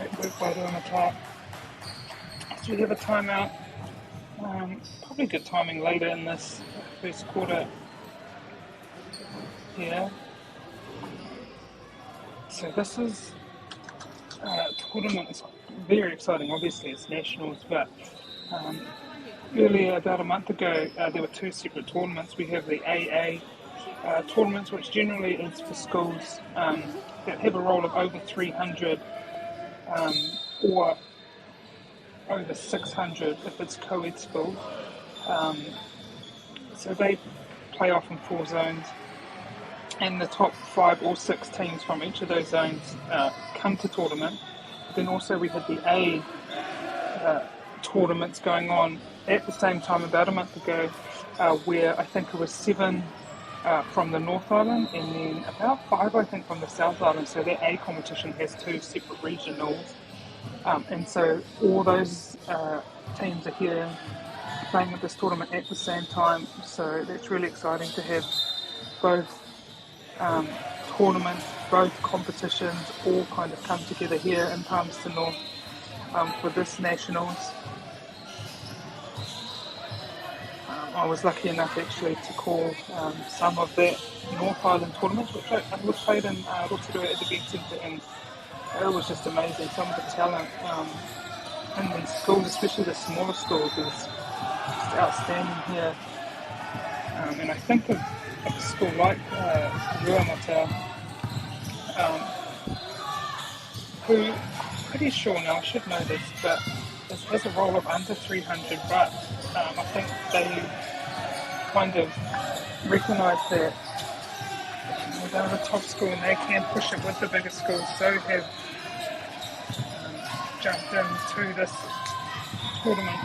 Great work by the attack. So we have a timeout. Probably good timing later in this first quarter here. So this is tournament. It's very exciting. Obviously, it's nationals, but earlier, about a month ago, there were two separate tournaments. We have the AA tournaments, which generally is for schools that have a roll of over 300 or over 600 if it's co-ed school. So they play off in 4 zones, and the top 5 or 6 teams from each of those zones come to tournament. But then also we had the A tournaments going on at the same time about a month ago, where I think it was 7 from the North Island and then about 5 I think from the South Island. So that A competition has 2 separate regionals, and so all those teams are here playing at this tournament at the same time. So that's really exciting to have both tournaments, both competitions all kind of come together here in Palmerston North for this nationals. I was lucky enough actually to call some of that North Island tournaments, which was played in Rotorua at the Big Centre, and it was just amazing. Some of the talent in these schools, especially the smaller schools, is just outstanding here. And I think of a school like Ruamata, who I'm pretty sure now, I should know this, but has a roll of under 300, but I think they kind of recognise that they're the top school and they can push it with the bigger schools, so have jumped into this tournament,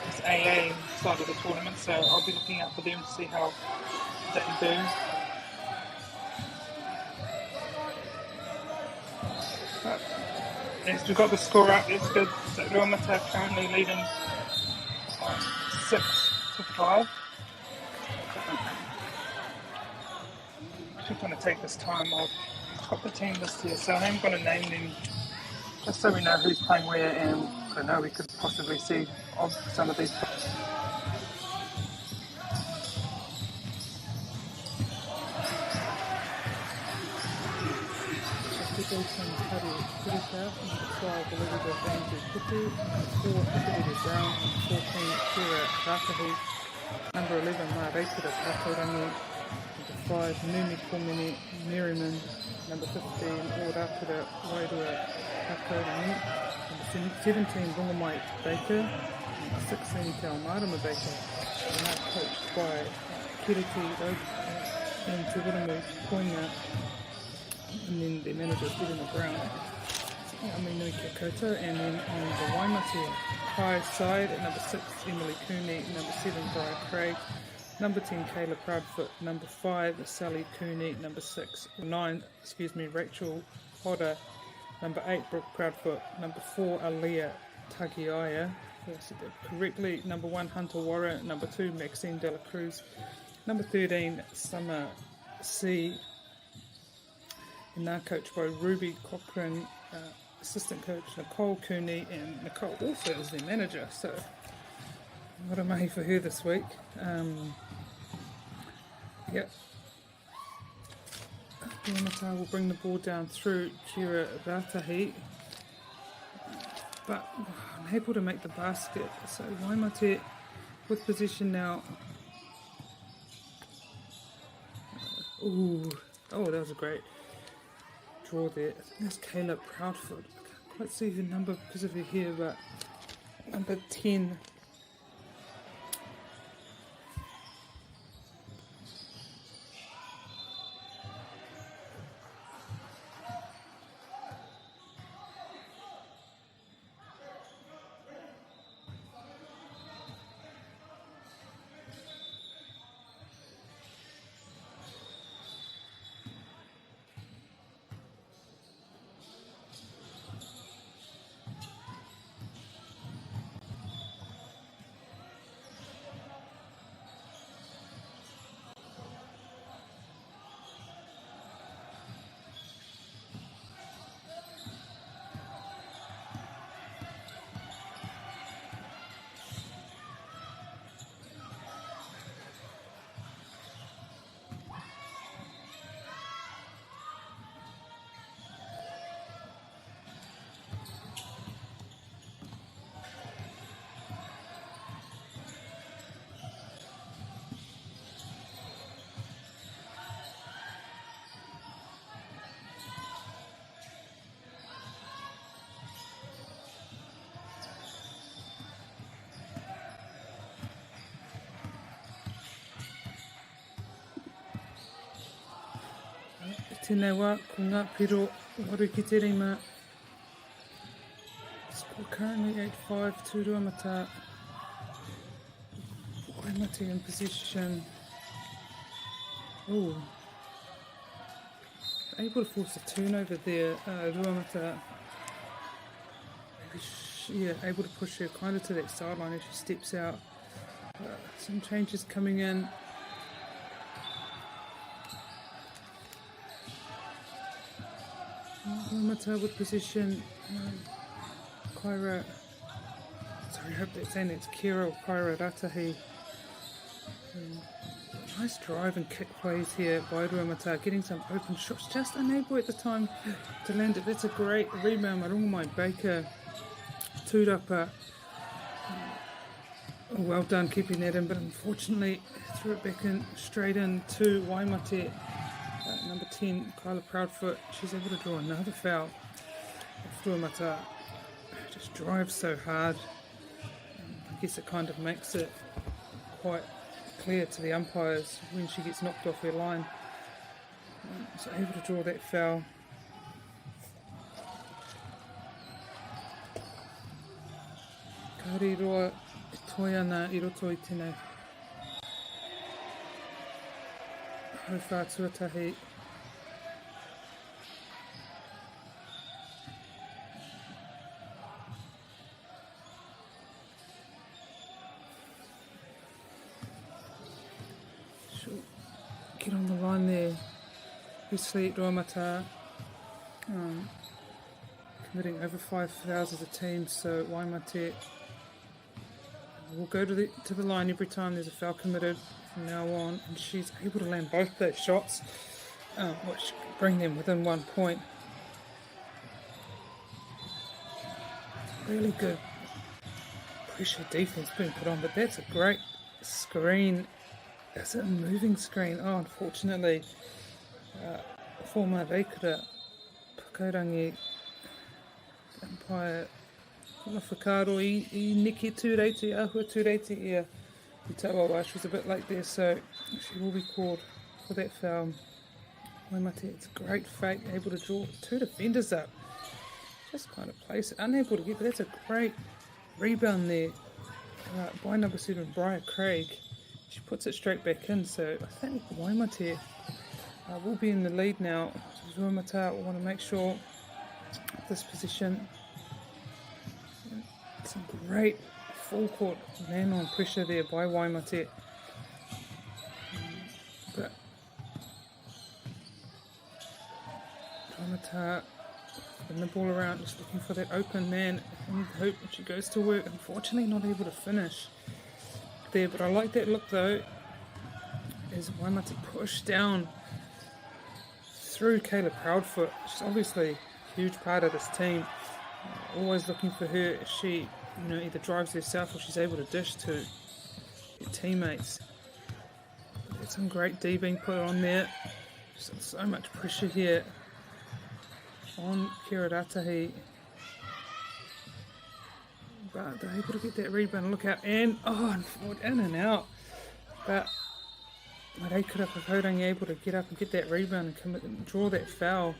this AA side of the tournament, so I'll be looking out for them to see how they do. But as we've got the score up, it's good. So Ruamata currently leading 6-5. I'm just going to take this time. I've got the team list here, so I am going to name them just so we know who's playing where, and I know we could possibly see of some of these. Number 11, MΑΟRI, Number 5, Numi Komini, Merriman. Number 15, Orakura, Wairua, Takorangi. Number 17, Rongomai Baker. Number 16, Taumarama Baker. And now coached by Kiriki and Tuguramu Koina. And then the manager, Stephen Brown. Aminui Kikoto, and then on the Waimate High side at number 6 Emily Cooney, number 7 Brian Craig, number 10 Kayla Proudfoot, number 5 Sally Cooney, number 9 Rachel Hodder, number 8 Brooke Proudfoot, number 4 Aaliyah Tagiaya, if I said that correctly, number 1 Hunter Warren, number 2 Maxine Dela Cruz, number 13 Summer C, and now coached by Ruby Cochrane, assistant coach Nicole Cooney, and Nicole also is their manager, so what a mahi for her this week. Ruamata will bring the ball down through Kira Ratahi, but unable to make the basket, so Waimate with possession now. That was a great draw there. I think that's Kayla Proudfoot. I can't quite see her number because of her hair, but number 10. tēnei wā, ko ngā piro, waru ki te rima. Score currently 8-5, Tūruamata. Waimate in position. Oh, able to force a turnover there, Ruamata. Maybe able to push her kind of to that sideline as she steps out. Some changes coming in. Ruamata with position. Kaira. Sorry, I hope that's saying it's Kira or Kaira Ratahi. Nice drive and kick plays here by Ruamata, getting some open shots, just unable at the time to land it. That's a great rebound, Marungomai Baker, Tūrapa. Well done keeping that in, but unfortunately threw it back in, straight in to Waimate. Number 10, Kyla Proudfoot, she's able to draw another foul. Ruamata just drives so hard. I guess it kind of makes it quite clear to the umpires when she gets knocked off her line. So able to draw that foul. Kāri roa e toi ana I roto I tēnei hauwhā tuatahi. Get on the line there. Obviously, Ruamata committing over 5 fouls as a team, so Waimate will go to the line every time there's a foul committed from now on, and she's able to land both those shots, which bring them within 1 point. Really good pressure defense being put on, but that's a great screen. It's a moving screen. Oh, unfortunately, former Reikura Pakaurangi umpire Kona Whakaro I neke tūreiti, ahua tūreiti ia I Tawawa. She was a bit late there, so she will be called for that foul. Waimate, it's a great fake, able to draw 2 defenders up. Just kind of place it, unable to get, but that's a great rebound there by number 7, Briar Craig. She puts it straight back in, so I think Waimate will be in the lead now. Ruamata will want to make sure this position. Some great full court man on pressure there by Waimate. But Ruamata putting the ball around, just looking for that open man and hope that she goes to work. Unfortunately not able to finish there, but I like that look though, as Waimate pushed down through Kayla Proudfoot. She's obviously a huge part of this team. Always looking for her. She, either drives herself or she's able to dish to her teammates. But there's some great D being put on there. Just so much pressure here on Kira Ratahi. But they're able to get that rebound, look out, and in and out. But Reikura Pakaurangi able to get up and get that rebound and commit and draw that foul.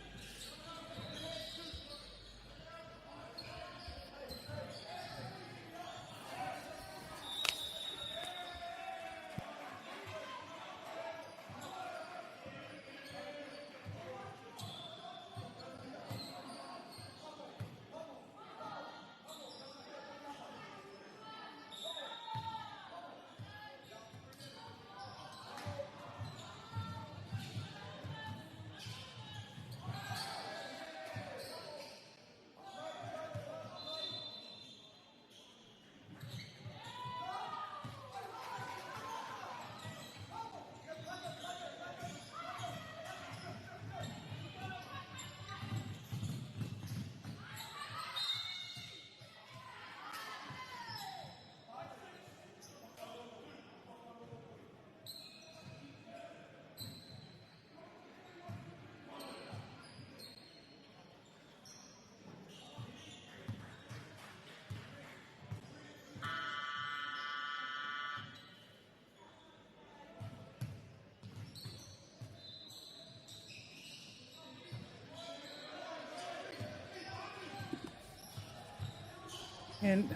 and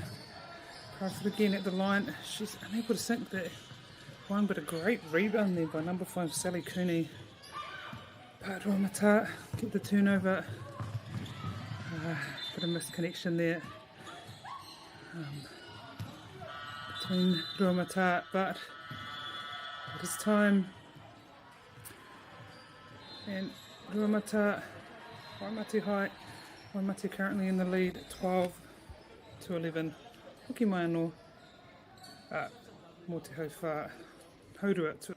Crawford again at the line. She's unable to sink that one, but a great rebound there by number 5 Sally Cooney. But Ruamata get the turnover. Bit of misconnection there between Ruamata, but it is time. And Ruamata, Waimate High, Waimate currently in the lead, 12-11. Hoki mai anō, mō te hauwha, haurua tu.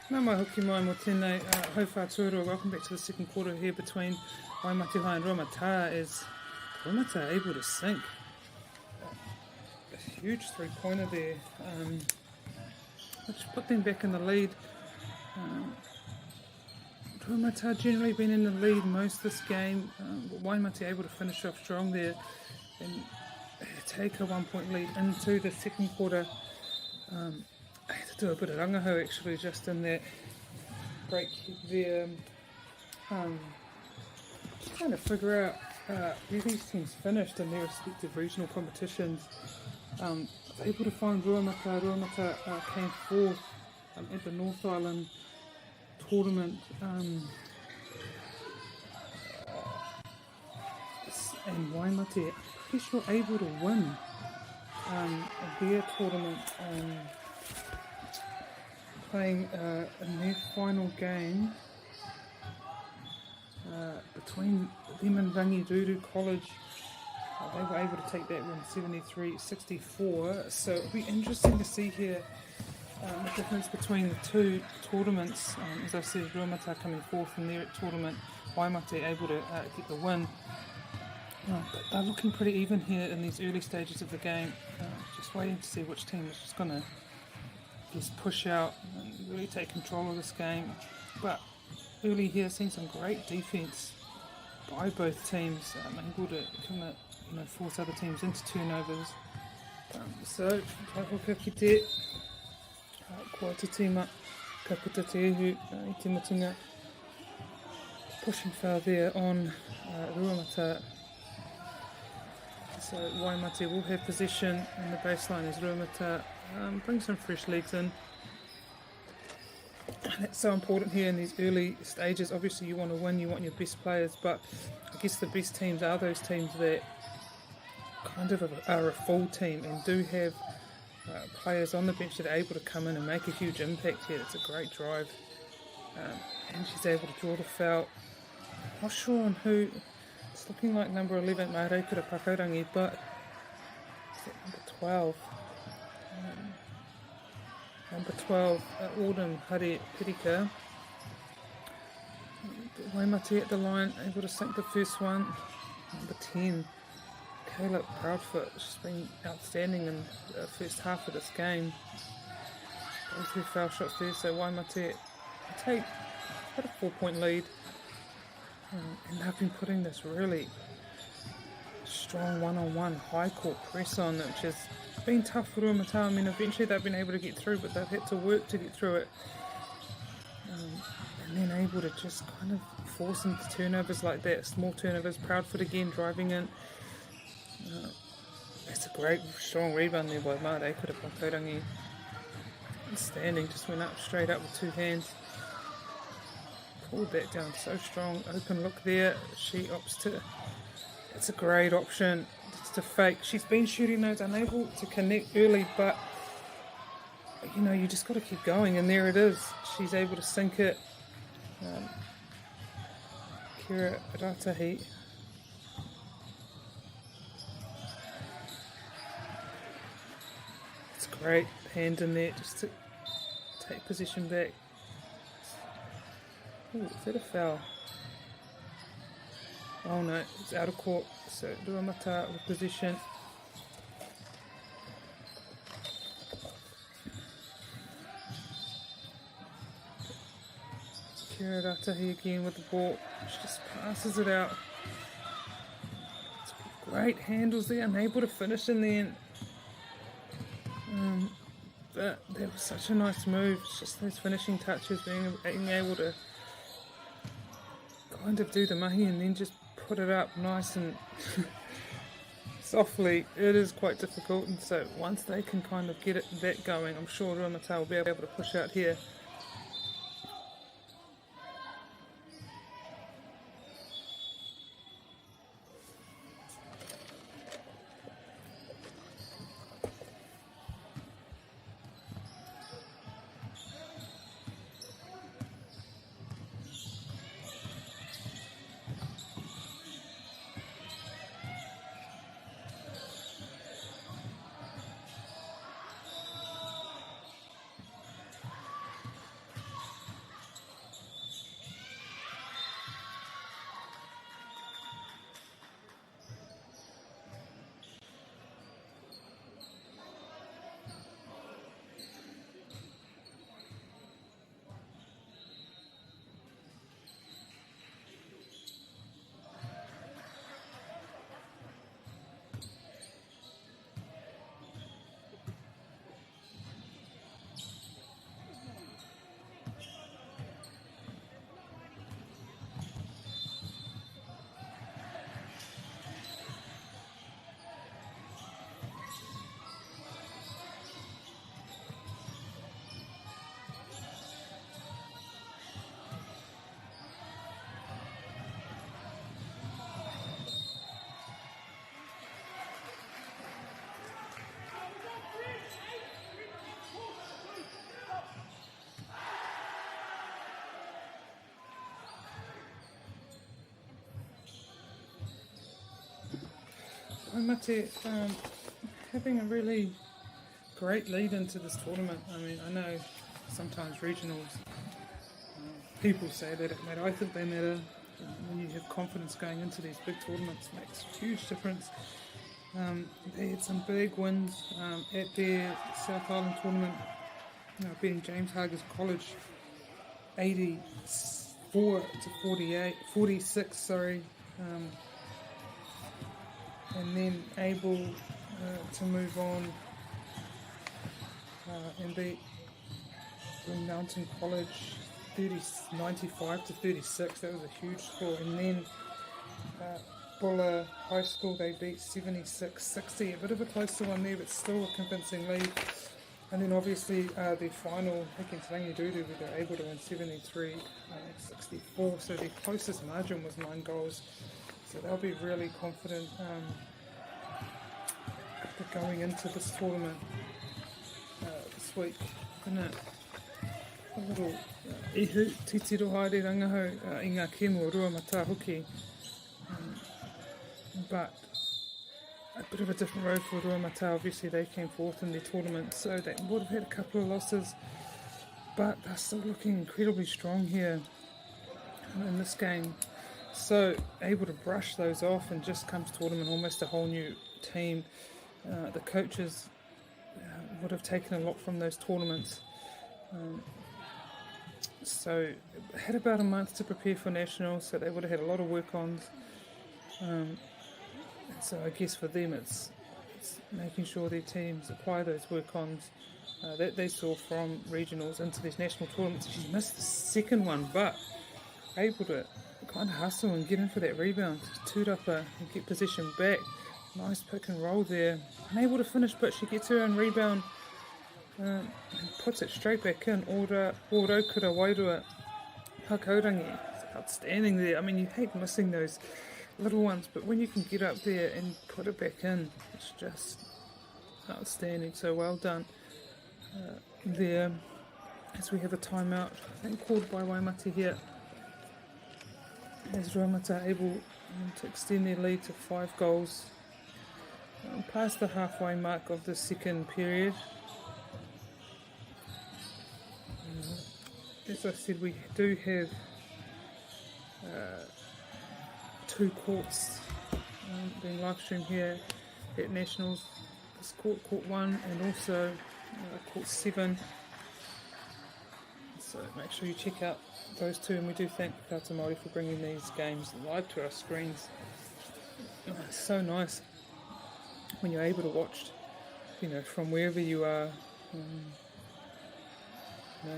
Nā mai hoki mai mō tēnei hauwha tuarua. Welcome back to the second quarter here between Waimate High and Ruamata, as Ruamata able to sink a huge three-pointer there, which put them back in the lead. Ruamata generally been in the lead most this game, but Waimate able to finish off strong there and take a 1 point lead into the second quarter. I had to do a bit of rangahau actually just in that break there, trying to figure out where these teams finished in their respective regional competitions. Able to find Ruamata. Ruamata came fourth at the North Island tournament, and Waimate, I'm pretty sure, able to win their tournament, playing in their final game between them and Rangiruuru College. They were able to take that win 73-64, so it'll be interesting to see here the difference between the two tournaments. As I said, Ruamata coming fourth in their tournament, Waimate able to get the win. But they're looking pretty even here in these early stages of the game. Just waiting to see which team is just going to push out and really take control of this game. But early here, seeing some great defence by both teams, able to kind of force other teams into turnovers. So, taiho ka kite, kua te tīma, ka puta te ehu I te mutunga. Pushing foul there on Ruamata. So Waimate will have possession and the baseline as Ruamata brings some fresh legs in. And that's so important here in these early stages. Obviously you want to win, you want your best players, but I guess the best teams are those teams that kind of are a full team and do have players on the bench that are able to come in and make a huge impact here. It's a great drive. And she's able to draw the foul. Not sure on who. It's looking like number 11, MΑORI kura Pakaurangi, but is that number 12? Number 12, Autumn Hare Pirika. Waimate at the line, able to sink the first one. Number 10, Caleb Proudfoot. She's been outstanding in the first half of this game. Both her foul shots there, so Waimate take about a 4-point lead. And they've been putting this really strong one-on-one high court press on, which has been tough for Ruamata. I mean, eventually they've been able to get through, but they've had to work to get through it. And then able to just kind of force into turnovers like that, small turnovers. Proudfoot again driving in. That's a great, strong rebound there by MAORI kura Pakaurangi. Standing, just went up straight up with two hands. Pulled that down so strong. Open look there. She opts to. It's a great option. It's to fake. She's been shooting those, unable to connect early, but you just got to keep going. And there it is. She's able to sink it. Kira Ratahi. It's great. Hand in there just to take position back. Oh, is that a foul? Oh no, it's out of court. So Ruamata with position. Kira Ratahi again with the ball. She just passes it out. It's great handles there, unable to finish in the end. But that was such a nice move. It's just those finishing touches, being able to kind of do the mahi and then just put it up nice and softly. It is quite difficult, and so once they can kind of get that going, I'm sure Ruamata will be able to push out here. Waimate having a really great lead into this tournament. I mean, I know sometimes regionals, people say that it matter. I think they matter. When you have confidence going into these big tournaments, it makes a huge difference. They had some big wins at their South Island tournament beating James Hargreaves College 84 to 46, sorry. And then able to move on and beat Green Mountain College 95 to 36. That was a huge score. And then Buller High School, they beat 76-60. A bit of a closer one there, but still a convincing lead. And then obviously the final against Rangidudu, we were able to win 73-64. So the closest margin was 9 goals. So they'll be really confident going into this tournament this week. And a little ihu titiro haere rangahau i ngā kemo rua mata hoki. But a bit of a different road for Ruamata. Obviously they came fourth in the tournament, so they would have had a couple of losses, but they're still looking incredibly strong here in this game. So able to brush those off and just come to tournament almost a whole new team. The coaches would have taken a lot from those tournaments. So had about a month to prepare for nationals, so they would have had a lot of work-ons. So I guess for them it's making sure their teams acquire those work-ons that they saw from regionals into these national tournaments. She missed the second one, but able to kind of hustle and get in for that rebound, tūrapa and get possession back. Nice pick and roll there. Unable to finish, but she gets her own rebound and puts it straight back in. Ora kura wairua Hakaurangi. It's outstanding there. I mean, you hate missing those little ones, but when you can get up there and put it back in, it's just outstanding. So well done there. As we have a timeout, I think called by Waimate here, as Ruamata able to extend their lead to 5 goals past the halfway mark of the second period. As I said, we do have 2 courts being live streamed here at Nationals. This court 1, and also court 7. So make sure you check out those 2, and we do thank Kata MāORI for bringing these games live to our screens. It's so nice when you're able to watch, from wherever you are,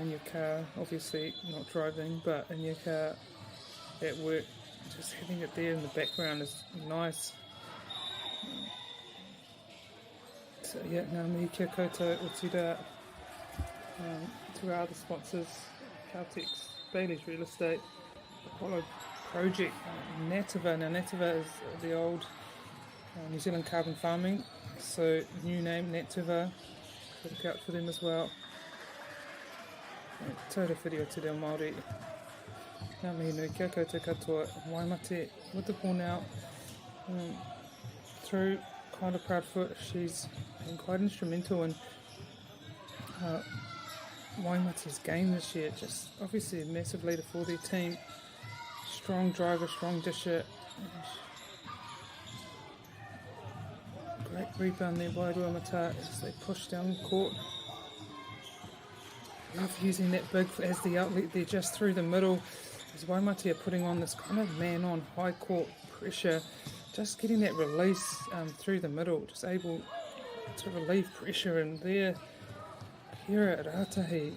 in your car, obviously not driving, but in your car, at work. Just having it there in the background is nice. So yeah, ngā mihi kia koutou o tira to our other sponsors, Caltex, Bailey's Real Estate, Apollo Project, Nativa. Now Nativa is the old New Zealand Carbon Farming, so new name Nativa. Look out for them as well. Tauira whiri o te reo Māori. Ngā mihi nui kia koutou katoa. Waimate with the ball now through Kyla Proudfoot. She's been quite instrumental in Waimate's game this year. Just obviously a massive leader for their team. Strong driver, strong disher. Great rebound there by Ruamata as they push down the court. Love using that big as the outlet there just through the middle. As Waimate are putting on this kind of man-on high court pressure. Just getting that release through the middle. Just able to relieve pressure. And there, Kira Ratahi,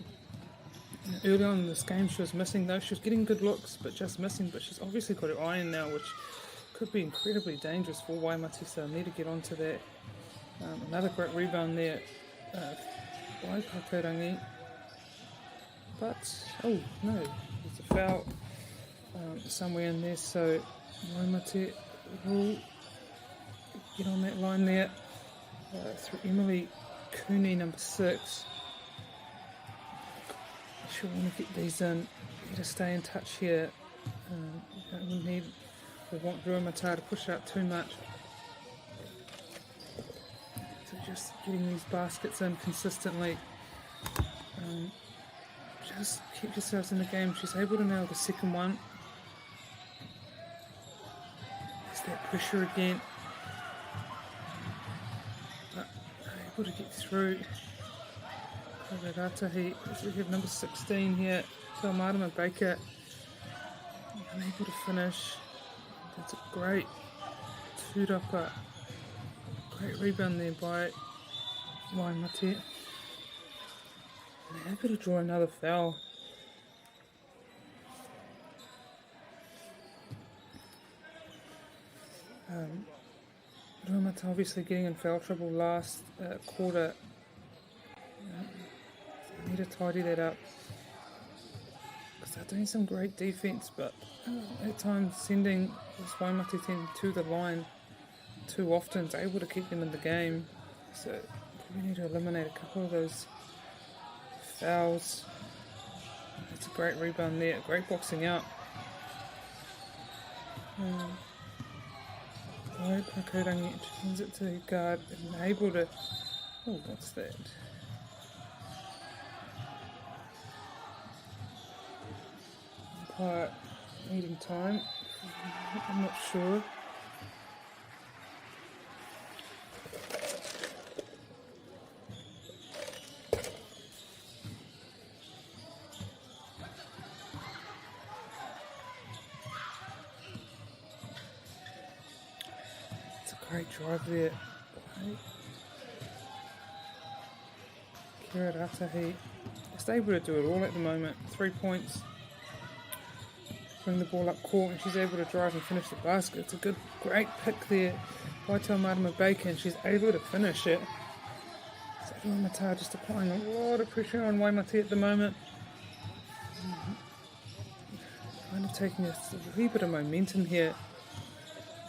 early on in this game she was missing though. She was getting good looks but just missing. But she's obviously got her iron now, which could be incredibly dangerous for Waimate. So I need to get onto that. Another great rebound there by Pakaurangi. But, oh no, there's a foul somewhere in there, so Waimate will get on that line there through Emily Cooney, number 6. Sure want to get these in, need to stay in touch here. We want Ruamata to push out too much. So just getting these baskets in consistently. Just keep yourselves in the game. She's able to nail the second one. There's that pressure again. But able to get through. Ratahi, we have number 16 here, Palmerston Baker, unable to finish. That's a great tūrapa, great rebound there by Waimate. They're able to draw another foul. Waimate obviously getting in foul trouble last quarter. They need to tidy that up because they're doing some great defense, but at times sending this Waimate team to the line too often is able to keep them in the game. So we need to eliminate a couple of those fouls. That's a great rebound there, great boxing out. Right, Pakorangi turns it to the guard and able to. Oh, what's that? Umpire needing time. I'm not sure. It's a great drive there. Kira Ratahi just able to do it all at the moment. 3 points. Bring the ball up court and she's able to drive and finish the basket. It's a great pick there by Palmerston Baker and she's able to finish it. So Waimate just applying a lot of pressure on Waimate at the moment. Kind of taking a wee bit of momentum here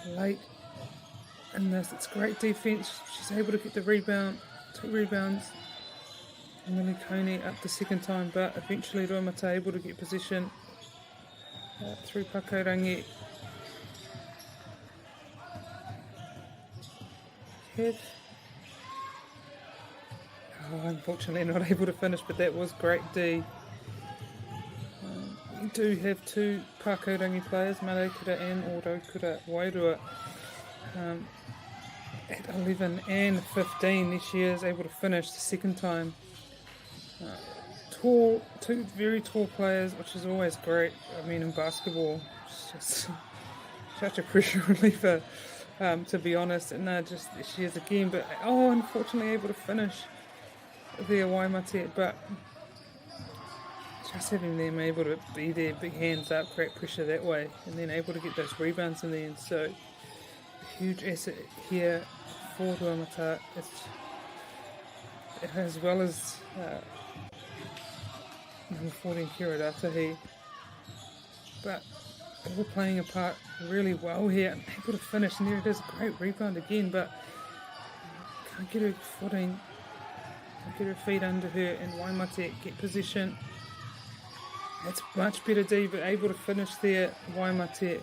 late in this. It's great defense. She's able to get the rebound, 2 rebounds. Millie Coney up the second time, but eventually Waimate able to get position. Through Pakorangi. Head. Oh, unfortunately not able to finish, but that was great D. We do have 2 Pakorangi players, Marekura and Orokura Wairua. At 11 and 15 this year is able to finish the second time. Tall, 2 very tall players, which is always great. I mean, in basketball, it's just such a pressure reliever, to be honest. And just she is again, but unfortunately able to finish their Waimate. But just having them able to be there, big hands up, create pressure that way, and then able to get those rebounds in the end. So a huge asset here for Waimate, as well as. Number 14, Kira Ratahi. But all playing a part really well here. Able to finish, and there it is, a great rebound again, but can't get her footing, can't get her feet under her, and Waimate get position. That's much better D, but able to finish there, Waimate.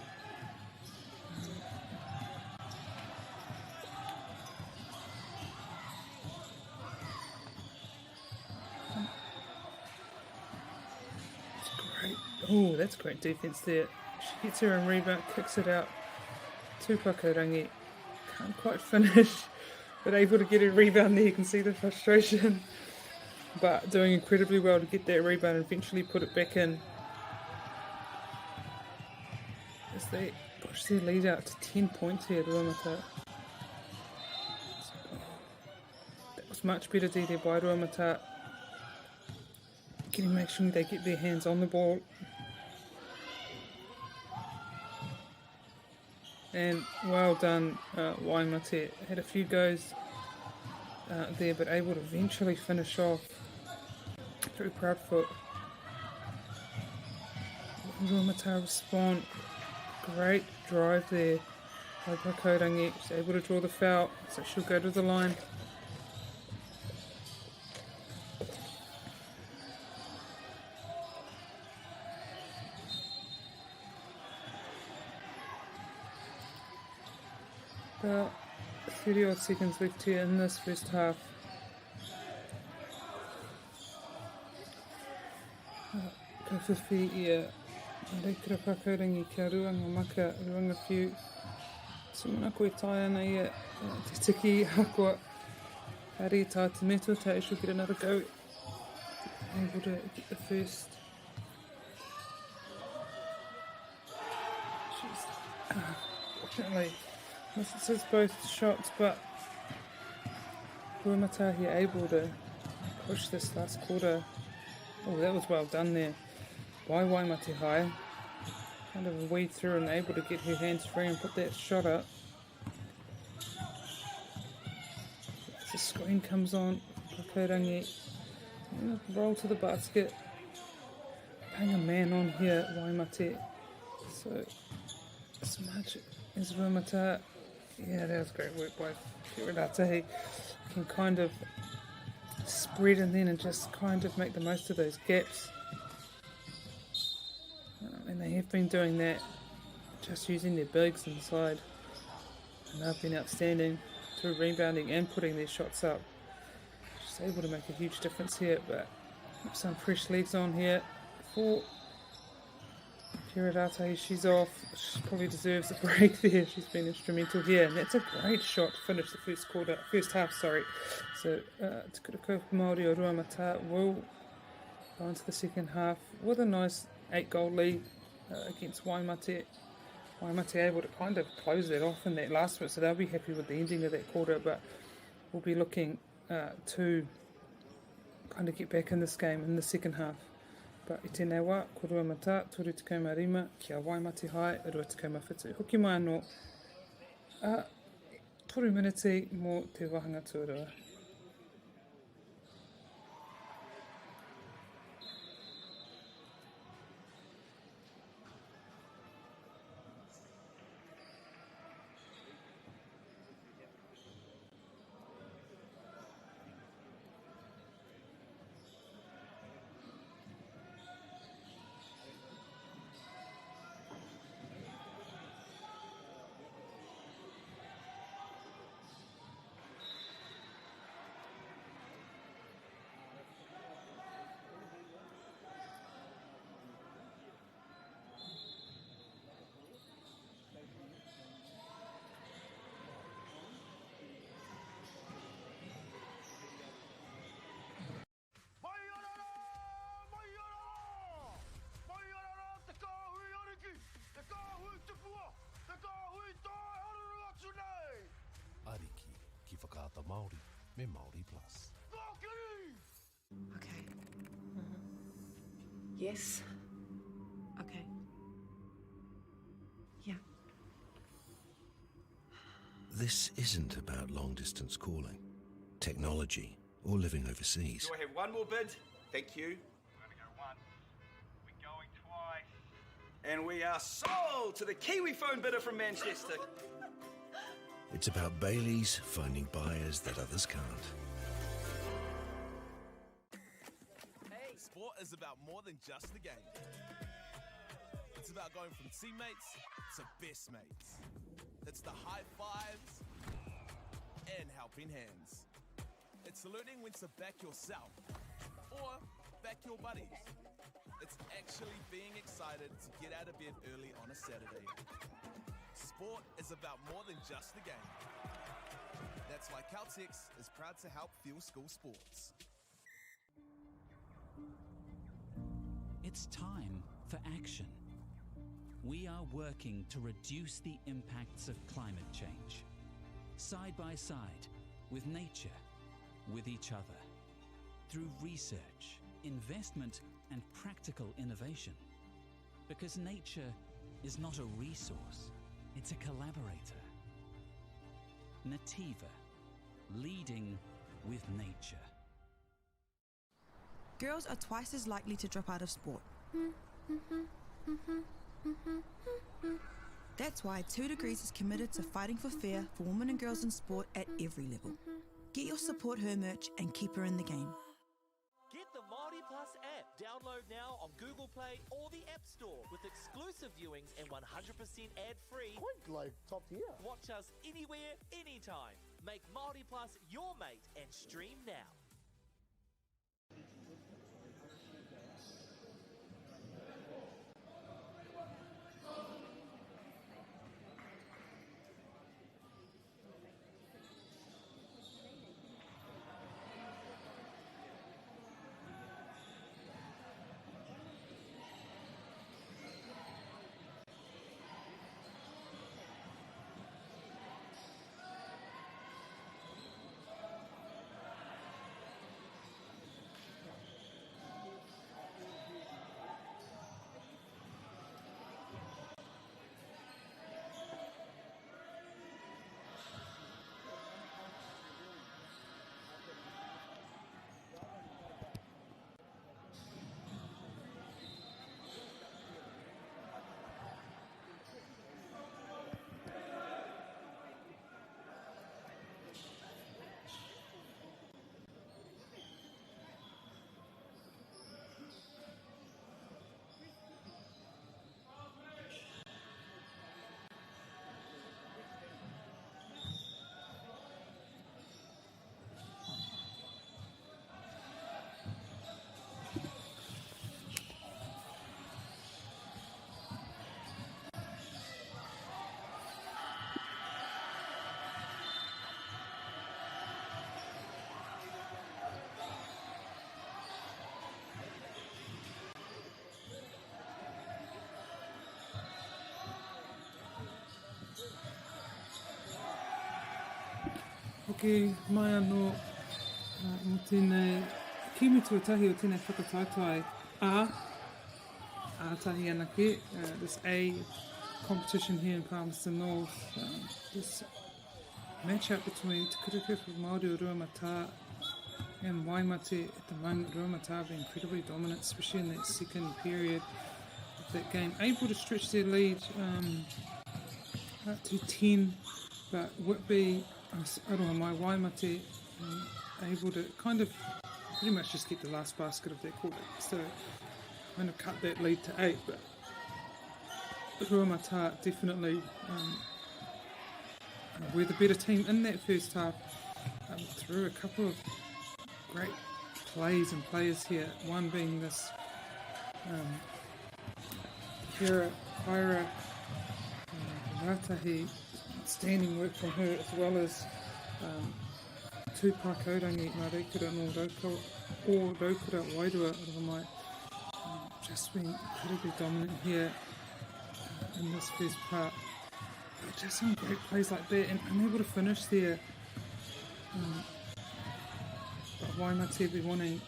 Oh, that's great defense there. She gets her own rebound, kicks it out to Pakorangi. Can't quite finish, but able to get a rebound there. You can see the frustration. But doing incredibly well to get that rebound and eventually put it back in. As they push their lead out to 10 points here, Waimate. That was much better D there by Waimate. Make sure they get their hands on the ball. And well done, Waimate. Had a few goes there, but able to eventually finish off through Proudfoot. Waimate respond. Great drive there by Pakorangi. She's able to draw the foul, so she'll go to the line. About 30 odd seconds left here in this first half. Kawhiwhi ia reikura Pakorangi kia ruanga maka, ruanga whiu. Simona koe tai ana ia te tiki hakoa. Hari tā te meto, tā she'll get another go able to get the first. She's fortunately misses both shots, but Ruamatahi able to push this last quarter. Oh, that was well done there by Waimate High. Kind of weed through and able to get her hands free and put that shot up. As the screen comes on, Pakaurangi roll to the basket. Paying a man on here, Waimate. So, as much as Ruamata, yeah, that was great work by Kiratahi. Can kind of spread and then and just kind of make the most of those gaps. And they have been doing that, just using their bigs inside. And they've been outstanding through rebounding and putting their shots up. Just able to make a huge difference here, but some fresh legs on here for Kiratahi. She's off. She probably deserves a break there. She's been instrumental here, and that's a great shot to finish the first half. So Te Kura Māori o Ruamata will go into the second half with a nice 8-goal lead against Waimate. Waimate able to kind of close that off in that last bit, so they'll be happy with the ending of that quarter, but we'll be looking to kind of get back in this game in the second half. But I tēnei wā, ko Ruamata, toru te kaumarima, kia Waimate High, rua te kaumawhitu. Hoki mai anō, toru miniti mō te wahanga tuarua. Ariki ki whakaata Māori me MāORI Plus. Okay. Yes. Okay. Yeah. This isn't about long-distance calling, technology, or living overseas. Do I have one more bid? Thank you. We're going to go once. We're going twice. And we are sold to the Kiwi phone bidder from Manchester. It's about Bailey's finding buyers that others can't. Sport is about more than just the game. It's about going from teammates to best mates. It's the high fives and helping hands. It's learning when to back yourself or back your buddies. It's actually being excited to get out of bed early on a Saturday. Sport is about more than just the game. That's why Caltex is proud to help fuel school sports. It's time for action. We are working to reduce the impacts of climate change, side by side with nature, with each other, through research, investment, and practical innovation. Because nature is not a resource, it's a collaborator. Nativa, leading with nature. Girls are twice as likely to drop out of sport. That's why 2 Degrees is committed to fighting for fair for women and girls in sport at every level. Get your Support Her merch and keep her in the game. Get the MāORI Plus app. Download now on Google Play or the App Store with exclusive viewings and 100% ad-free. Like top tier. Watch us anywhere, anytime. Make MāORI Plus your mate and stream now. Ake mai anō mo tēnei kimi tuatahi o tēnei whakataitai ātahi anake, this A competition here in Palmerston North, this match-up between Te Kutuka for Māori o Ruamata and Waimate at the moment. Ruamata being incredibly dominant, especially in that second period of that game, able to stretch their lead up to 10, but Whitby, aroha mai Waimate, able to kind of pretty much just get the last basket of that quarter, so kind of cut that lead to 8, but Ruamata definitely were the better team in that first half, through a couple of great plays and players here, one being this Kyra Ratahi, outstanding work from her, as well as two pakaurangi, Ngā Reikura no Raukura Wairua Arohamai, just being incredibly dominant here in this first part. But just some great plays like that, and unable to finish there. But Waimate be wanting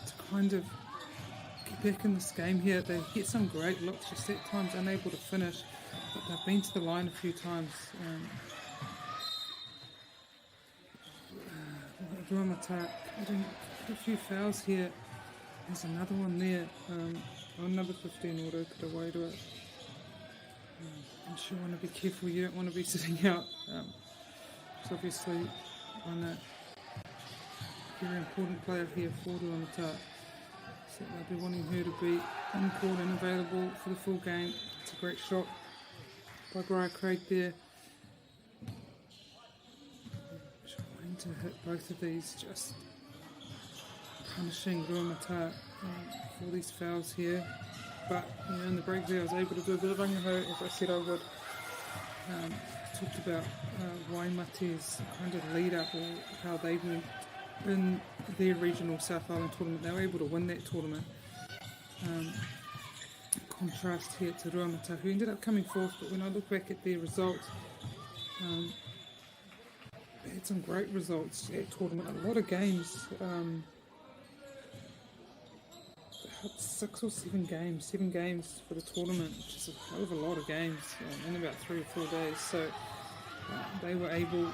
to kind of get back in this game here. They get some great looks, just at times unable to finish, but they've been to the line a few times. Ruamata getting a few fouls here. There's another one there on number 15, Raukura Wairua. I'm sure you want to be careful, you don't want to be sitting out. It's obviously on a very important player here for Ruamata. So they'll be wanting her to be on court and available for the full game. It's a great shot by Briar Craig there. Trying to hit both of these, just punishing Ruamata for these fouls here. But in the break there I was able to do a bit of rangaho, as I said I would. Talked about Waimate's kind of lead up, or how they went in their regional South Island tournament. They were able to win that tournament. Contrast here to Ruamata, who ended up coming fourth, but when I look back at their results, they had some great results at tournament. A lot of games, 6 or 7 games for the tournament, which is a hell of a lot of games in about 3 or 4 days. So they were able to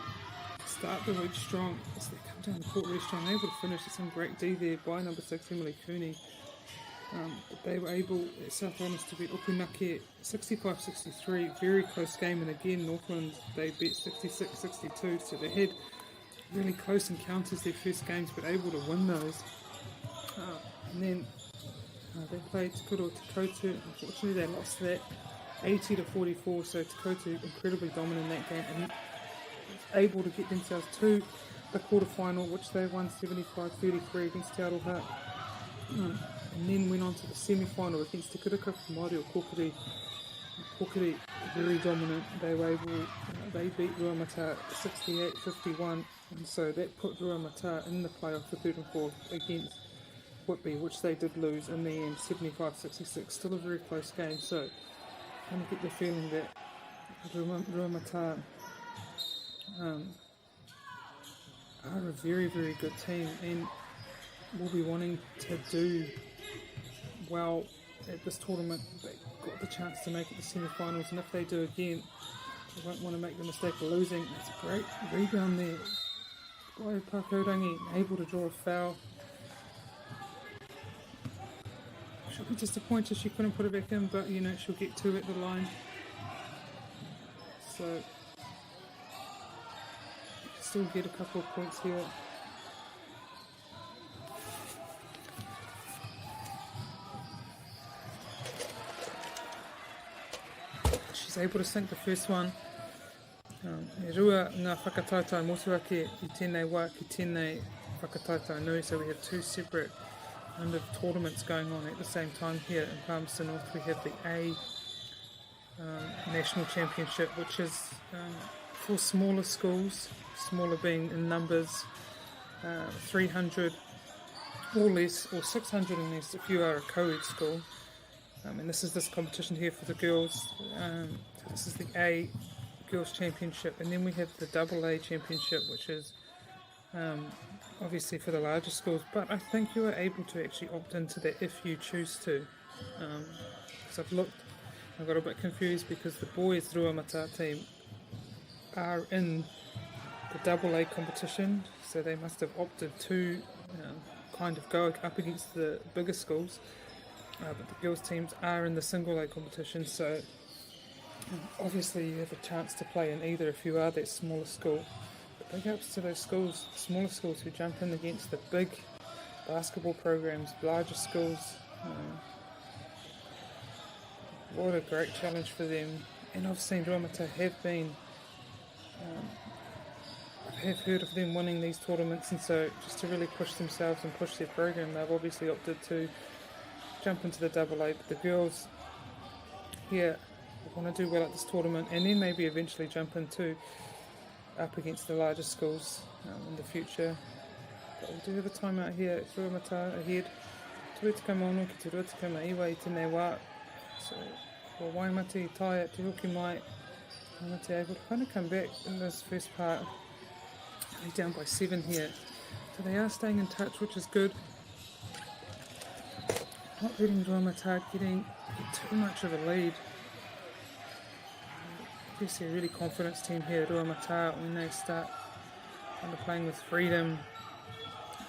start the week strong, as they come down the court really strong, able to finish with some great D there by number 6 Emily Cooney. But they were able at South Islands to beat Upinake 65-63, very close game, and again Northland they beat 66-62, so they had really close encounters their first games, but able to win those. And then they played Te Kuro Te, unfortunately they lost that 80-44, so Te Koto incredibly dominant in that game and able to get themselves to the quarterfinal, which they won 75-33 against Te Aroha, and then went on to the semi-final against Te Kutuka for Māori o Kokiri. Kokiri very dominant, they were able, they beat Ruamata 68-51, and so that put Ruamata in the playoff for 3rd and 4th against Whitby, which they did lose in the end 75-66, still a very close game. So I kind of get the feeling that Ruamata are a very, very good team and will be wanting to do well at this tournament. They got the chance to make it to semi-finals, and if they do again, they won't want to make the mistake of losing. It's a great rebound there by Pakaurangi, able to draw a foul. She'll be disappointed she couldn't put it back in, but she'll get 2 at the line. So still get a couple of points here. She's able to sink the first one. E rua ngā whakataitai motuake I tēnei wā ki tēnei whakataitai nui, so we have 2 separate kind of tournaments going on at the same time here in Palmerston North. We have the A National Championship, which is for smaller schools, smaller being in numbers, 300 or less, or 600 and less if you are a co-ed school. And this is this competition here for the girls. So this is the A Girls Championship, and then we have the Double A Championship, which is obviously for the larger schools, but I think you are able to actually opt into that if you choose to. Because I've looked, I got a bit confused because the boys Ruamata team are in the Double A competition, so they must have opted to kind of go up against the bigger schools, but the girls teams are in the Single A competition, so obviously you have a chance to play in either if you are that smaller school. But big ups to those schools, smaller schools who jump in against the big basketball programs, larger schools. What a great challenge for them. And I've seen Ruamata have been, I have heard of them winning these tournaments, and so just to really push themselves and push their program, they've obviously opted to jump into the Double A. But the girls here want to do well at this tournament, and then maybe eventually jump into up against the larger schools in the future. But we do have a timeout here. It's Ruamata ahead. Tuetika mono ki te Ruatika maiwa I tēnei wā. So, for Waimati tai at te hoki mai. Waimati able to kind of come back in this first part. They're down by 7 here. So they are staying in touch, which is good. Not letting Ruamata getting too much of a lead. Obviously a really confidence team here, Ruamata, when they start kind of playing with freedom,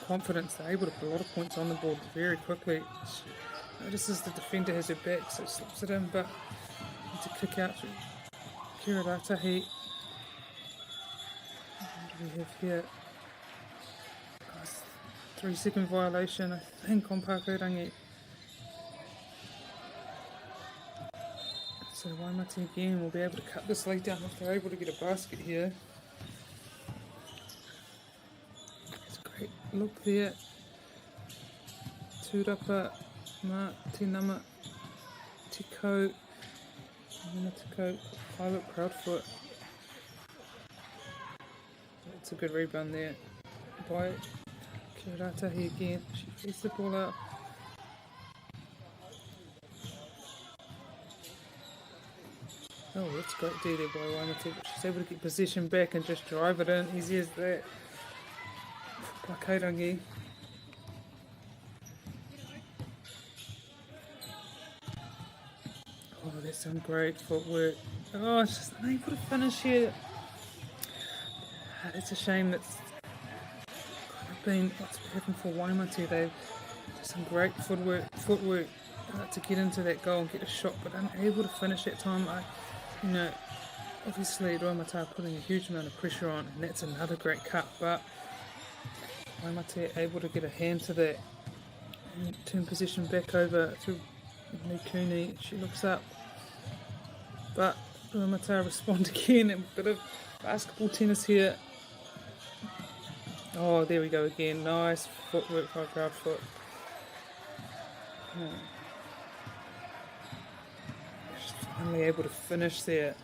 confidence, they're able to put a lot of points on the board very quickly. She notices the defender has her back, so slips it in, but need to kick out through Kiriratahi. What do we have here? 3-second violation, I think, on Pakurangi. So Waimati again will be able to cut this lead down if they're able to get a basket here. It's a great look there. Tūrapa, Mā, Tinama, Tiko, Tiko, Pilot, Proudfoot. It's a good rebound there by Kiriratahi again. She feeds the ball out. Oh, that's great D there by Waimati, but she's able to get possession back and just drive it in. Easy as that. Pakairangi. Oh, that's some great footwork. Oh, it's just unable to finish here. It's a shame that's kind of been what's happened for Waimati. They've some great footwork to get into that goal and get a shot, but unable to finish that time. Obviously Ruamata putting a huge amount of pressure on, and that's another great cut, but Waimati able to get a hand to that and turn possession back over through Nukuni. She looks up, but Ruamata respond again. A bit of basketball tennis here. Oh, there we go again. Nice footwork by Proudfoot. Finally able to finish there.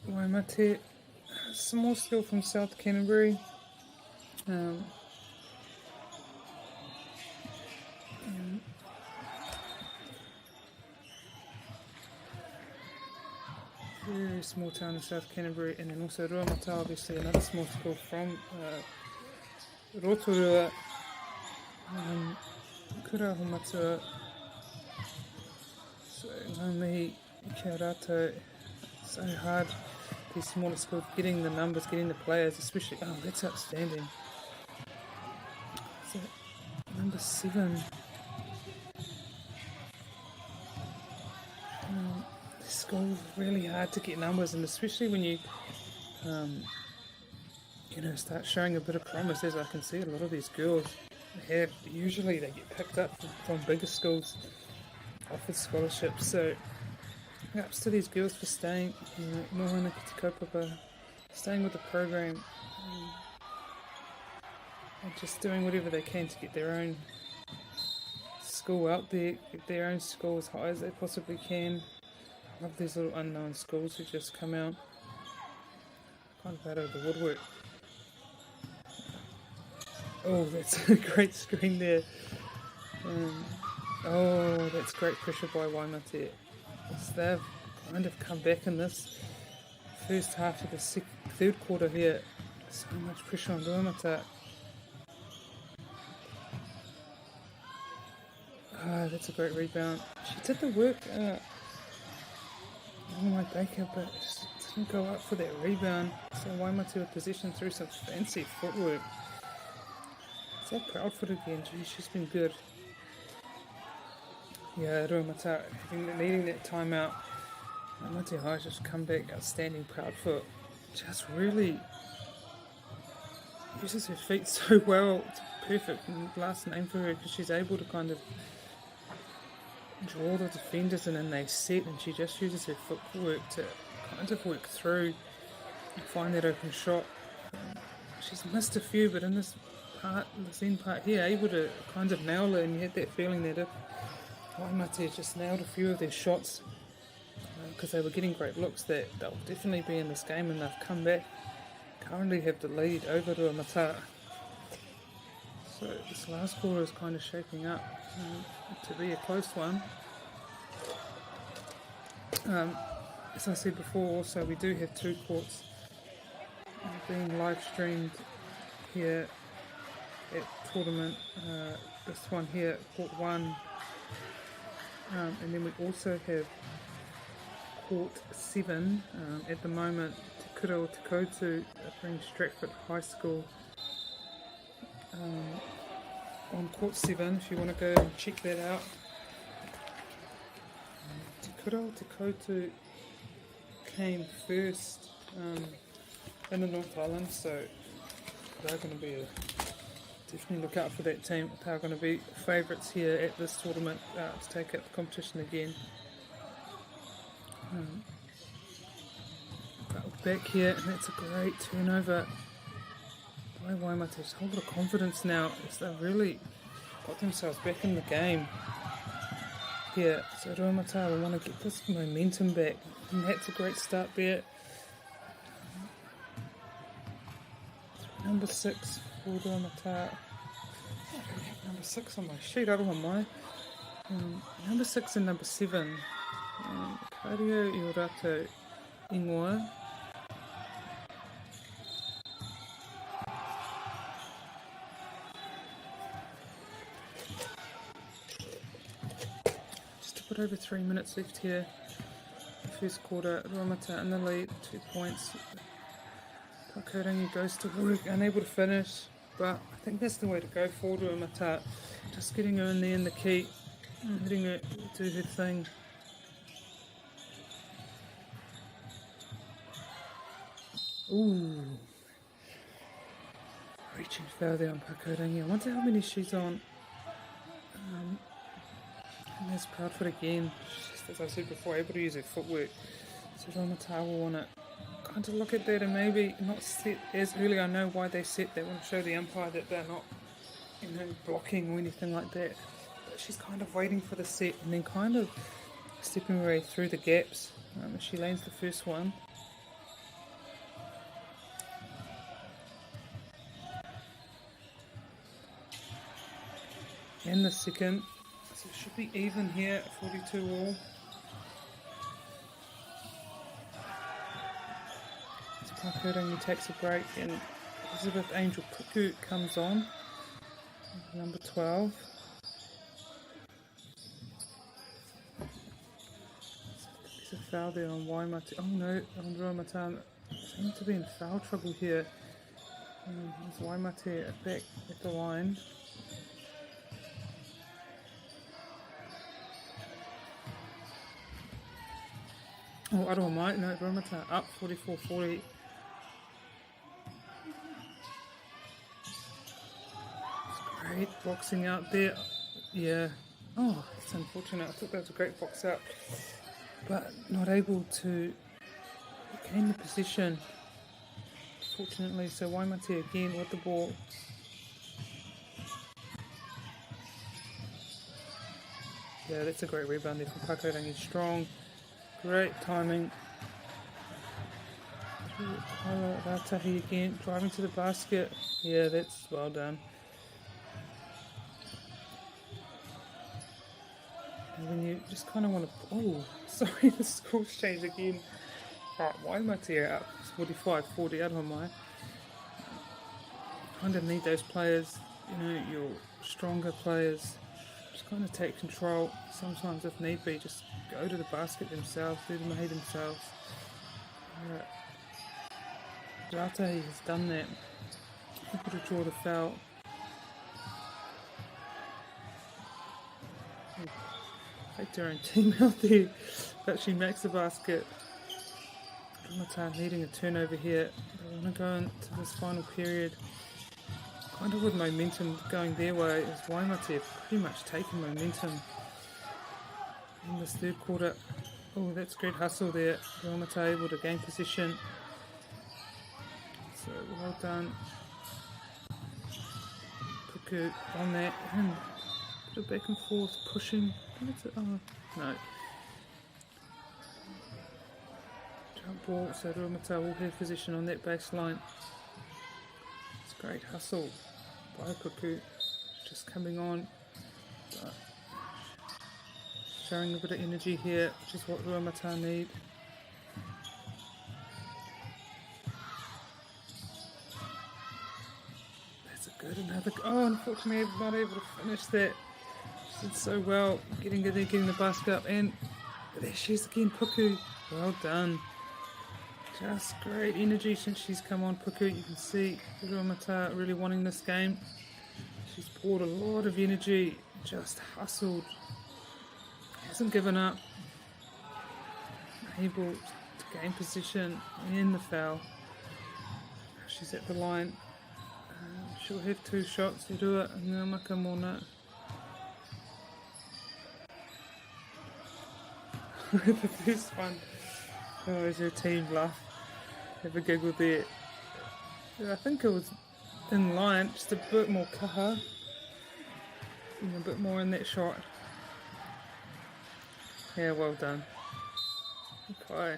Waimati, small skill from South Canterbury. Very small town in South Canterbury, and then also Ruamata, obviously another small school from Rotorua, Kurahomatua, so Ngaumihi, Kia Rātou. So hard, these smaller schools, getting the numbers, getting the players, especially. Oh, that's outstanding. So, number 7. This school is really hard to get numbers, and especially when you start showing a bit of promise. As I can see, a lot of these girls usually they get picked up from bigger schools, offered scholarships. So ups to these girls for staying, Nohana ki te kaupapa, staying with the program, and just doing whatever they can to get their own school out there, get their own school as high as they possibly can. Love these little unknown schools who just come out kind of out of the woodwork. Oh, that's a great screen there. Oh, that's great pressure by Waimate. They've kind of come back in this first half of the third quarter here. So much pressure on Ruamata. That's a great rebound. She did the work on my Baker, but just didn't go up for that rebound. So Waimate with possession through some fancy footwork. Is that Proudfoot again? Gee, she's been good. Yeah, Ruamata needing that timeout. Mate High just come back outstanding. Proudfoot just really uses her feet so well. It's a perfect last name for her because she's able to kind of draw the defenders in and they set, and she just uses her footwork to kind of work through and find that open shot. She's missed a few, but in this end part here, able to kind of nail it, and you had that feeling that if Waimate just nailed a few of their shots because they were getting great looks, that they'll definitely be in this game, and they've come back, currently have the lead over Ruamata. So this last quarter is kind of shaping up to be a close one. As I said before, also we do have two courts being live streamed here at tournament. This one here, court 1, and then we also have court 7 at the moment. Te Kura o Te Koutu bring Stratford High School on court 7 if you want to go and check that out. Te Kura o Te Koutu came first in the North Island, so they're going to be definitely look out for that team. They're going to be favourites here at this tournament to take up the competition again. Back here, and that's a great turnover by Waimate. Just a whole lot of confidence now as they've really got themselves back in the game here. So Ruamata will want to get this momentum back, and that's a great start there. Number 6 for Ruamata. I don't have number 6 on my sheet, I don't want mine. Number 6 and number 7. Kario Iorato Ingoa. Just a bit over 3 minutes left here. First quarter, Ruamata in the lead, 2 points. Takaurangi goes to work, unable to finish, but I think that's the way to go for Ruamata. Just getting her in there in the key, hitting her, do her thing. Ooh. Reaching foul there on Takaurangi. I wonder how many she's on. And there's Proudfoot again. She's, as I said before, able to use her footwork. So Ruamata will want to kind of look at that and maybe not set as early. I know why they set. They want to show the umpire that they're not, blocking or anything like that. But she's kind of waiting for the set and then kind of stepping her way through the gaps. She lands the first one. And the second. So it should be even here, 42 all. Takaurangi takes a break and Elizabeth Angel Puku comes on, number 12. There's a foul there on Waimate. Oh no, on Ruamata. Seems to be in foul trouble here. There's Waimate back at the line. Oh, Aroha Mai, no, Ruamata up 44-40. Great boxing out there. Yeah. Oh, it's unfortunate. I thought that was a great box out. But not able to gain the position. Fortunately, so Waimate again with the ball. Yeah, that's a great rebound there from Pakorangi. Strong. Great timing. Ratahi again, driving to the basket. Yeah, that's well done. And then you just kind of want to... Oh, sorry, the score's changed again. Right, Waimate out. It's 45-40 out on my... Kind of need those players, you know, your stronger players. Just kind of take control. Sometimes, if need be, just go to the basket themselves, do the mahi themselves. Alright. Ratahi has done that. Able to draw the foul. Faked her own team out there, but she makes the basket. Mata needing a turnover here. They want to go into this final period kind of with momentum going their way, as Waimate have pretty much taken momentum in this third quarter. Oh, that's great hustle there. Waimate able to gain position. So well done. Puku on that and put it back and forth, pushing. Oh, no. Jump ball, so Ruamata will have position on that baseline. It's great hustle by Puku. Just coming on. But showing a bit of energy here, which is what Ruamata need. Good, another. Oh, unfortunately, I'm not able to finish that. She did so well, getting the basket up, and there she is again, Puku. Well done. Just great energy since she's come on, Puku. You can see Ruamata really wanting this game. She's poured a lot of energy, just hustled, hasn't given up, able to gain position and the foul. She's at the line. She'll have two shots to do it, and then Makamona. The first one. Oh, is her team laugh. Have a giggle there. Yeah, I think it was in line, just a bit more kaha. And a bit more in that shot. Yeah, well done. Okay.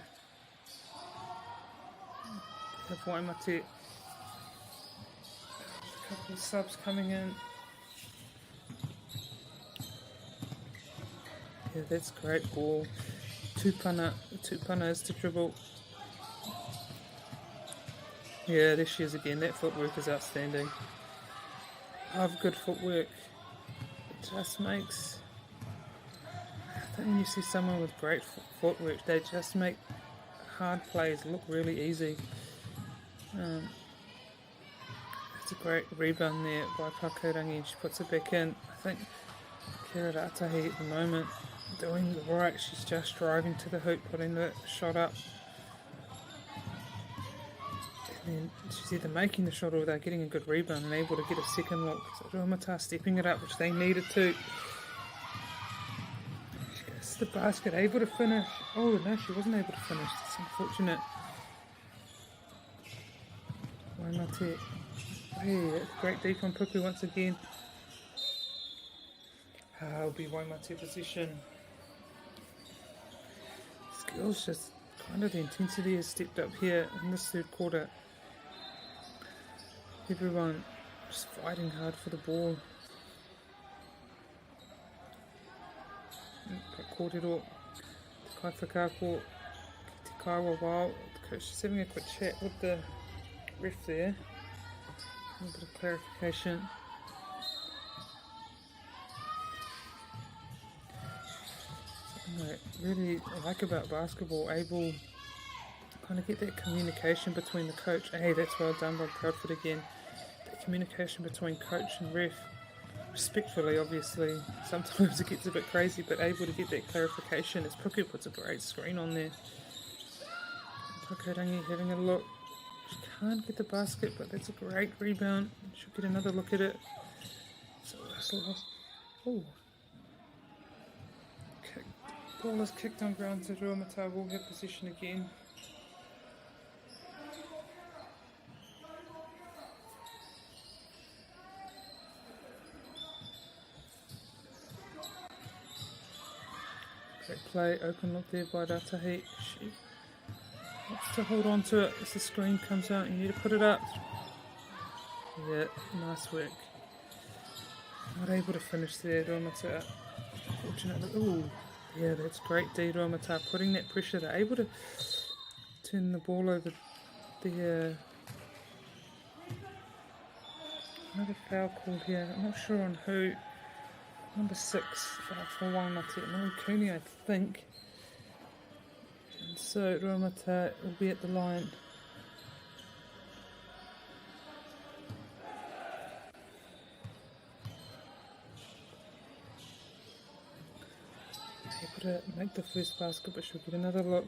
Have Waimate. Couple of subs coming in. Yeah, that's great ball. Tupana is to dribble. Yeah, there she is again. That footwork is outstanding. Love good footwork. It just makes... I think when you see someone with great footwork, they just make hard plays look really easy. It's a great rebound there by Pakorangi, and she puts it back in. I think Kira Ratahi at the moment doing the right. She's just driving to the hoop, putting the shot up. And then she's either making the shot or they're getting a good rebound and able to get a second look. So Ruamata stepping it up, which they needed to. She goes to the basket, able to finish. Oh no, she wasn't able to finish. It's unfortunate. Waimate. Hey, great deep on Puku once again. It'll be Waimate position. Skills just kind of the intensity has stepped up here in this third quarter. Everyone just fighting hard for the ball. Kōrero, Te Kai Whakaako, Te Kai Wawao. The coach is having a quick chat with the ref there. A bit of clarification. Something I really like about basketball, able to kind of get that communication between the coach. Hey, that's well done by Proudfoot again. That communication between coach and ref, respectfully, obviously. Sometimes it gets a bit crazy, but able to get that clarification as Puku puts a great screen on there. Pakorangi having a look. She can't get the basket, but that's a great rebound. She'll get another look at it. Ooh. Ball is kicked on ground, so Ruamata will have possession again. Great play, open look there by Ratahi. She wants to hold on to it as the screen comes out. You need to put it up. Yeah, nice work. Not able to finish there, Ruamata. Fortunately, ooh. Yeah, that's great, D. Ruamata, putting that pressure. They're able to turn the ball over there. Another foul called here. I'm not sure on who. Number 6 for Waimate. No, Cooney, I think. And so Ruamata will be at the line. To make the first basket, but she'll get another look.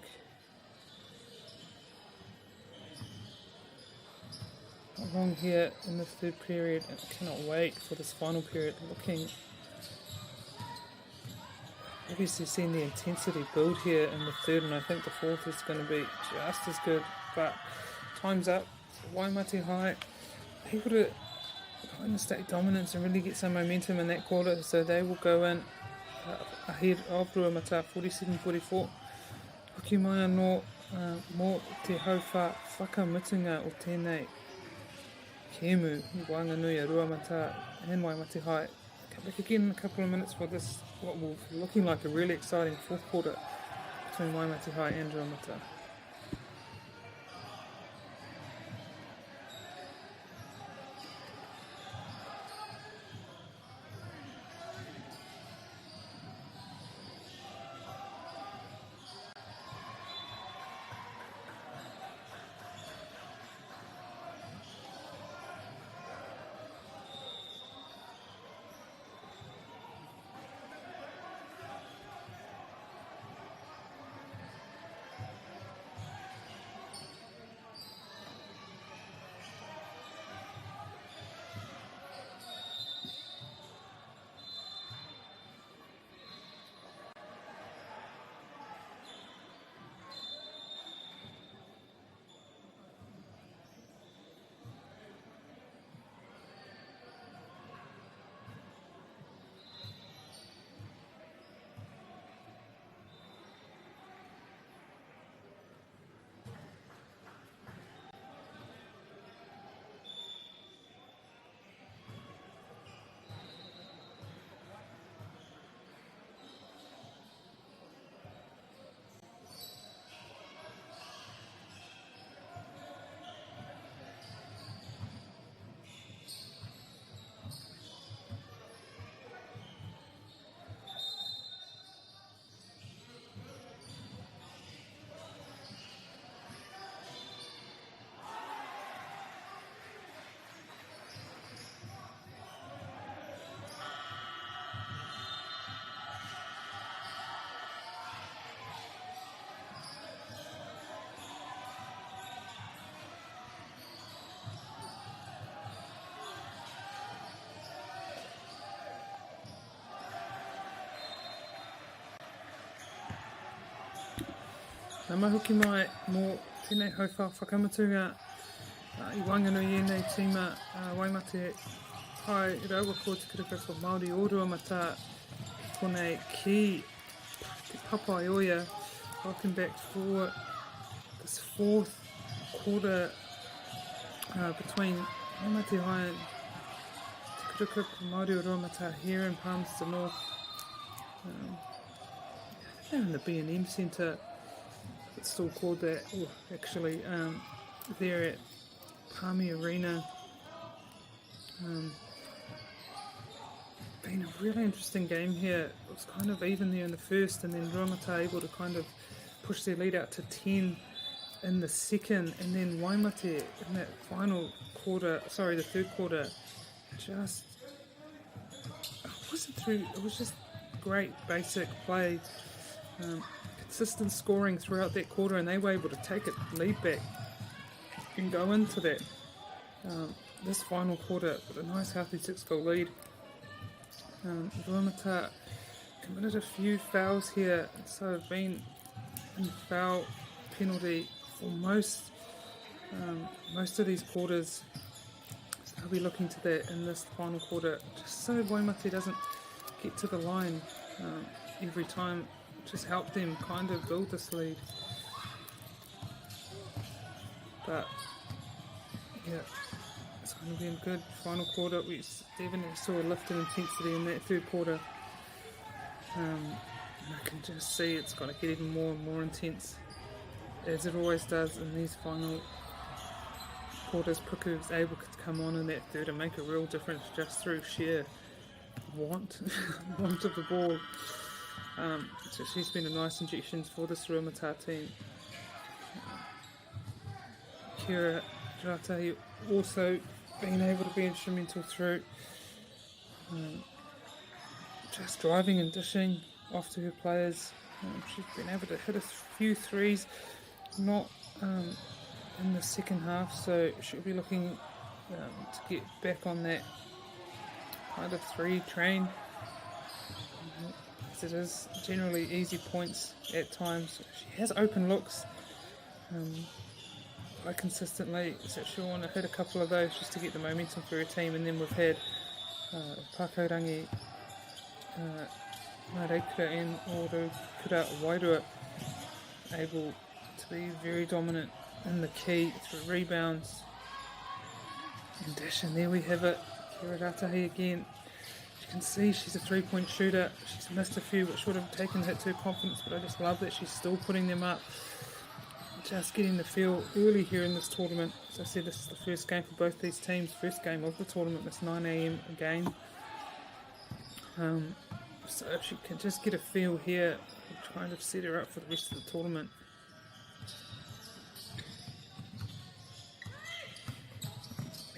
Not long here in the third period, and I cannot wait for this final period. Looking, obviously seeing the intensity build here in the third, and I think the fourth is going to be just as good. But time's up. Waimate High able to kind of stay dominance and really get some momentum in that quarter, so they will go in ahead of Ruamata 47-44. Hoki mai anō mō te hauwha whakamutunga o tēnei kēmu i Wanganui a Ruamata and Waimate High. Come back again in a couple of minutes for this, what will be looking like a really exciting fourth quarter between Waimate High and Ruamata. Nā mahuki mai mō tēnei hauwha whakamutunga I Wanganui nei tīma Waimate High Raua ko te kirikako Māori o Ruamata konei ki te papa i oia. Welcome back for this fourth quarter between Waimate High and te kirikako Māori o Ruamata here in Palmerston North. They're in the B&M Centre. It's still called that, actually, there at Palmy Arena. Been a really interesting game here. It was kind of even there in the first, and then Ruamata able to kind of push their lead out to 10 in the second, and then Waimate in that final quarter, the third quarter, just it was just great basic play. Consistent scoring throughout that quarter, and they were able to take it lead back and go into that this final quarter with a nice healthy 6-goal lead. Ruamata committed a few fouls here, so have been in foul penalty for most of these quarters. So I'll be looking to that in this final quarter, just so Waimate doesn't get to the line every time. Just help them kind of build this lead. But yeah, it's going to be a good final quarter. We definitely saw a lift in intensity in that third quarter. And I can just see it's going to get even more and more intense, as it always does in these final quarters. Puku is able to come on in that third and make a real difference just through sheer want of the ball. So she's been a nice injection for this Ruamata team. Kira Ratahi also being able to be instrumental through just driving and dishing off to her players. She's been able to hit a few threes, not in the second half, so she'll be looking to get back on that kind of three train. It is generally easy points at times. She has open looks quite consistently, so she'll want to hit a couple of those just to get the momentum for her team. And then we've had Pakaurangi, Marekura and Orukura Wairua able to be very dominant in the key through rebounds and dish. And there we have it, Kira Ratahi again. You can see she's a three-point shooter. She's missed a few which would have taken hit to her confidence, but I just love that she's still putting them up. Just getting the feel early here in this tournament. As I said, this is the first game for both these teams, first game of the tournament, this 9 AM game. So if she can just get a feel here, we'll kind of set her up for the rest of the tournament.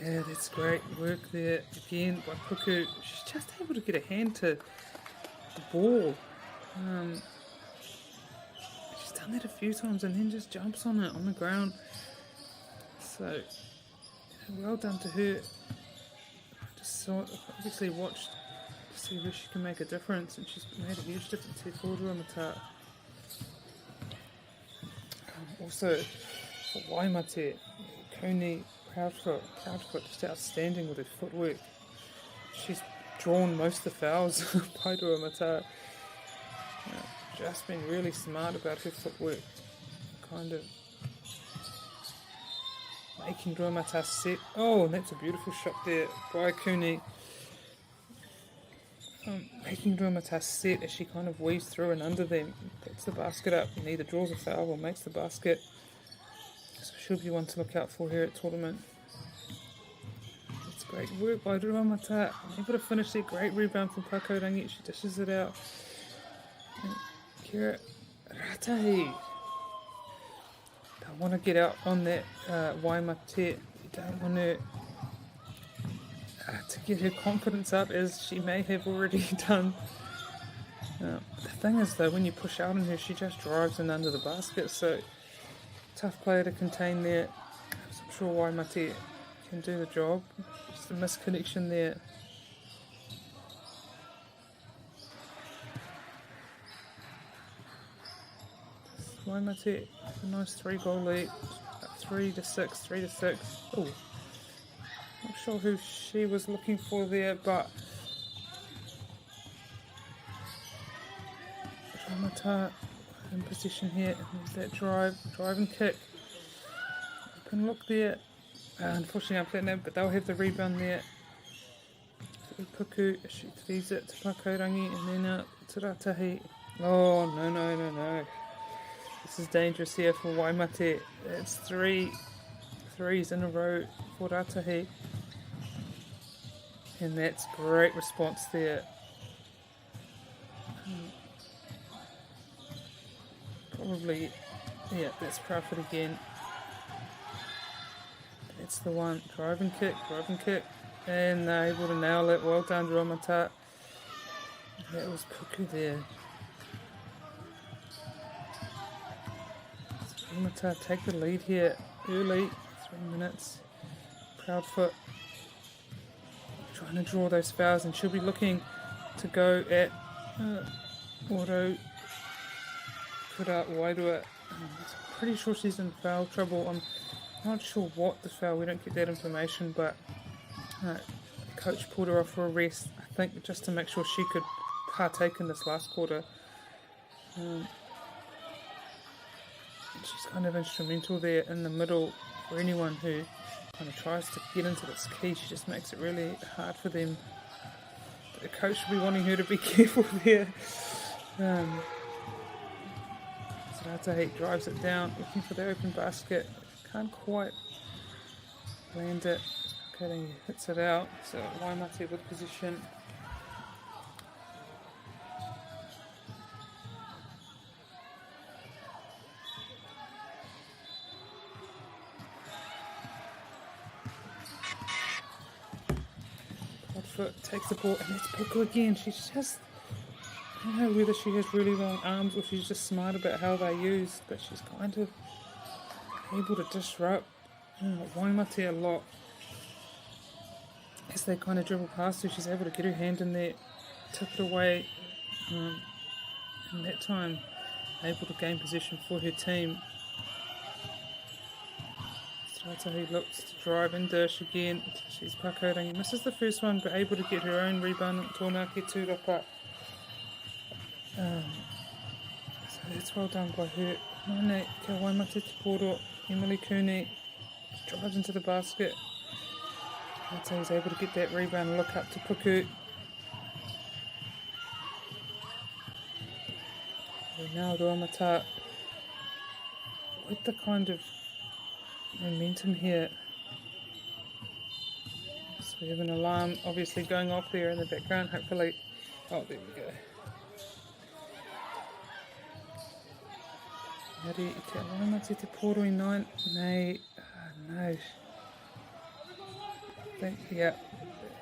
Yeah, that's great work there again by Puku. She's just able to get a hand to the ball. She's done that a few times and then just jumps on it on the ground. So, well done to her. Just obviously watched to see where she can make a difference, and she's made a huge difference here for Ruamata. Also, for Waimate, Koni Proudfoot just outstanding with her footwork. She's drawn most of the fouls by Ruamata. Just been really smart about her footwork, kind of making Ruamata set. Oh, and that's a beautiful shot there by Kuni. Making Ruamata set as she kind of weaves through and under them, puts the basket up, and either draws a foul or makes the basket. So she'll be one to look out for here at tournament. It's great work by Ruamata. Able to finish there. Great rebound from Pakaurangi. She dishes it out. And Kira Ratahi. Don't want to get out on that Waimate. You don't want to get her confidence up, as she may have already done. The thing is though, when you push out on her, she just drives in under the basket, so tough player to contain there. I'm sure Waimate can do the job. Just a misconnection there. Waimate, a nice 3-goal lead. 3-6, 3-6. Oh, not sure who she was looking for there, but Ruamata in position here. There's that drive and kick. Open look there. Unfortunately, I'm playing that, but they'll have the rebound there. Puku, she leaves it to Pakaurangi, and then to Ratahi. Oh, no. This is dangerous here for Waimate. It's 3 threes in a row for Ratahi. And that's great response there. Probably, yeah, that's Proudfoot again. That's the one. Drive and kick. And they're able to nail it. Well done, Ruamata. That was Puku there. Ruamata take the lead here early. 3 minutes. Proudfoot trying to draw those fouls, and she'll be looking to go at Oro Kura Wairua. I'm pretty sure she's in foul trouble. I'm not sure what the foul, we don't get that information, but coach pulled her off for a rest, I think just to make sure she could partake in this last quarter. She's kind of instrumental there in the middle for anyone who kind of tries to get into this key. She just makes it really hard for them. But the coach should be wanting her to be careful there. Ratahi drives it down, looking for the open basket. Can't quite land it. Okay, then he hits it out. So Waimate with position. Foot takes the ball, and it's Puku again. She's just, I don't know whether she has really long arms or she's just smart about how they're used, but she's kind of able to disrupt Waimate a lot. As they kind of dribble past her, she's able to get her hand in there, tip it away, and that time able to gain possession for her team. Ratahi looks to drive and dish again. She's Pakaurangi. Misses the first one, but able to get her own rebound. Tōnake tūrapa. So that's well done by her. Nane, kia Waimate te poro. Emily Cooney drives into the basket. Ratahi's able to get that rebound and look up to Puku. And now Ruamata with the kind of momentum here. So we have an alarm obviously going off there in the background, hopefully. Oh, there we go. Nari, kia Waimate te poro I 9. Nei, no. I think, yeah.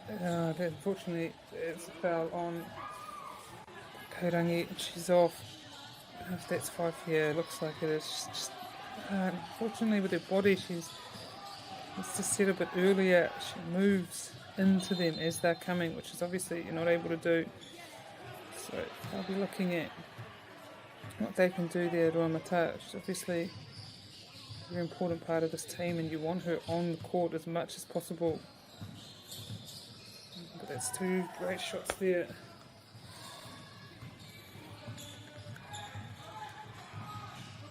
Unfortunately, it's a foul on Kaurangi. She's off. If that's 5 here, looks like it is. Just unfortunately with her body, she's to set a bit earlier. She moves into them as they're coming, which is obviously you're not able to do. So I'll be looking at what they can do there. Ruamata, she's obviously a very important part of this team, and you want her on the court as much as possible. But that's 2 great shots there.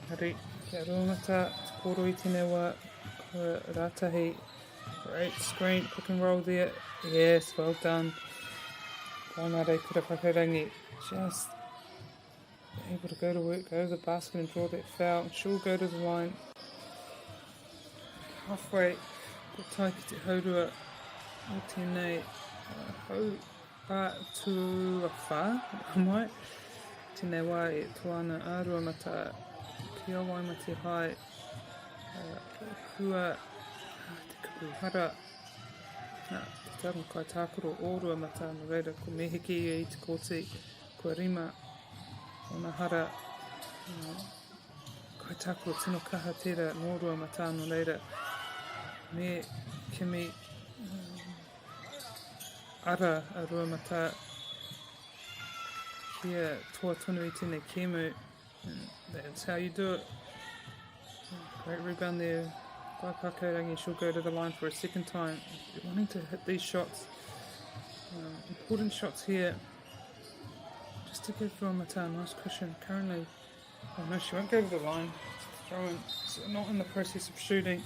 Hari, kia Ruamata, te poro I tēnei wā, kua Ratahi. Great screen, pick and roll there. Yes, well done. Kainare kura Pakaurangi. Just able to go to work, go to the basket and draw that foul. And she'll go to the line. Halfway, ko taiki te haurua o tēnei hau a tu a whā, mai. Tēnei wā e tuana a Ruamata. Kia Waimate hai, kua te kapuhara, te tamu kai tākoro o Ruamata no reira, ko mehiki I te kōti, kua rima o nā hara, kai tākoro tino kaha tērā no Ruamata no reira, me kimi ara a Ruamata, kia toa tonu I tēnei kēmu. And that's how you do it. Great rebound there by Pakaurangi. She'll go to the line for a second time. You're wanting to hit these shots. Important shots here. Just to give Ruamata a nice cushion. Currently, oh no, she won't go to the line. Throw in. So not in the process of shooting.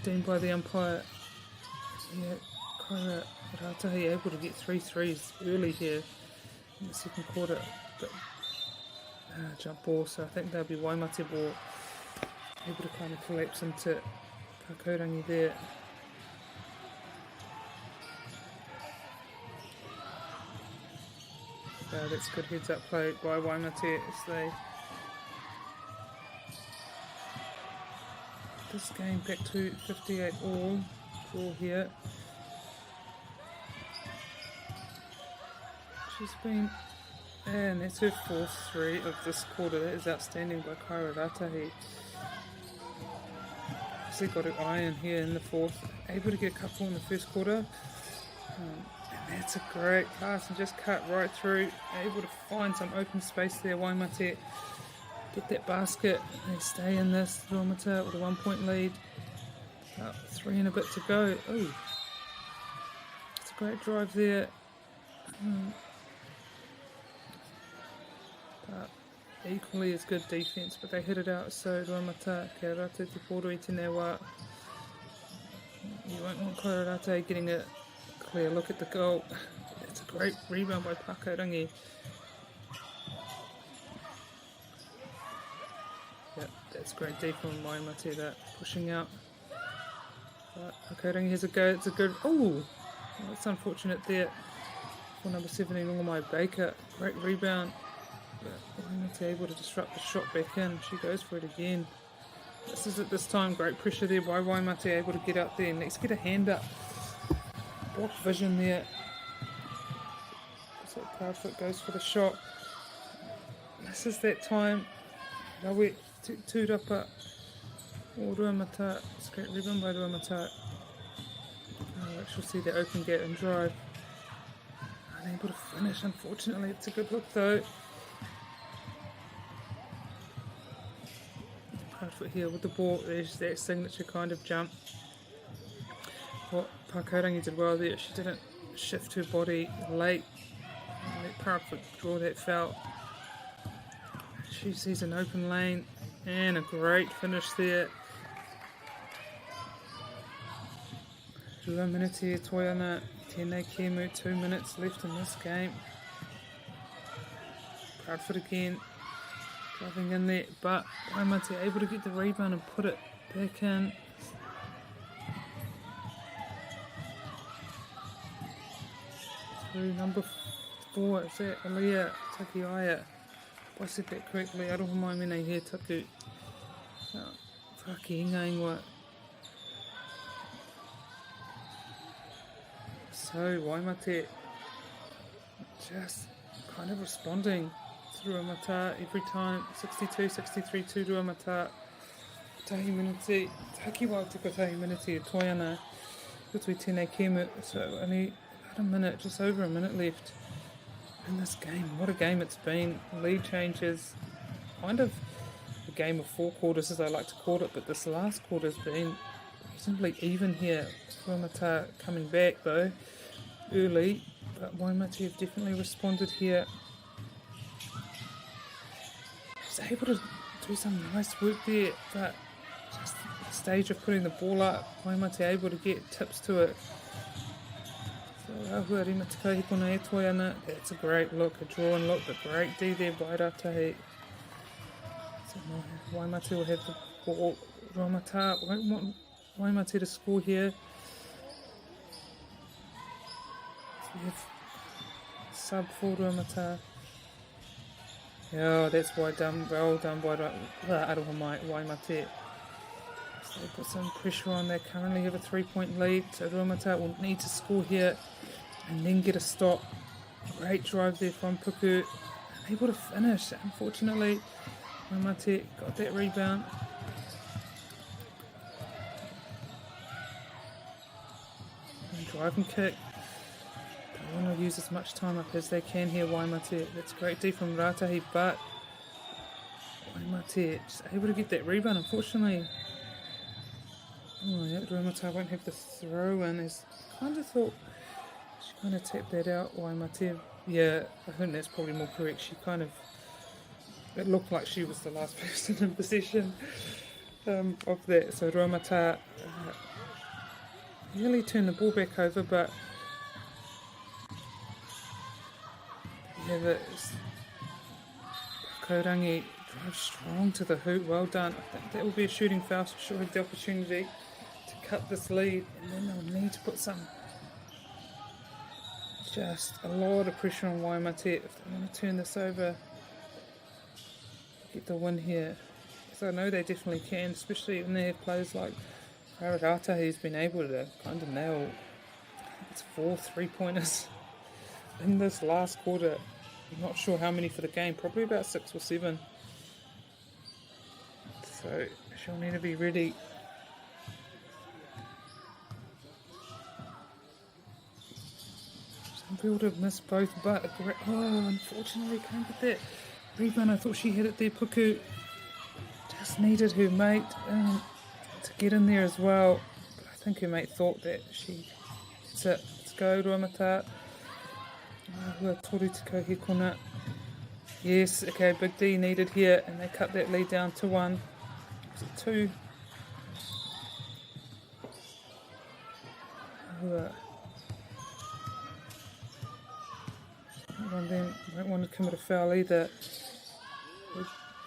Deemed by the umpire. Yeah, Kaira Ratahi able to get 3 threes early here in the second quarter. But jump ball, so I think they'll be Waimate ball, able to kind of collapse into Pakaurangi there. That's good heads up play by Waimate as they this game back to 58 all here. She's been, and that's her 4th 3 of this quarter. That is outstanding by Kaira Ratahi. Obviously got her eye in here in the 4th. Able to get a couple in the first quarter. That's a great pass and just cut right through. Able to find some open space there, Waimate. Get that basket. They stay in this. Ruamata with a 1 point lead. About 3 and a bit to go. Ooh. It's a great drive there. But equally as good defence, but they hit it out. So Ruamata, kia rate te poro I tēnei wā. You won't want Kairate getting a clear look at the goal. It's a great rebound by Pakaurangi. Yep, that's great deep from Waimate, that pushing out. But Pakaurangi has a go. It's a good. Oh, that's unfortunate there for number 17, Longomai Baker. Great rebound. But Waimate able to disrupt the shot back in. She goes for it again. This is at this time, great pressure there by Waimate, able to get out there. Let's get a hand up. Block vision there. So Proudfoot goes for the shot. This is that time. Rawe tūrapa. O Ruamata. It's a great rebound by Ruamata. She'll see the open gap and drive. Unable to finish, unfortunately. It's a good look though. Proudfoot here with the ball. There's that signature kind of jump. What Pakaurangi did well there, she didn't shift her body late. Let Proudfoot draw that foul. She sees an open lane and a great finish there. Rua minute toiana, tēnei kēmu, 2 minutes left in this game. Proudfoot again, driving in there, but Waimate able to get the rebound and put it back in. Through number 4, is that Alia Takiaya? If I said that correctly, aroha mai mena he taku. Whaki inga ingoa. So Waimate just kind of responding through a mata every time. 62-63 to Ruamata. Tahi minute, taki wā tuka tahi minute e toiana. Kutui tēnei kēmu, so only about a minute, just over a minute left in this game. What a game it's been. Lead changes, kind of a game of 4 quarters as I like to call it, but this last quarter's been reasonably even here. Ruamata coming back though, early, but Waimate have definitely responded here. Was able to do some nice work there, but just the stage of putting the ball up, Waimate able to get tips to it. So Ahua Rima Tikahikona e toiana, that's a great look, a draw and look, but great D there by Ratahi. So Waimate will have the ball. Ruamata won't want Waimate to score here. So we have sub for Ruamata. Yeah, that's well done by Aroha mai Waimate. So they put some pressure on. They currently have a 3-point lead, so Ruamata will need to score here and then get a stop. Great drive there from Puku. Able to finish, unfortunately. Waimate got that rebound. And drive and kick. They want to use as much time up as they can here, Waimate. That's great D from Ratahi, but Waimate just able to get that rebound, unfortunately. Oh yeah, Ruamata won't have the throw in. I kind of thought she kind of tapped that out, Waimate. Yeah, I think that's probably more correct. She kind of, it looked like she was the last person in possession of that. So Ruamata nearly turned the ball back over, but yeah, Pakaurangi drives strong to the hoop. Well done. I think that will be a shooting foul, so she'll have the opportunity to cut this lead, and then they'll need to put just a lot of pressure on Waimate if they want to turn this over, get the win here. So I know they definitely can, especially when they have players like Kairata, who's been able to kind of nail, it's 4 3-pointers in this last quarter. I'm not sure how many for the game, probably about 6 or 7. So she'll need to be ready. So be able to miss both, but a great, unfortunately can't get that rebound. I thought she had it there. Puku just needed her mate to get in there as well. But I think her mate thought that that's it. Let's go, Ruamata. Hua toru te kauhekona. Yes, okay, Big D needed here, and they cut that lead down to 1. Was it 2? Hua. One of them don't want to commit a foul either.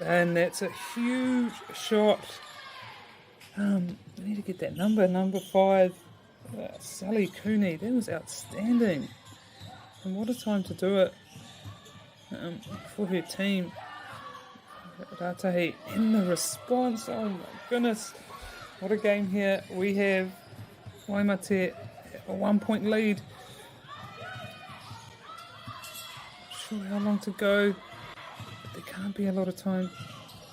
And that's a huge shot. We need to get that number 5. Sally Cooney, that was outstanding. And what a time to do it for her team. Ratahi in the response. Oh my goodness. What a game here. We have Waimate a 1-point lead. Not sure how long to go. But there can't be a lot of time.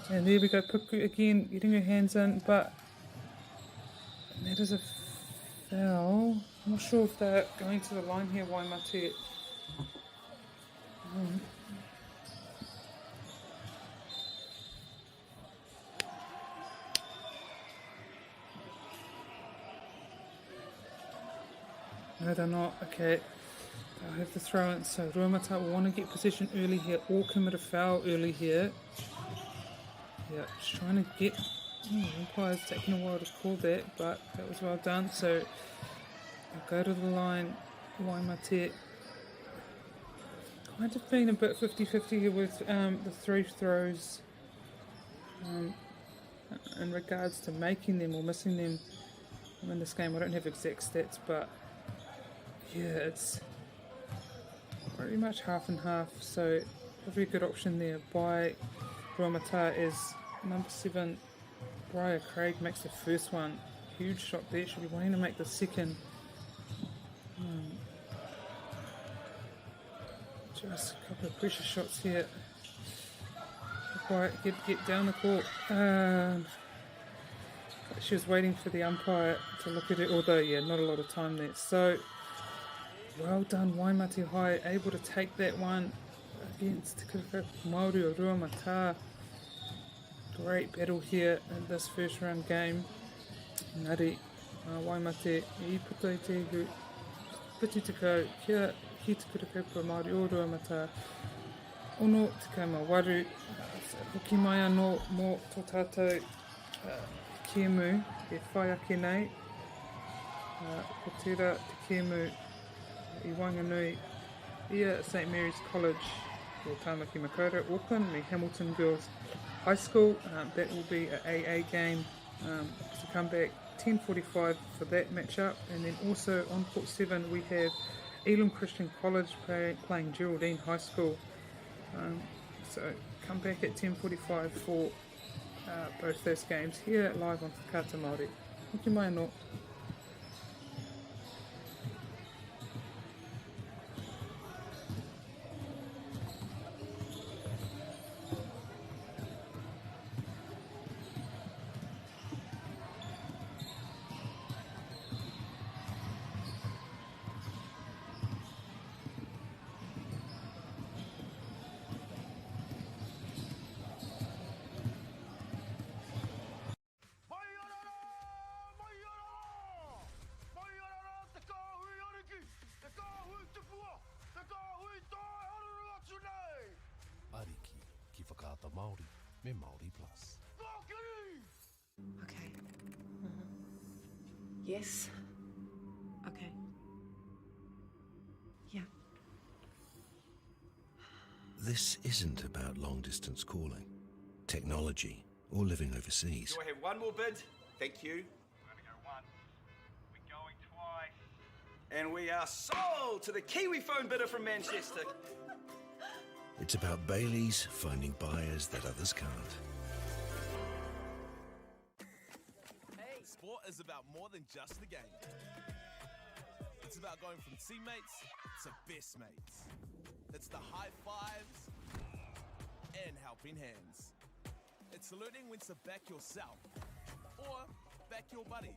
And there we go. Puku again getting her hands in. But that is a foul. I'm not sure if they're going to the line here, Waimate. No, they're not. Okay, they'll have to throw in. So Ruamata will want to get possession early here or commit a foul early here. Yeah, just trying to get... umpire's taking a while to call that, but that was well done. So I'll go to the line. Waimate kind of been a bit 50-50 here with the 3 throws in regards to making them or missing them in this game. I don't have exact stats, but yeah, it's pretty much half and half. So a very good option there by Ruamata is number 7 Briar Craig makes the first one. Huge shot there. Should be wanting to make the second. Just a couple of pressure shots here. Quiet, get down the court. She was waiting for the umpire to look at it, although yeah, not a lot of time there. So well done, Waimate High, able to take that one against MΑORI o Ruamata. Great battle here in this first round game. Ngari, Waimate I puto i te ihu. Piti te kau, kia ki te kurukaupa MAORI o Ruamata. Ono te kaumawaru, hoki mai anō mō tō tātou kēmu, e whai ake nei. Ko tērā te kēmu I Wanganui, ia at St Mary's College, or Tāmaki Makaurau, Auckland, me Hamilton Girls High School. That will be an AA game to come back 10:45 for that matchup. And then also on court 7 we have Elam Christian College playing Geraldine High School. So come back at 10:45 for both those games here live on Whakaata Māori. Hoki mai anō. Ariki ki whakaata Māori me MAORI Plus. Okay. Yes. Okay. Yeah. This isn't about long-distance calling, technology, or living overseas. Do I have one more bid? Thank you. We're gonna go once. We're going twice. And we are sold to the Kiwi phone bidder from Manchester. It's about Bailey's finding buyers that others can't. Sport is about more than just the game. It's about going from teammates to best mates. It's the high fives and helping hands. It's learning when to back yourself or back your buddies.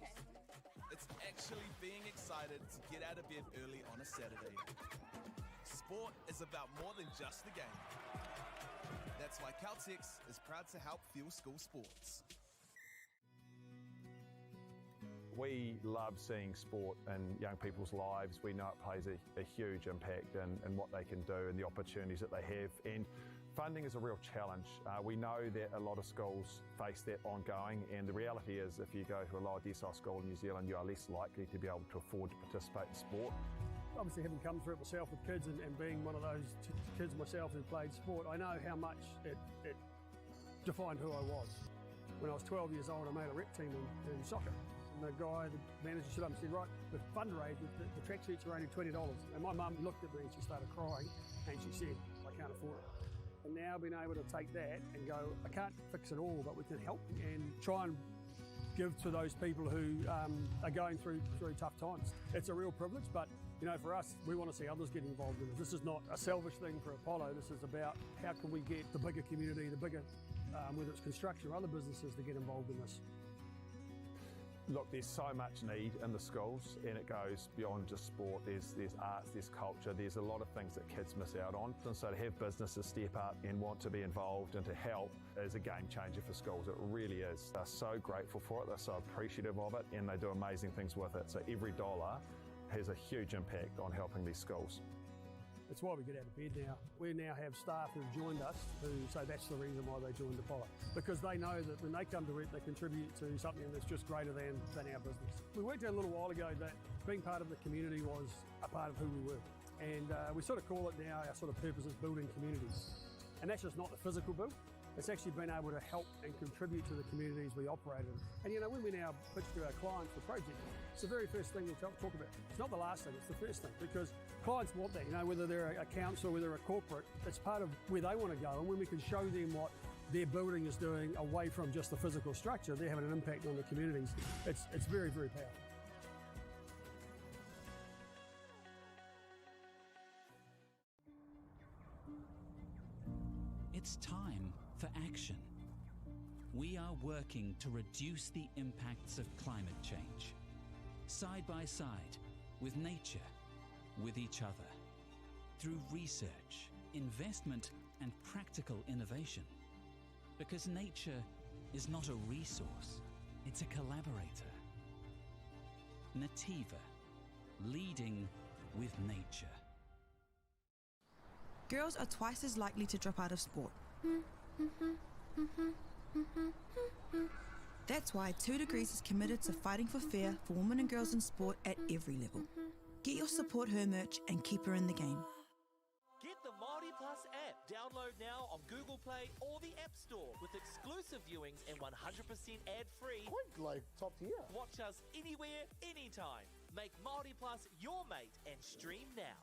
It's actually being excited to get out of bed early on a Saturday. sport is about more than just the game. That's why Caltex is proud to help fuel school sports. We love seeing sport in young people's lives. We know it plays a huge impact in what they can do and the opportunities that they have. And funding is a real challenge. We know that a lot of schools face that ongoing, and the reality is if you go to a lower decile school in New Zealand, you are less likely to be able to afford to participate in sport. Obviously, having come through it myself with kids and being one of those kids myself who played sport, I know how much it defined who I was. When I was 12 years old, I made a rep team in soccer. And the guy, the manager, stood up and said, right, the fundraiser, the tracksuits are only $20. And my mum looked at me and she started crying and she said, I can't afford it. And now being able to take that and go, I can't fix it all, but we can help and try and give to those people who are going through tough times. It's a real privilege, but you know, for us, we want to see others get involved in it. This is not a selfish thing for Apollo. This is about how can we get the bigger community, the bigger, whether it's construction or other businesses, to get involved in this. Look, there's so much need in the schools, and it goes beyond just sport. There's arts, there's culture, there's a lot of things that kids miss out on. And so to have businesses step up and want to be involved and to help is a game changer for schools. It really is. They're so grateful for it, they're so appreciative of it, and they do amazing things with it. So every dollar has a huge impact on helping these schools. It's why we get out of bed now. We now have staff who've joined us who say that's the reason why they joined Apollo. Because they know that when they come to it, they contribute to something that's just greater than our business. We worked out a little while ago that being part of the community was a part of who we were. And we sort of call it now, our sort of purpose is building communities. And that's just not the physical build. It's actually been able to help and contribute to the communities we operate in. And you know, when we now pitch to our clients for projects, it's the very first thing we talk about. It's not the last thing, it's the first thing, because clients want that, you know, whether they're a council, whether they're a corporate, it's part of where they want to go. And when we can show them what their building is doing away from just the physical structure, they're having an impact on the communities. It's very, very powerful. It's time for action. We are working to reduce the impacts of climate change, side by side, with nature, with each other, through research, investment, and practical innovation. Because nature is not a resource, it's a collaborator. Nativa, leading with nature. Girls are twice as likely to drop out of sport. That's why 2 Degrees is committed to fighting for fair for women and girls in sport at every level. Get your Support Her merch and keep her in the game. Get the MāORI Plus app. Download now on Google Play or the App Store with exclusive viewings and 100% ad-free. Quite like top tier. Watch us anywhere, anytime. Make MāORI Plus your mate and stream now.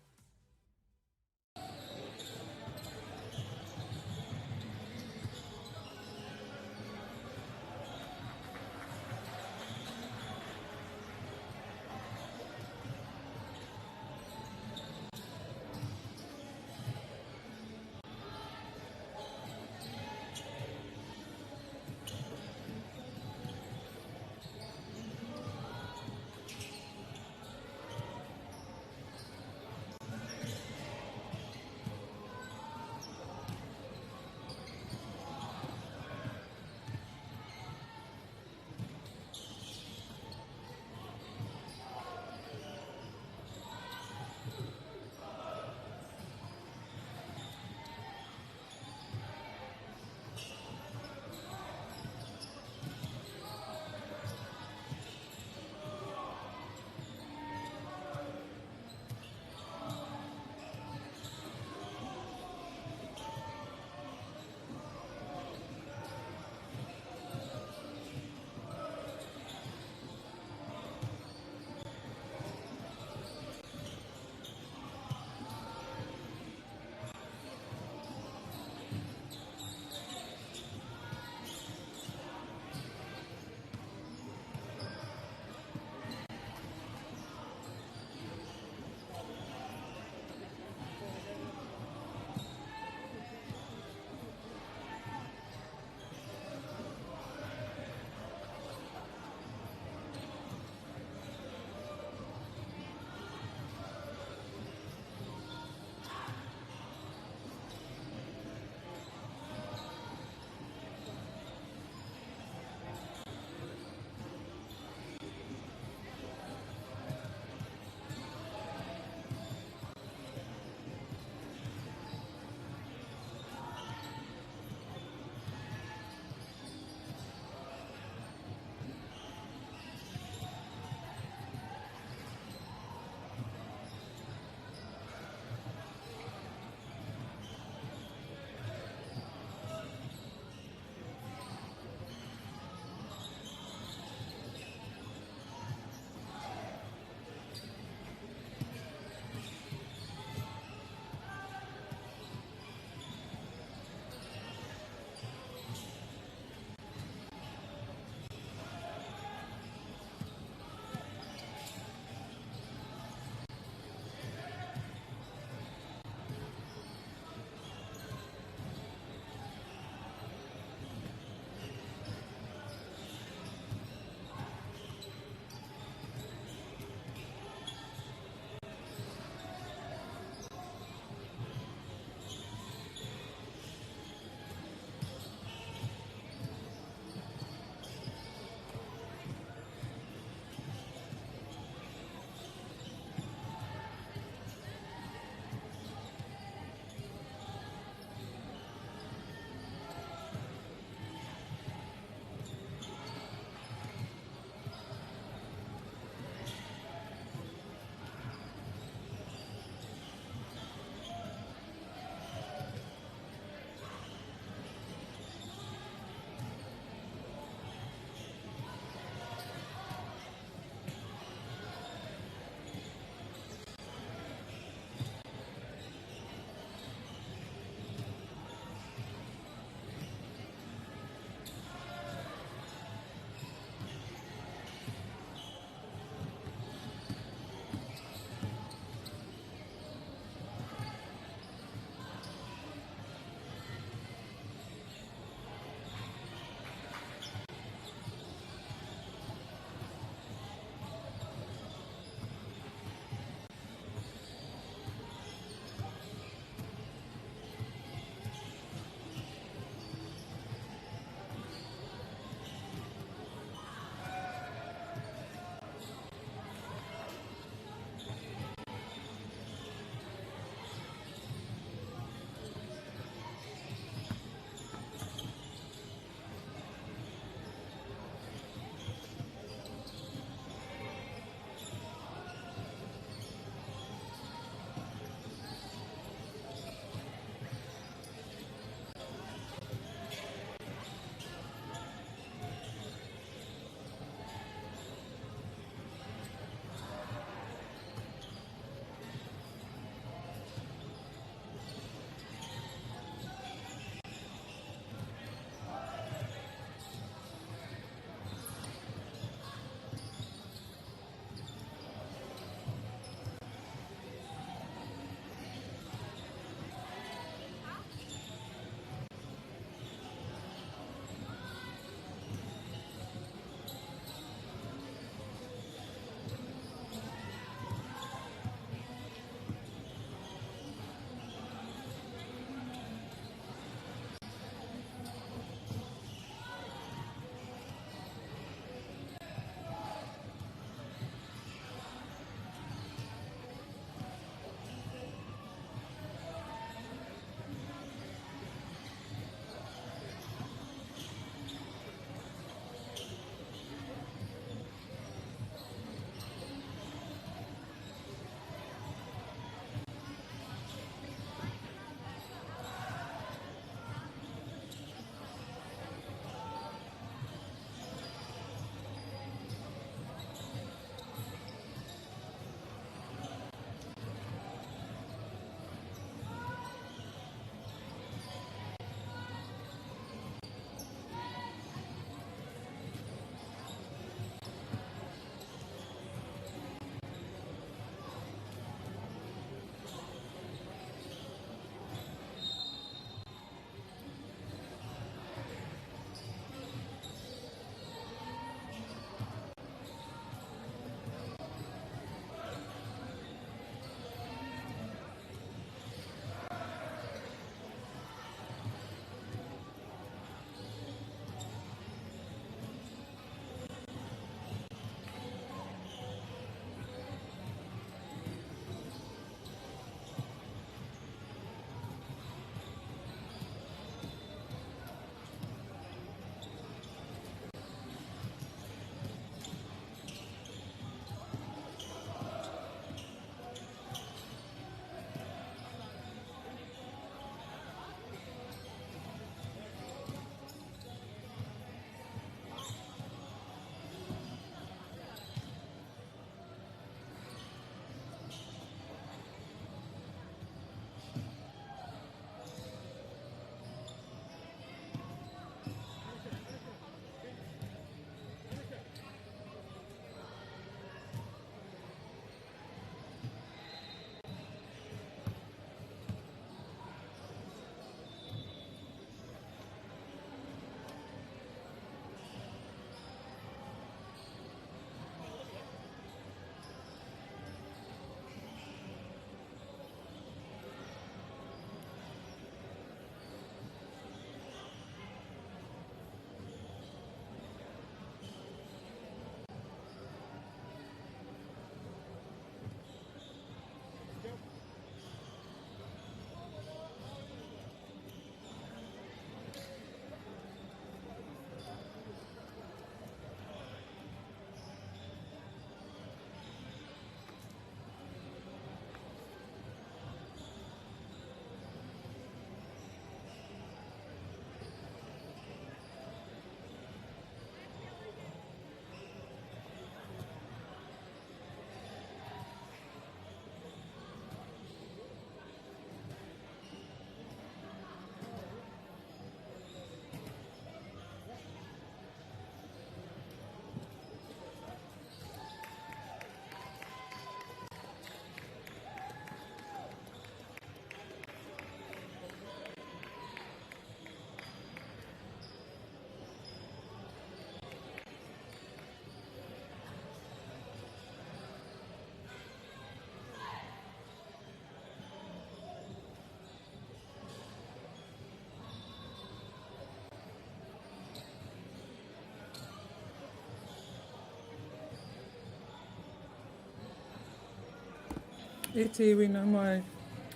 E te iwi nā mai,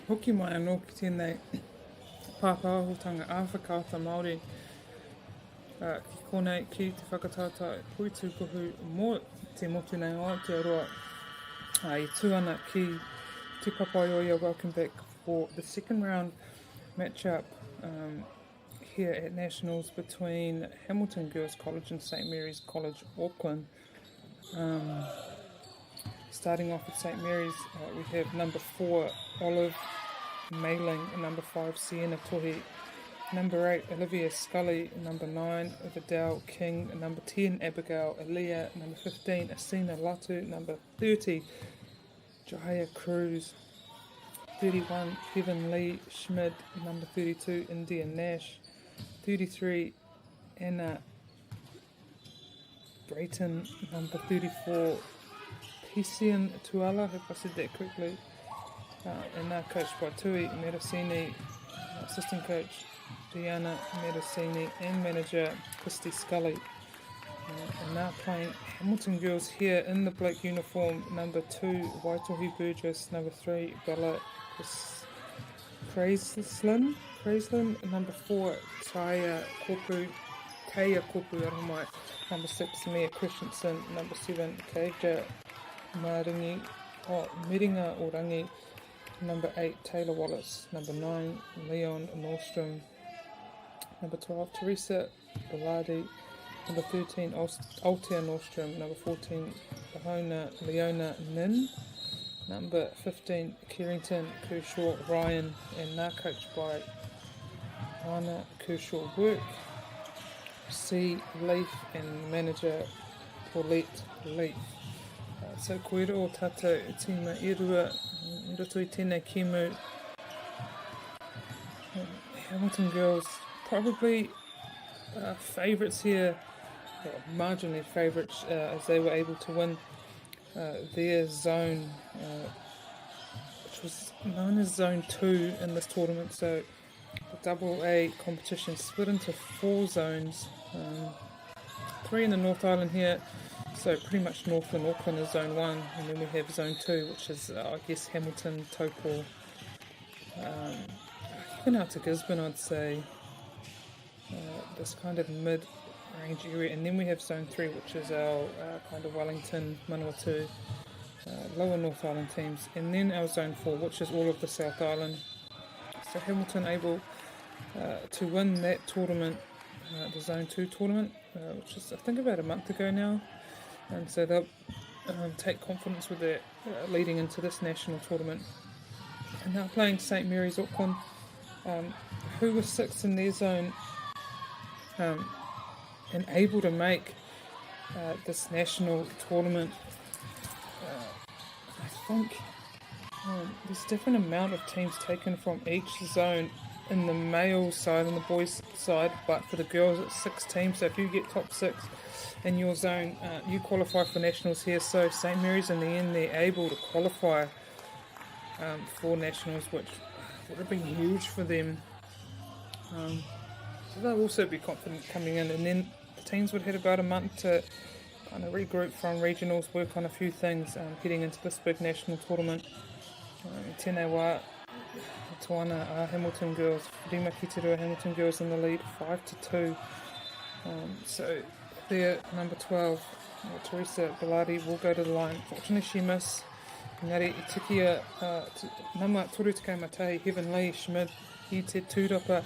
hoki mai anō ki tēnei pāpāhotanga āwhakaata Māori. Ki konei ki te whakatata pui tūkohu mō te motu nei o Aotearoa. I tū ana ki te papaioia. Welcome back for the second round matchup here at Nationals between Hamilton Girls College and St Mary's College, Auckland. Starting off at St Mary's, we have number 4 Olive Mailing, number 5 Sienna Tohi, number 8 Olivia Scully, number 9 Vidal King, number 10 Abigail Elia, number 15 Asina Latu, number 30 Jaya Cruz, 31 Kevin Lee Schmid, number 32 India Nash, 33 Anna Brayton, number 34 Hessian Tuala, if I said that correctly, and now coached by Tui Merasini, assistant coach Diana Merasini, and manager Christy Scully. And now playing Hamilton Girls here in the black uniform, number 2 Waitohi Burgess, number 3 Bella Craislin, number 4 Kaya Kopu, Aromai, number 6 Mia Christensen, number 7 Keija Miringa Orangi, number 8 Taylor Wallace, number 9 Leon Nordstrom, number 12 Teresa Bellardi, number 13 Altea Nordstrom, number 14 Leona Nin, number 15 Carrington Kershaw Ryan, and now coached by Anna Kershaw Work, C Leaf, and manager Paulette Leaf. So koe o tātou tīma i rua, i roto i tēnei kimu. Hamilton Girls probably favourites here, marginally favourites, as they were able to win their zone, which was known as Zone 2 in this tournament. So the Double A competition split into 4 zones, 3 in the North Island here. So pretty much Northland Auckland is Zone 1, and then we have Zone 2, which is, I guess, Hamilton, Taupo, even out to Gisborne, I'd say, this kind of mid-range area. And then we have Zone 3, which is our kind of Wellington, Manawatu, lower North Island teams. And then our Zone 4, which is all of the South Island. So Hamilton able to win that tournament, the Zone 2 tournament, which is, I think, about a month ago now. And so they'll take confidence with that leading into this national tournament. And now playing St Mary's Auckland, who was 6th in their zone, and able to make this national tournament. I think there's a different amount of teams taken from each zone in the male side and the boys side, but for the girls it's 6 teams. So if you get top 6 in your zone, you qualify for nationals here. So St Mary's, in the end, they're able to qualify for nationals, which would have been huge for them. So they'll also be confident coming in, and then the teams would have had about a month to kind of regroup from regionals, work on a few things heading into this big national tournament. Tēnei wā, Tawana Hamilton Girls, Rima Kitirua Hamilton Girls in the lead, 5-2. So their number 12, Teresa Bellardi, will go to the line. Fortunately, she missed. Engari, i tikia nama toru tekau matahi, Heaven Lee Schmid, he te tūrapa.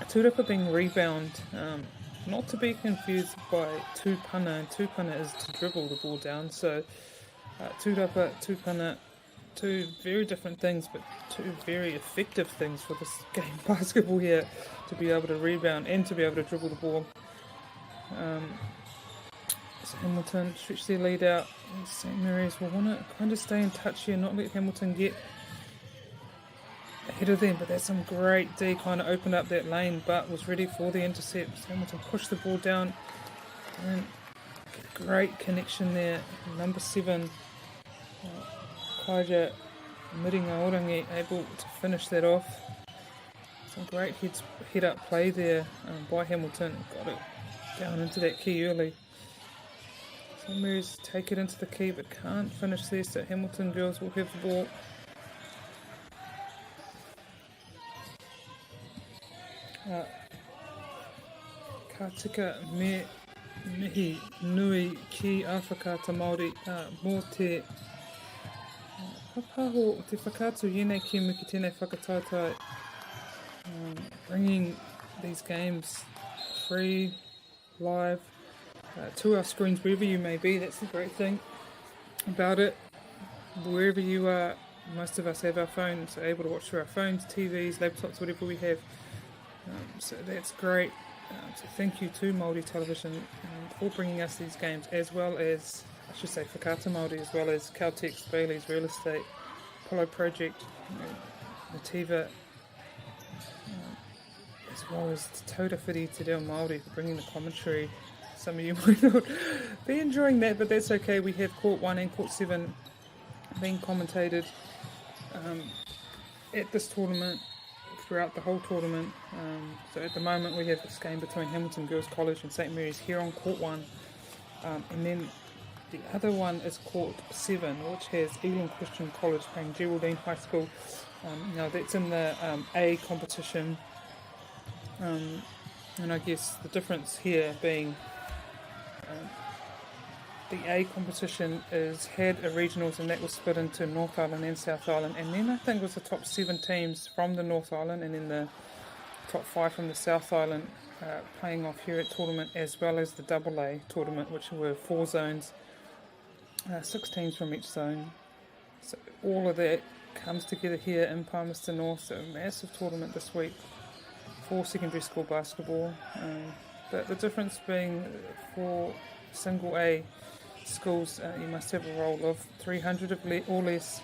Tūrapa being rebound, not to be confused by tūpana, and tūpana is to dribble the ball down. So tūrapa, tūpana, 2 very different things, but 2 very effective things for this game basketball here, to be able to rebound and to be able to dribble the ball. So Hamilton stretch their lead out, and St Mary's will want to kind of stay in touch here, not let Hamilton get ahead of them, but that's some great D, kind of opened up that lane, but was ready for the intercept. So Hamilton pushed the ball down, and great connection there. Number 7, Kaija Miringa Orangi, able to finish that off. Some great head-up play there by Hamilton. Got it down into that key early. St Mary's take it into the key but can't finish there, so Hamilton girls will have the ball. Ka tika mihi nui ki āwhakata Māori mō te papaho te whakatu ienei ki muki tēnei whakataitai, bringing these games free, live, to our screens wherever you may be. That's the great thing about it. Wherever you are, most of us have our phones, so able to watch through our phones, TVs, laptops, whatever we have. So that's great. So thank you to Māori Television for bringing us these games, as well as, I should say, Whakata Māori, as well as Caltex, Bailey's Real Estate, Apollo Project, Nativa, as well as Tauta Whiri Te Reo Māori for bringing the commentary. Some of you might not be enjoying that, but that's okay. We have Court 1 and Court 7 being commentated at this tournament, throughout the whole tournament. So at the moment we have this game between Hamilton Girls College and St Mary's here on Court 1, and then the other one is Court 7, which has Elam Christian College playing Geraldine High School. Now that's in the A competition, and I guess the difference here being the A competition had a regionals, and that was split into North Island and South Island, and then I think it was the top 7 teams from the North Island and then the top 5 from the South Island playing off here at tournament, as well as the Double A tournament, which were 4 zones, 6 teams from each zone. So all of that comes together here in Palmerston North. So a massive tournament this week for secondary school basketball. But the difference being for single A schools, you must have a roll of 300 or less,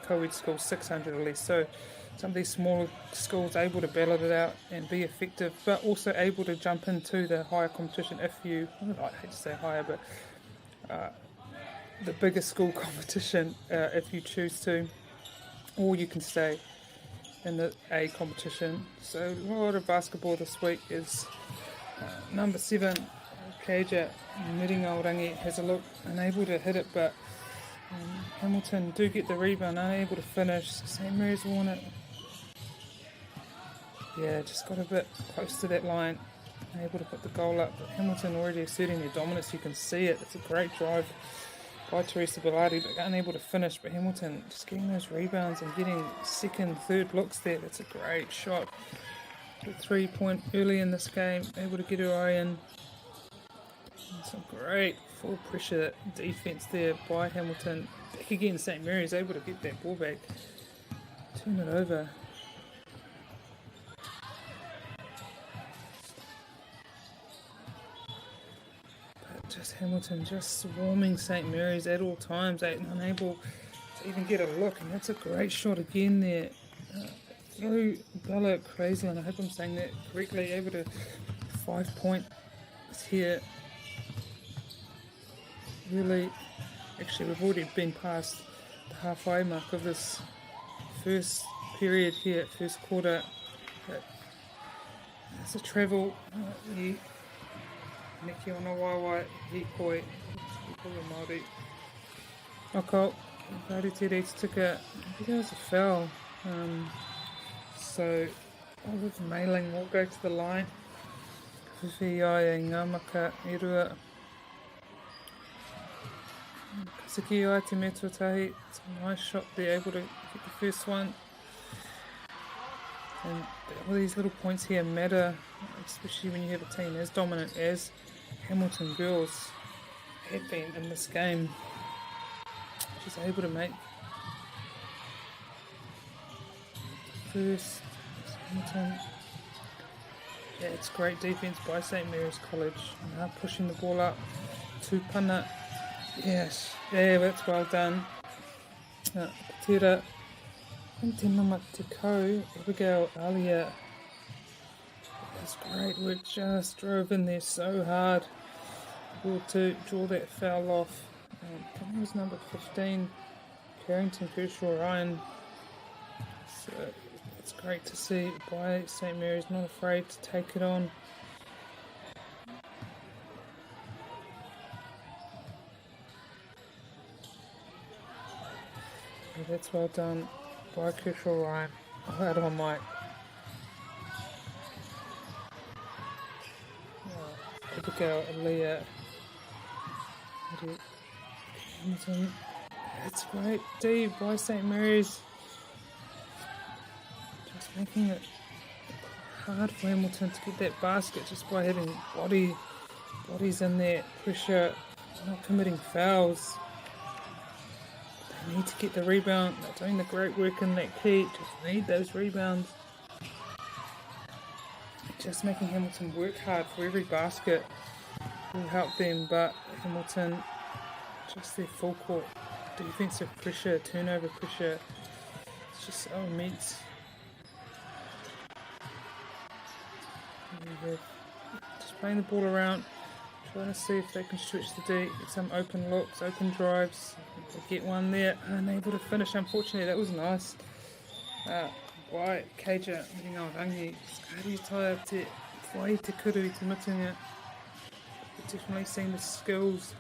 co-ed schools 600 or less. So some of these smaller schools able to battle it out and be effective, but also able to jump into the higher competition if you, I hate to say higher, but the bigger school competition if you choose to, or you can stay in the A competition. So a lot of basketball this week is number 7, Kaja Miringaorangi has a look, unable to hit it, but Hamilton do get the rebound, unable to finish. St Mary's won it. Yeah, just got a bit close to that line, able to put the goal up, but Hamilton already asserting their dominance. You can see it. It's a great drive by Teresa Bellardi, but unable to finish. But Hamilton just getting those rebounds and getting second, third looks there. That's a great shot. The 3-point early in this game, able to get her eye in. Some great full pressure defense there by Hamilton. Back again, St Mary's able to get that ball back, turn it over. But just Hamilton just swarming St Mary's at all times, unable to even get a look, and that's a great shot again there. Through Bella Crazelin, I hope I'm saying that correctly, able to 5 points here. Really, actually we've already been past the halfway mark of this first period here, first quarter. It's a travel, Neki ono waiwai, he koi, Māori. Oko, Kāri te rei te tika, I think there was a foul. So Olive Mailing will go to the line. Whiwhi ai e Ngāmaka e rua. Kasiki ai te metuatahi. It's a nice shot there, able to get the first one. And all these little points here matter, especially when you have a team as dominant as Hamilton Girls have been in this game. She's able to make first. Hamilton. Yeah, it's great defense by St Mary's College. Now pushing the ball up to Pana. Yes, yeah, that's well done. Tira Te Mama Te Kau, Abigail Alia. That's great work, just drove in there so hard. Able to draw that foul off. That was number 15, Carrington Kershaw Ryan. So it's great to see by St Mary's, not afraid to take it on. That's well done by Kershaw Ryan. Oh, out of my mic. Abigail, Aaliyah. Hamilton. That's great. D by St. Mary's. Just making it hard for Hamilton to get that basket just by having bodies in there. Pressure, not committing fouls. They need to get the rebound. They're doing the great work in that key. Just need those rebounds. Just making Hamilton work hard for every basket will help them, but Hamilton, just their full court defensive pressure, turnover pressure, it's just so immense. Just playing the ball around, trying to see if they can stretch the D, get some open looks, open drives. They get one there, unable to finish. Unfortunately, that was nice. Why Keija MāORI, Skari Taia te whai te kuru te mutunga. We've definitely seen the skills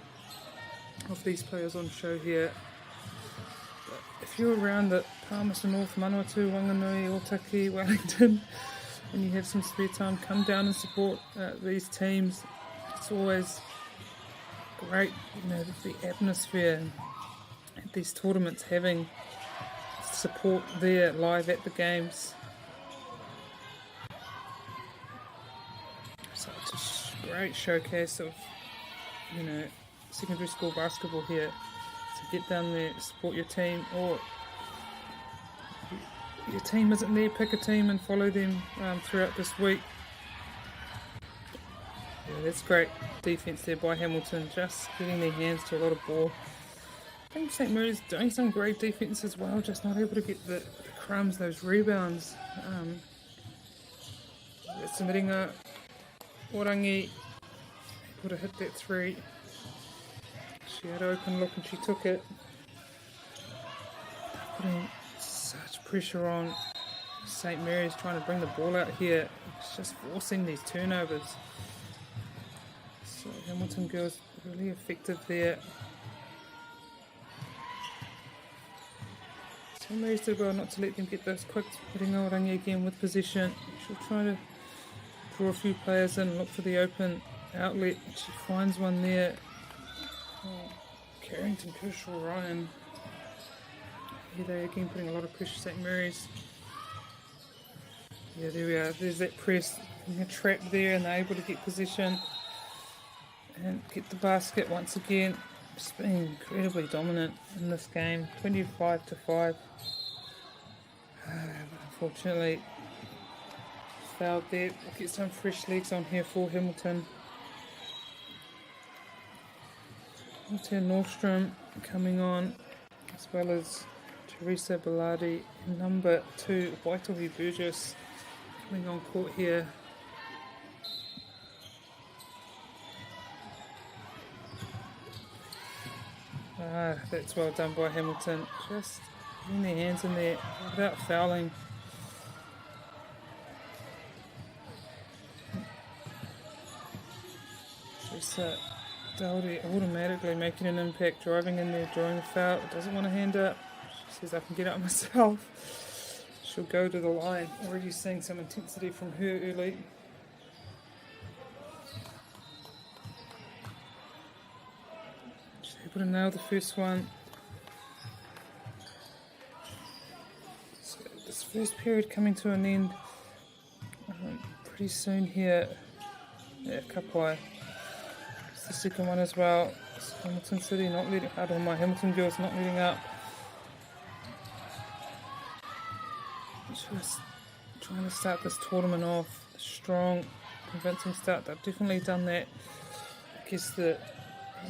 of these players on show here. But if you're around the Palmerston North, Manawatu, Wanganui, Otaki, Wellington, and you have some spare time, come down and support these teams. It's always great, the atmosphere at these tournaments, having support there live at the games. So it's a great showcase of secondary school basketball here. So get down there, support your team, or your team isn't there, pick a team and follow them throughout this week. Yeah, that's great defense there by Hamilton, just getting their hands to a lot of ball. I think St. Mary's doing some great defense as well, just not able to get the crumbs, those rebounds. Submitting a Orangi, able to hit that three. She had an open look and she took it. Putting such pressure on St. Mary's, trying to bring the ball out here. It's just forcing these turnovers. So Hamilton girls really effective there. St. Mary's did well not to let them get those quick. Hitting Orangi again with possession. She'll try to draw a few players in, look for the open outlet. She finds one there. Carrington, Kershaw, Ryan. Here they again putting a lot of pressure. St. Mary's. Yeah, there we are. There's that press. A trap there, and they're able to get possession and get the basket once again. Just being incredibly dominant in this game. 25-5. Unfortunately, fouled there. We'll get some fresh legs on here for Hamilton. Martin Nordstrom coming on, as well as Teresa Bellardi, number 2, Waitohi Burgess coming on court here. That's well done by Hamilton, just getting their hands in there without fouling. Teresa Dowdy automatically making an impact, driving in there, drawing a foul, doesn't want to hand up. She says, I can get up myself. She'll go to the line. Already seeing some intensity from her early. She's able to nail the first one. So this first period coming to an end pretty soon here at Kapai. The second one as well. Hamilton City not letting out on my Hamilton girls not letting up. Just trying to start this tournament off strong, convincing start. They've definitely done that. I guess the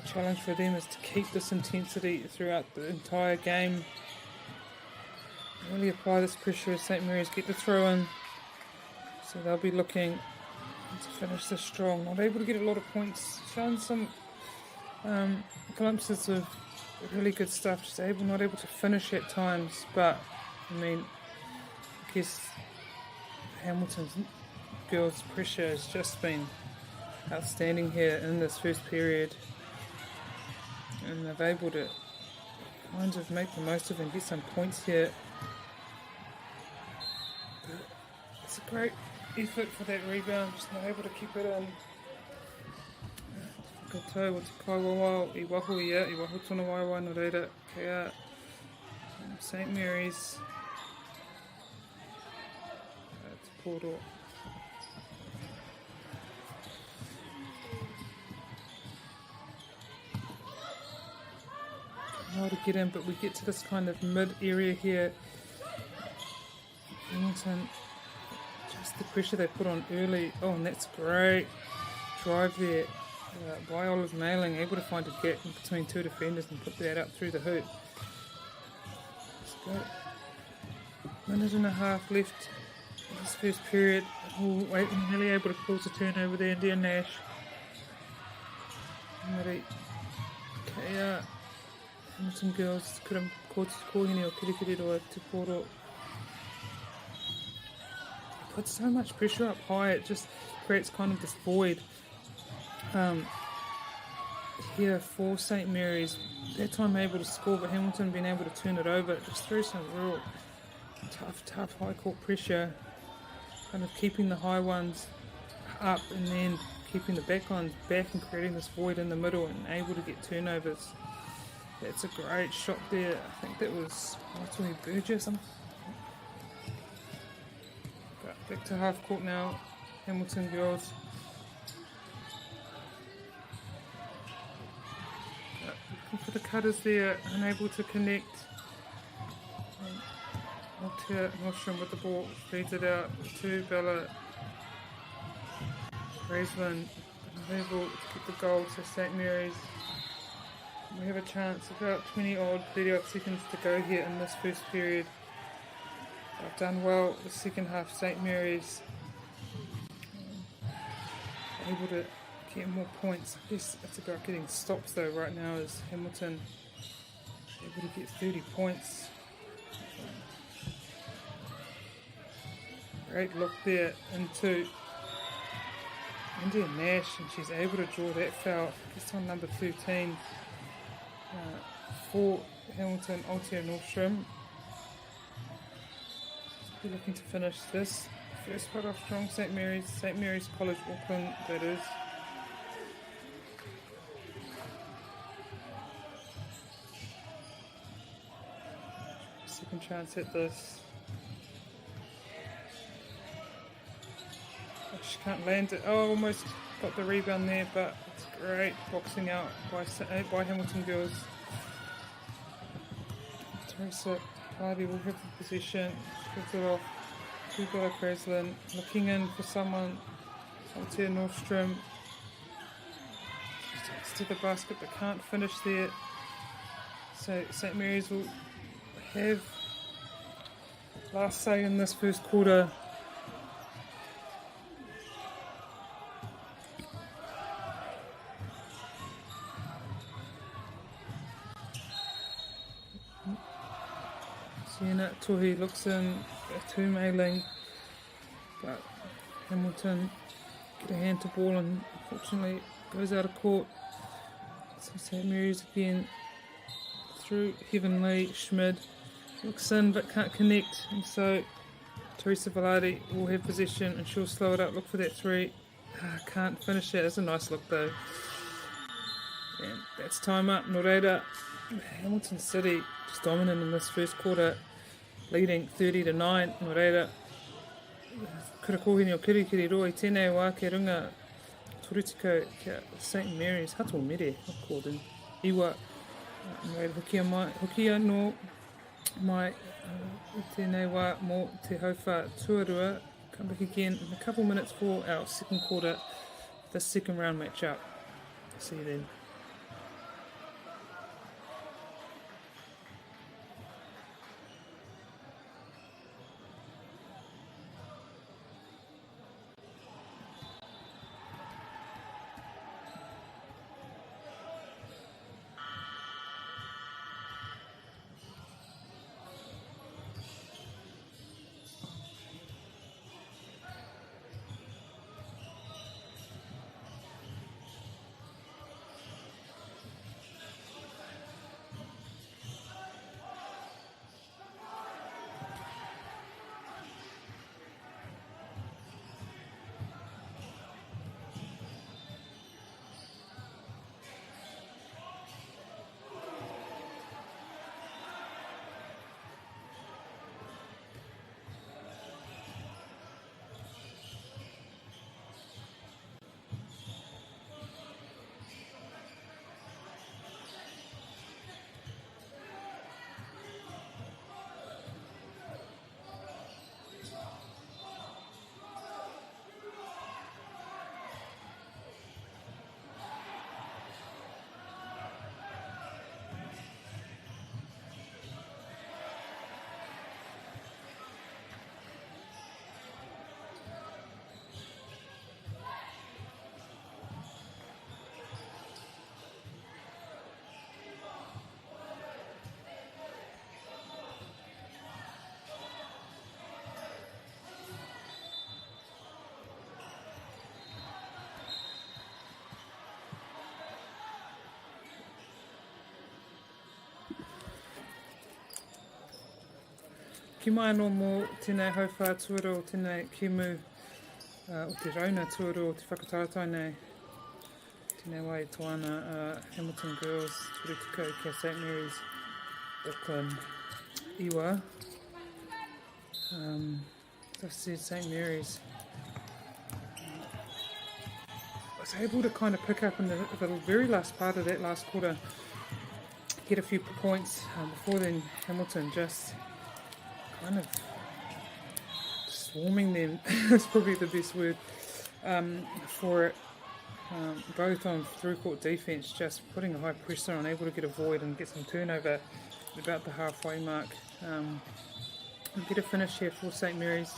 challenge for them is to keep this intensity throughout the entire game. Really apply this pressure as St. Mary's get the throw in. So they'll be looking to finish this strong. Not able to get a lot of points. Shown some glimpses of really good stuff. Just not able to finish at times. But I guess Hamilton's girls' pressure has just been outstanding here in this first period, and they've able to kind of make the most of it and get some points here. It's a great effort for that rebound, just not able to keep it in. Whakatau o te kaiwawa I waho ia, I waho tona waiwai no reira, kea St. Mary's. Te poro. Hard to get in, but we get to this kind of mid area here. Hamilton, just the pressure they put on early. Oh, and that's great drive there by Olive Mailing, able to find a gap in between two defenders and put that up through the hoop. Let's go. Minute and a half left in this first period. Oh, wait, nearly able to cause a turnover there. India Nash. Kea Hamilton girls couldn't kohini o kirikiri roa te poro. Put so much pressure up high, it just creates kind of this void here for St. Mary's. That time able to score, but Hamilton being able to turn it over just through some real tough high court pressure, kind of keeping the high ones up and then keeping the back ones back and creating this void in the middle and able to get turnovers. That's a great shot there. I think that was Maitui Burgess. Back to half court now, Hamilton girls. Looking for the cutters there, unable to connect. Altea Nordstrom with the ball, feeds it out to Bella. Graceland unable to get the goal to St. Mary's. We have a chance, about 30 odd seconds to go here in this first period. I've done well the second half. St. Mary's able to get more points. I guess it's about getting stops though right now, as Hamilton able to get 30 points. Great look there into India Nash, and she's able to draw that foul. It's on number 13 for Hamilton, Altea Nordstrom. We're looking to finish this first part off strong. St. Mary's College Auckland, that is. Second chance at this. Oh, she can't land it. Oh, almost got the rebound there, but it's great boxing out by Hamilton girls. Teresa Hardy will have the position. Gives it off to Bella Graceland. Looking in for someone. Altea Nordstrom. She takes to the basket but can't finish there. So St. Mary's will have last say in this first quarter. Sienna Tuhi looks in to Mailing, but Hamilton get a hand to ball and unfortunately goes out of court. So St. Mary's again through Heavenly. Schmid looks in but can't connect, and so Teresa Velarde will have possession and she'll slow it up, look for that three. Can't finish it. It's a nice look though. And that's time up. No reira. Hamilton City just dominant in this first quarter, leading 30-9. No reira. Kura kohini o kirikiri roa I tēnei wā ke runga torutika kia St. Mary's hato mere according iwa. No reira hokia no mai I tēnei wā mō te hauwha tuarua. Come back again in a couple minutes for our second quarter, the second round match up. See you then. Ki mai anō mō tēnei hauwhā tuara o tēnei kemu o te rauna tuara o te whakatātai nei. Tēnei wai toana Hamilton Girls, turi tukau kia St Mary's, Auckland, Iwa. As I said, St Mary's. I was able to kind of pick up in the very last part of that last quarter, get a few points. Before then, Hamilton just kind of swarming them is probably the best word for it. Both on through-court defence, just putting a high pressure on, able to get a void and get some turnover about the halfway mark. Get a finish here for St Mary's.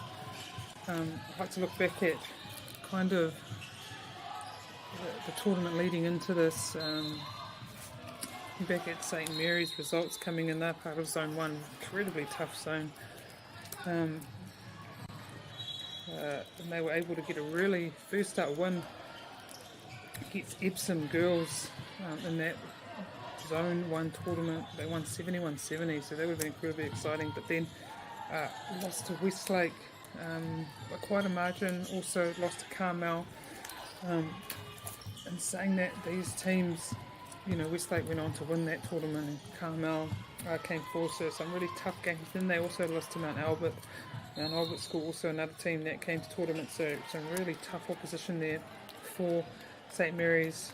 I'd like to look back at kind of the tournament leading into this. Back at St Mary's results coming in, they're part of Zone 1, incredibly tough zone. And they were able to get a really first up win against Epsom Girls in that Zone 1 tournament. They won 71-70, so that would have been incredibly exciting. But then lost to Westlake by quite a margin, also lost to Carmel. And saying that, these teams, you know, Westlake went on to win that tournament and Carmel came fourth, so some really tough games. Then they also lost to Mount Albert. Mount Albert School, also another team that came to tournament, so some really tough opposition there for St Mary's.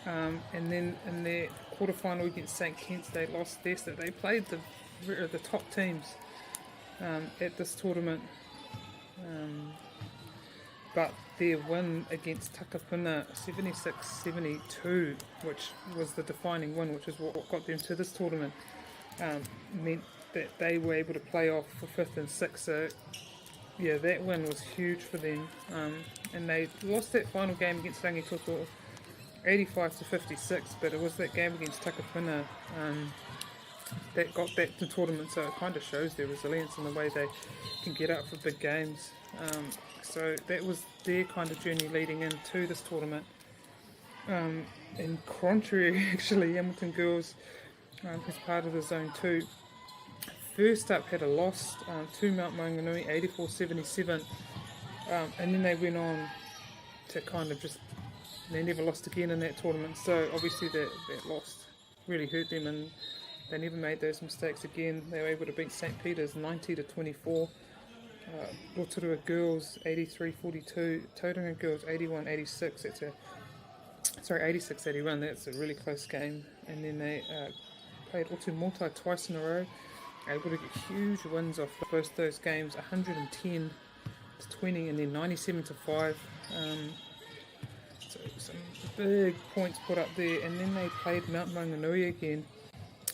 And then in their quarterfinal against St Kitts, they lost this. That they played the top teams at this tournament. But their win against Takapuna 76-72, which was the defining win, which is what got them to this tournament, meant that they were able to play off for 5th and 6th. So yeah, that win was huge for them. And they lost that final game against Rangitoto 85-56, but it was that game against Takapuna that got back to tournament, so it kind of shows their resilience and the way they can get up for big games. So that was their kind of journey leading into this tournament. In contrary, actually, Hamilton Girls, as part of the Zone 2, first up had a loss to Mount Maunganui 84-77, and then they went on to kind of just, they never lost again in that tournament. So obviously that loss really hurt them, and they never made those mistakes again. They were able to beat St Peter's 90-24. Rotorua Girls 83-42, Tauranga Girls 81-86. That's 86-81. That's a really close game. And then they played Otumotai twice in a row, able to get huge wins off both those games, 110-20 and then 97-5. So some big points put up there. And then they played Mount Maunganui again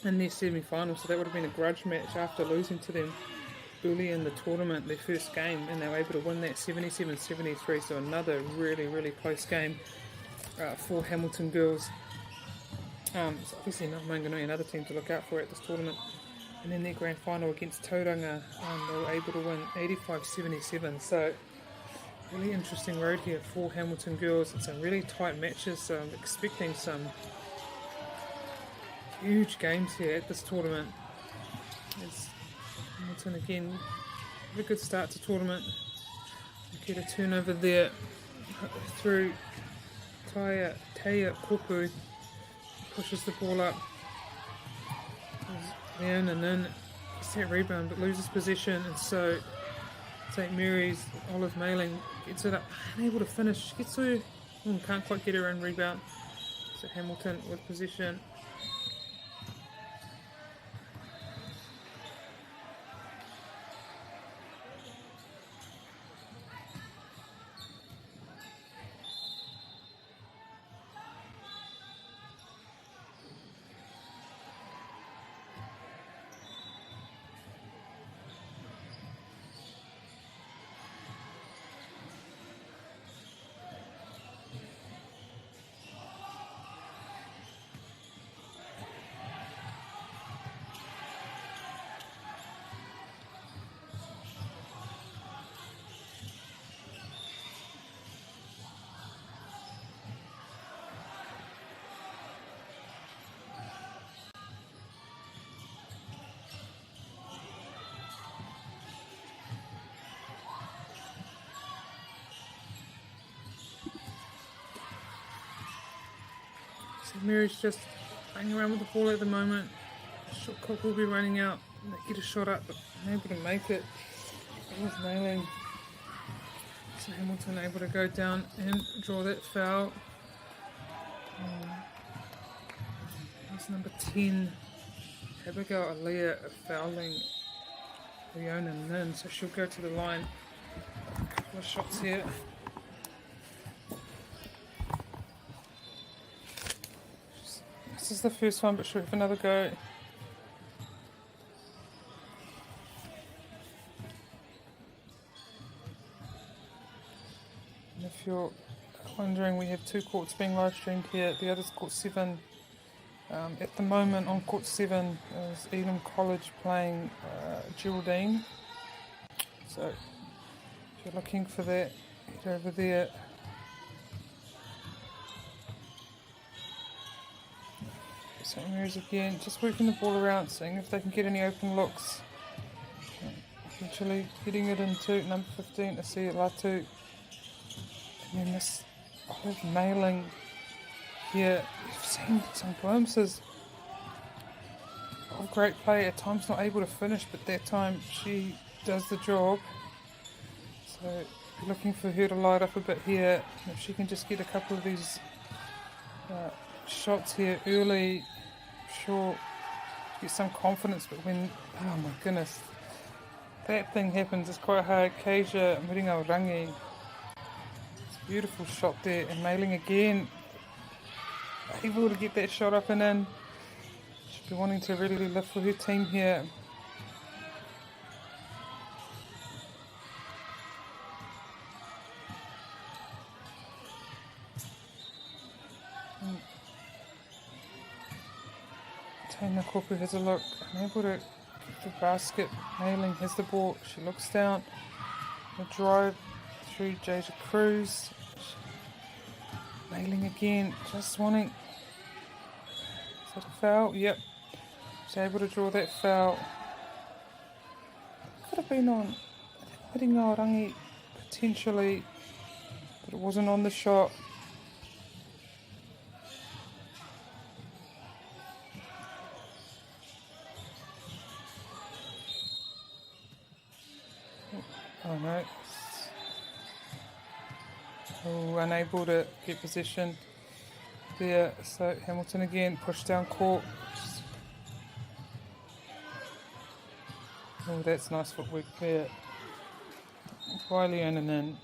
in their semi-final, so that would have been a grudge match after losing to them early in the tournament, their first game, and they were able to win that 77-73, so another really, really close game for Hamilton Girls. So obviously Mount Maunganui, another team to look out for at this tournament. And then their grand final against Tauranga, they were able to win 85-77, so really interesting road here for Hamilton Girls. It's some really tight matches, so I'm expecting some huge games here at this tournament. It's Hamilton again, a good start to tournament. Get a turnover there through Teia Kopu, pushes the ball up. Leona Nin gets that rebound but loses possession, and so St Mary's, Olive Mailing gets it up, unable to finish, gets her, can't quite get her own rebound. So Hamilton with possession. So Mary's just playing around with the ball at the moment. Shot clock will be running out. They get a shot up, but unable to make it. It was nailing. So Hamilton able to go down and draw that foul. That's number 10. Abigail Alea fouling Leona Nin, so she'll go to the line. A couple of shots here. This is the first one, but she'll have another go. And if you're wondering, we have 2 courts being live streamed here. The other's court 7. At the moment on court 7 is Elam College playing Geraldine. So if you're looking for that, head over there. St. Mary's again, just working the ball around, seeing if they can get any open looks. Eventually getting it into number 15, Asia Latu. And then this Olive nailing here. You've seen some glimpses of great play, at times not able to finish, but that time she does the job. So looking for her to light up a bit here. If she can just get a couple of these shots here early, sure, get some confidence. But when, oh my goodness, that thing happens, it's quite hard. Keija Miringaorangi, it's a beautiful shot there, and nailing again, able to get that shot up and in. She'll be wanting to really lift for her team here. Taina Kopu has a look, unable to get the basket, nailing, has the ball, she looks down, the drive through Jaja Cruz, nailing again, just wanting, is that a foul? Yep, she's able to draw that foul. Could have been on Miringaorangi potentially, but it wasn't on the shot. Oh no. Oh, unable to get position there. So Hamilton again, push down court. Oh, that's nice footwork there. Wiley in and in.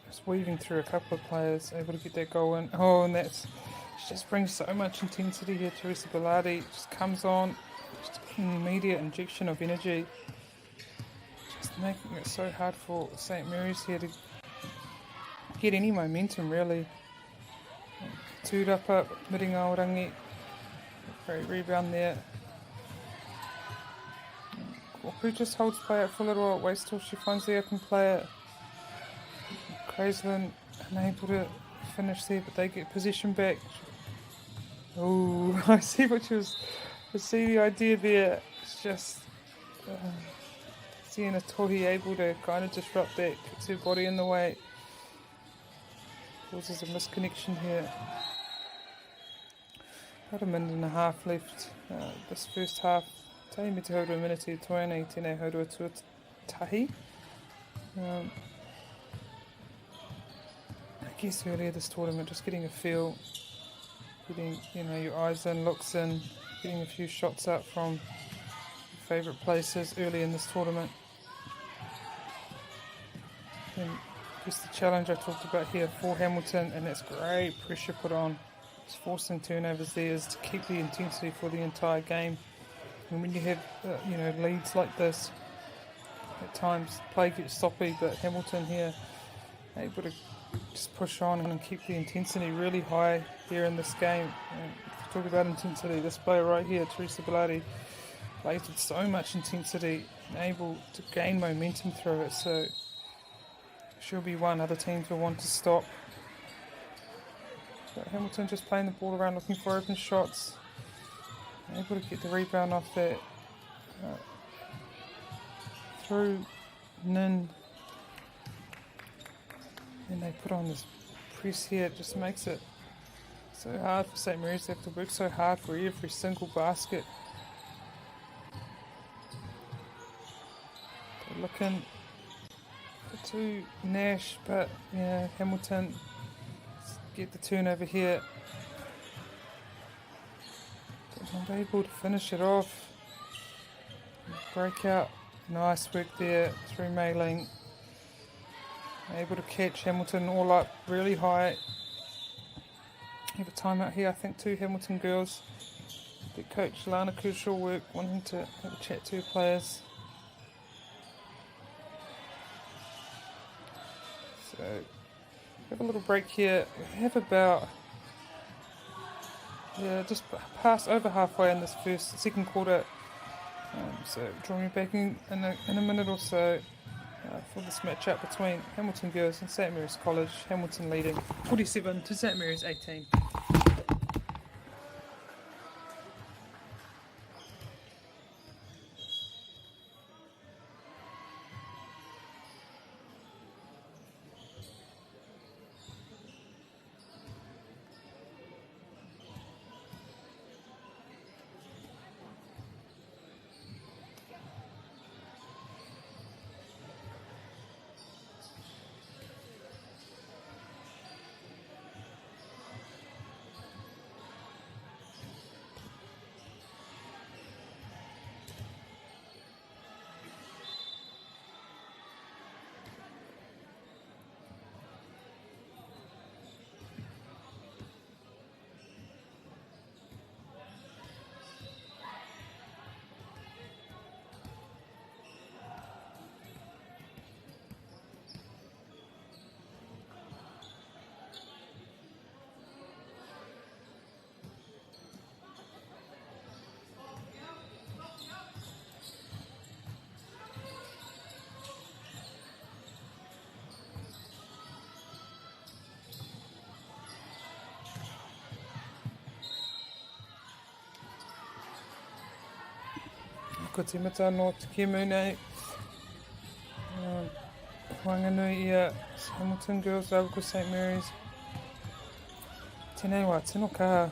Just weaving through a couple of players, able to get that goal in. Oh, and that's, she just brings so much intensity here. Teresa Bellardi just comes on, just an immediate injection of energy. Making it so hard for St. Mary's here to get any momentum, really. Tūd up, Miringaorangi, great rebound there. Kopu just holds play up for a little while, waits till she finds the open player. Craislin unable to finish there, but they get possession back. Oh, I see what she was, I see the idea there. It's just Sienna Tohi able to kind of disrupt that, puts her body in the way, causes a misconnection here. About a minute and a half left this first half. Tahi me te haurua minute toena I tēnei haurua tuatahi. I guess earlier this tournament, just getting a feel, getting your eyes in, looks in, getting a few shots up from your favourite places early in this tournament. And I guess the challenge I talked about here for Hamilton, and that's great pressure put on, just forcing turnovers there, is to keep the intensity for the entire game. And when you have leads like this, at times play gets sloppy, but Hamilton here able to just push on and keep the intensity really high here in this game. And talk about intensity, this player right here, Teresa Bellardi, plays with so much intensity and able to gain momentum through it, so she'll be one other teams will want to stop. But Hamilton just playing the ball around, looking for open shots, able to get the rebound off that through Nin, and they put on this press here. It just makes it So hard for St Mary's. They have to work so hard for every single basket. They're looking to Nash, but yeah, Hamilton get the turnover here. Not able to finish it off. Breakout. Nice work there through Mailing. Able to catch Hamilton all up really high. Have a timeout here, I think, too. Hamilton girls. The coach Lana Kershaw work, wanting to have a chat to her players. So, have a little break here. We have about, just past over halfway in this second quarter. So, draw me back in a minute or so for this matchup between Hamilton girls and St Mary's College. Hamilton leading 47 to St Mary's 18. Ko te mata no te kemu nei. Wanganui ia Hamilton girls rau ko St Mary's. Tēnei wā, tino kaha.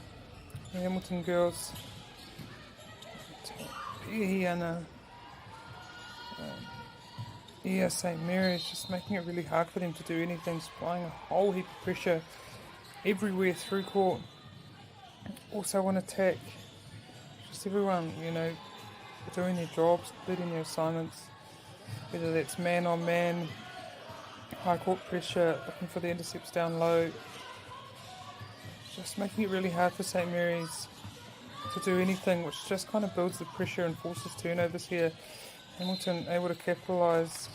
Hamilton girls. Ihi ana. Ia St Mary's, just making it really hard for them to do anything. Supplying a whole heap of pressure everywhere through court. Also on attack. Just everyone, doing their jobs, completing their assignments, whether that's man on man, high court pressure, looking for the intercepts down low, just making it really hard for St Mary's to do anything, which just kind of builds the pressure and forces turnovers here. Hamilton able to capitalise.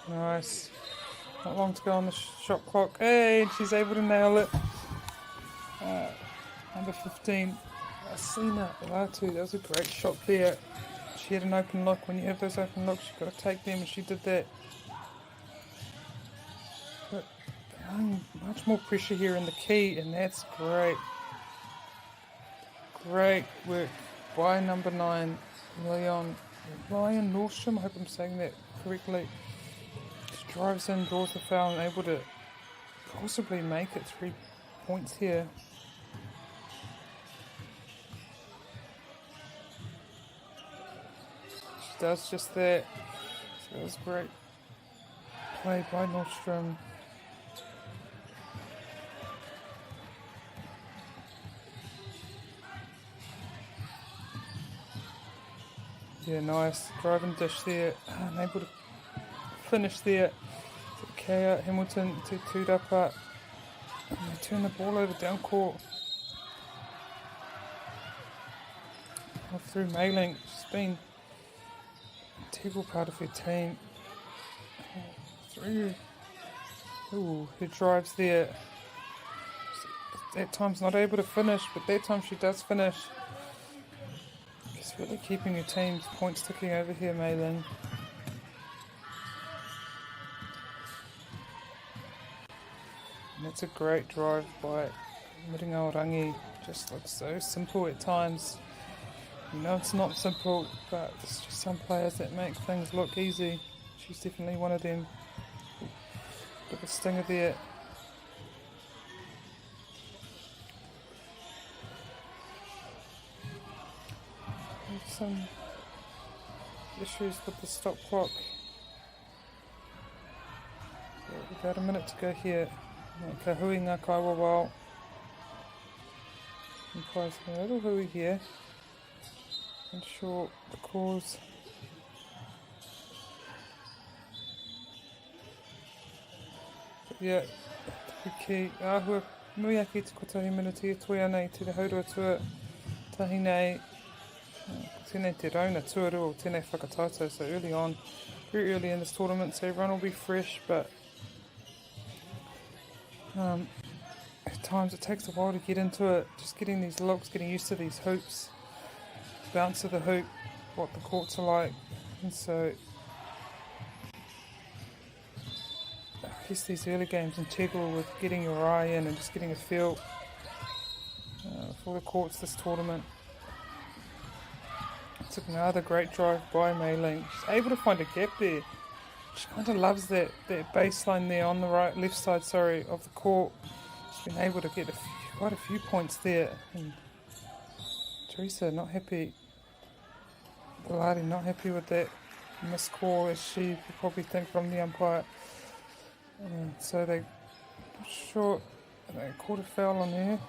Nice. Not long to go on the shot clock. Hey, and she's able to nail it. Number 15, Asina Latu. That was a great shot there. She had an open look. When you have those open looks, you've got to take them, and she did that. But much more pressure here in the key, and that's great. Great work by number 9, Ryan Nordstrom. I hope I'm saying that correctly. Drives in, draws the foul, and able to possibly make it 3 points here. She does just that. So that was great play by Nordstrom. Yeah, nice drive and dish there, and able to finish there. Kea Hamilton to Tudapa. And they turn the ball over down court. Off through Mailing. She's been an integral part of her team. Through. Ooh, her drives there. That time's not able to finish, but that time she does finish. It's really keeping her team's points ticking over here, Mailing. That's a great drive by MāORI. Just looks so simple at times. You know it's not simple, but it's just some players that make things look easy. She's definitely one of them. Bit of a stinger there. There's some issues with the stop clock. About a minute to go here. Ka hui ngā kaiwa wao. Implies a little hui here. Not sure the cause. But yeah, ki āhua nui ake te kotahi minuti e toi anei te haurua tua tahi nei. Tēnei te rauna tuaru o tēnei whakatato, so early on, very early in this tournament, so everyone will be fresh, but at times it takes a while to get into it, just getting these looks, getting used to these hoops, bounce of the hoop, what the courts are like, and so I guess these early games integral with getting your eye in and just getting a feel for the courts this tournament. Took another great drive by Mei Ling. She's able to find a gap there. She kind of loves that baseline there on the left side of the court. She's been able to get quite a few points there. And Teresa not happy. Biladi not happy with that missed call, as she would probably think from the umpire. So they not sure they called a foul on her.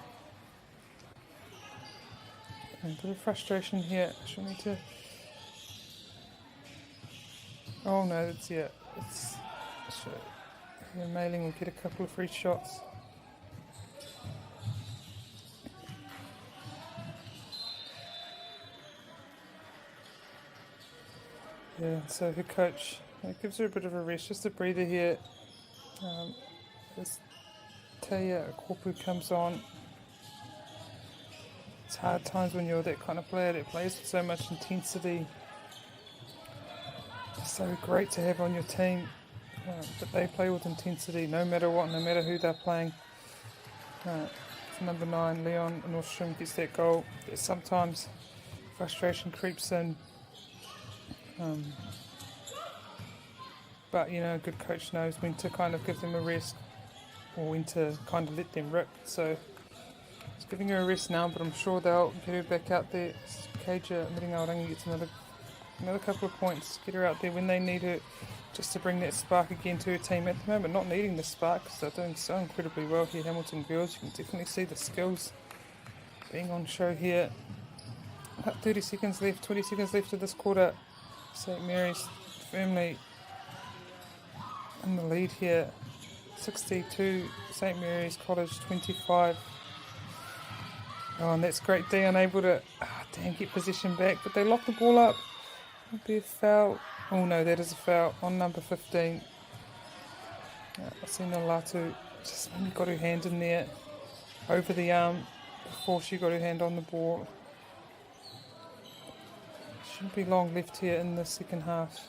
And a bit of frustration here. She'll need to. Oh no, that's yeah. It's Mei Ling will get a couple of free shots. Yeah, so her coach gives her a bit of a rest, just a breather here. As Taya Kopu comes on. It's hard times when you're that kind of player that plays with so much intensity. It's so great to have on your team, but they play with intensity no matter what, no matter who they're playing. Number 9, Leon Nordstrom gets that goal. There's sometimes frustration creeps in, but you know, a good coach knows when to kind of give them a rest or when to kind of let them rip. So it's giving her a rest now, but I'm sure they'll get her back out there. Keija MāORI gets another couple of points, get her out there when they need her, just to bring that spark again to her team. At the moment, not needing the spark because they're doing so incredibly well here, Hamilton girls. You can definitely see the skills being on show here. About 30 seconds left, 20 seconds left of this quarter. St Mary's firmly in the lead here. 62, St Mary's College 25. Oh, and that's great. They unable to get possession back, but they lock the ball up. It'll be a foul. Oh no, that is a foul on number 15. Asina Latu just maybe got her hand in there over the arm before she got her hand on the ball. Shouldn't be long left here in the second half.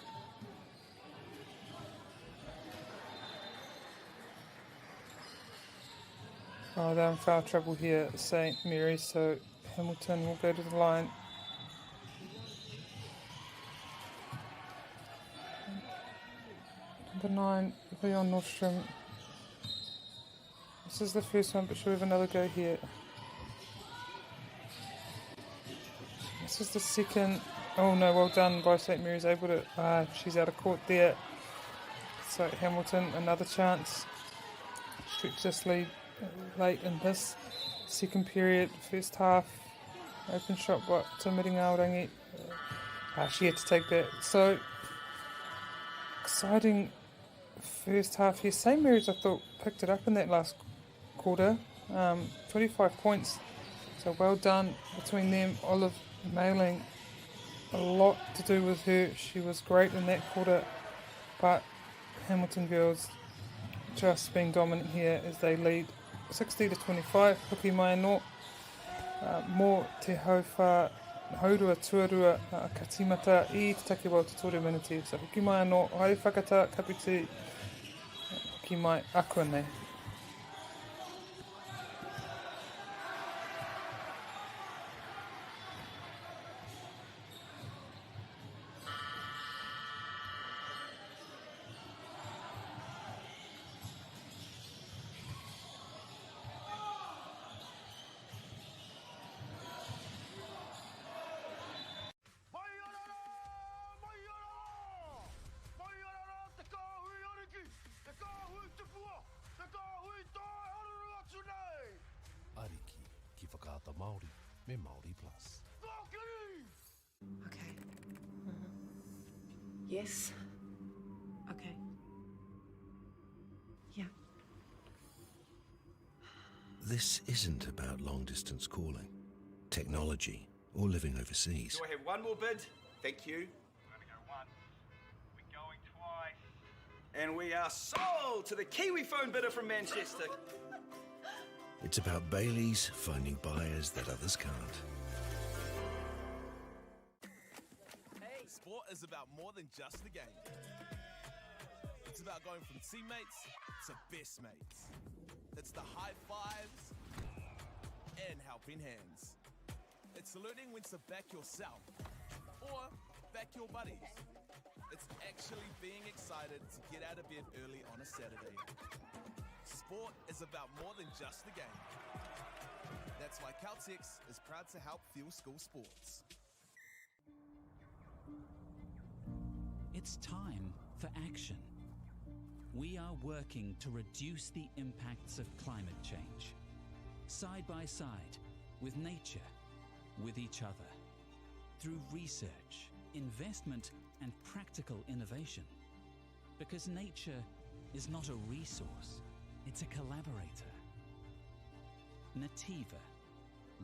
Oh, they're in foul trouble here at St Mary's, so Hamilton will go to the line. Number 9, Leon Nordstrom. This is the first one, but she'll have another go here. This is the second. Oh no, well done by St Mary's, able to. She's out of court there. So Hamilton, another chance. Stretch this lead late in this second period, first half. Open shot to MāORI. She had to take that. So exciting first half here. St Mary's, I thought, picked it up in that last quarter. 25 points. So well done between them. Olive Mei Ling, a lot to do with her. She was great in that quarter, but Hamilton girls just being dominant here as they lead 60-25. Hoki mai anō. Mō te hauwha haurua tuarua ka timata I te take wau te tore minute. So hoki mai anō, hai whakata, kaputi, hoki mai akua nei. tata Māori me MāORI Plus. Okay. Yes. Okay. Yeah. This isn't about long-distance calling, technology, or living overseas. Do I have one more bid? Thank you. We're going to go once. We're going twice. And we are sold to the Kiwi phone bidder from Manchester. It's about Bailey's finding buyers that others can't. Sport is about more than just a game. It's about going from teammates to best mates. It's the high fives and helping hands. It's learning when to back yourself or back your buddies. It's actually being excited to get out of bed early on a Saturday. Sport is about more than just the game. That's why Caltex is proud to help fuel school sports. It's time for action. We are working to reduce the impacts of climate change, side by side, with nature, with each other, through research, investment, and practical innovation. Because nature is not a resource, it's a collaborator. Nativa,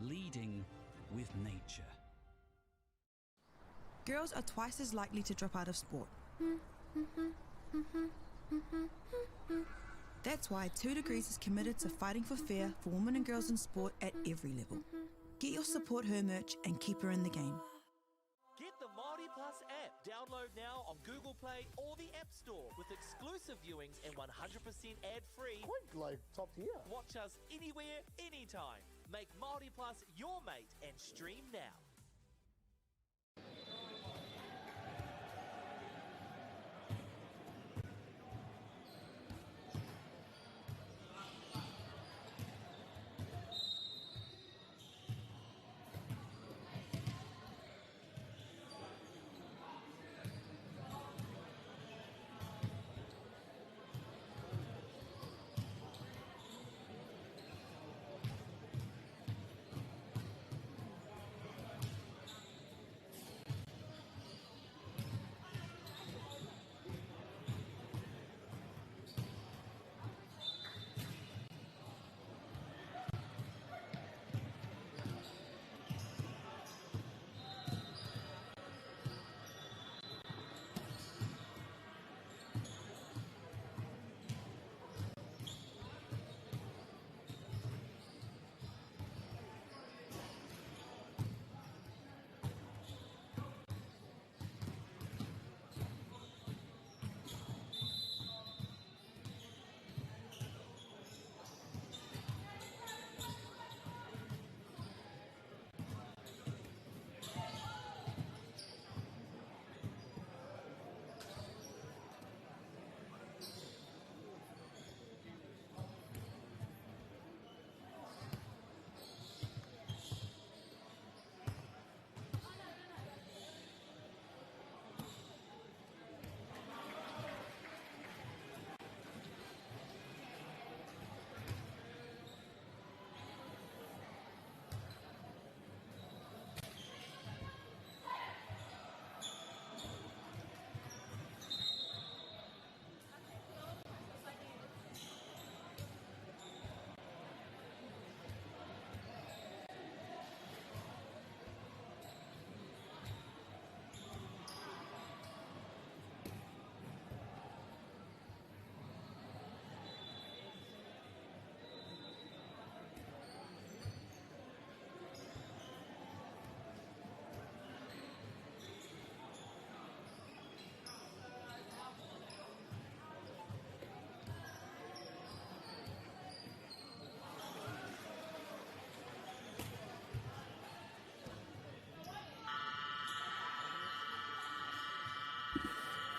leading with nature. Girls are twice as likely to drop out of sport. That's why 2 Degrees is committed to fighting for fair for women and girls in sport at every level. Get your Support Her merch and keep her in the game. Get the MāORI Plus app. Download now on Google Play or the App Store with exclusive viewings and 100% ad-free. Quite like top tier. Watch us anywhere, anytime. Make MāORI Plus your mate and stream now.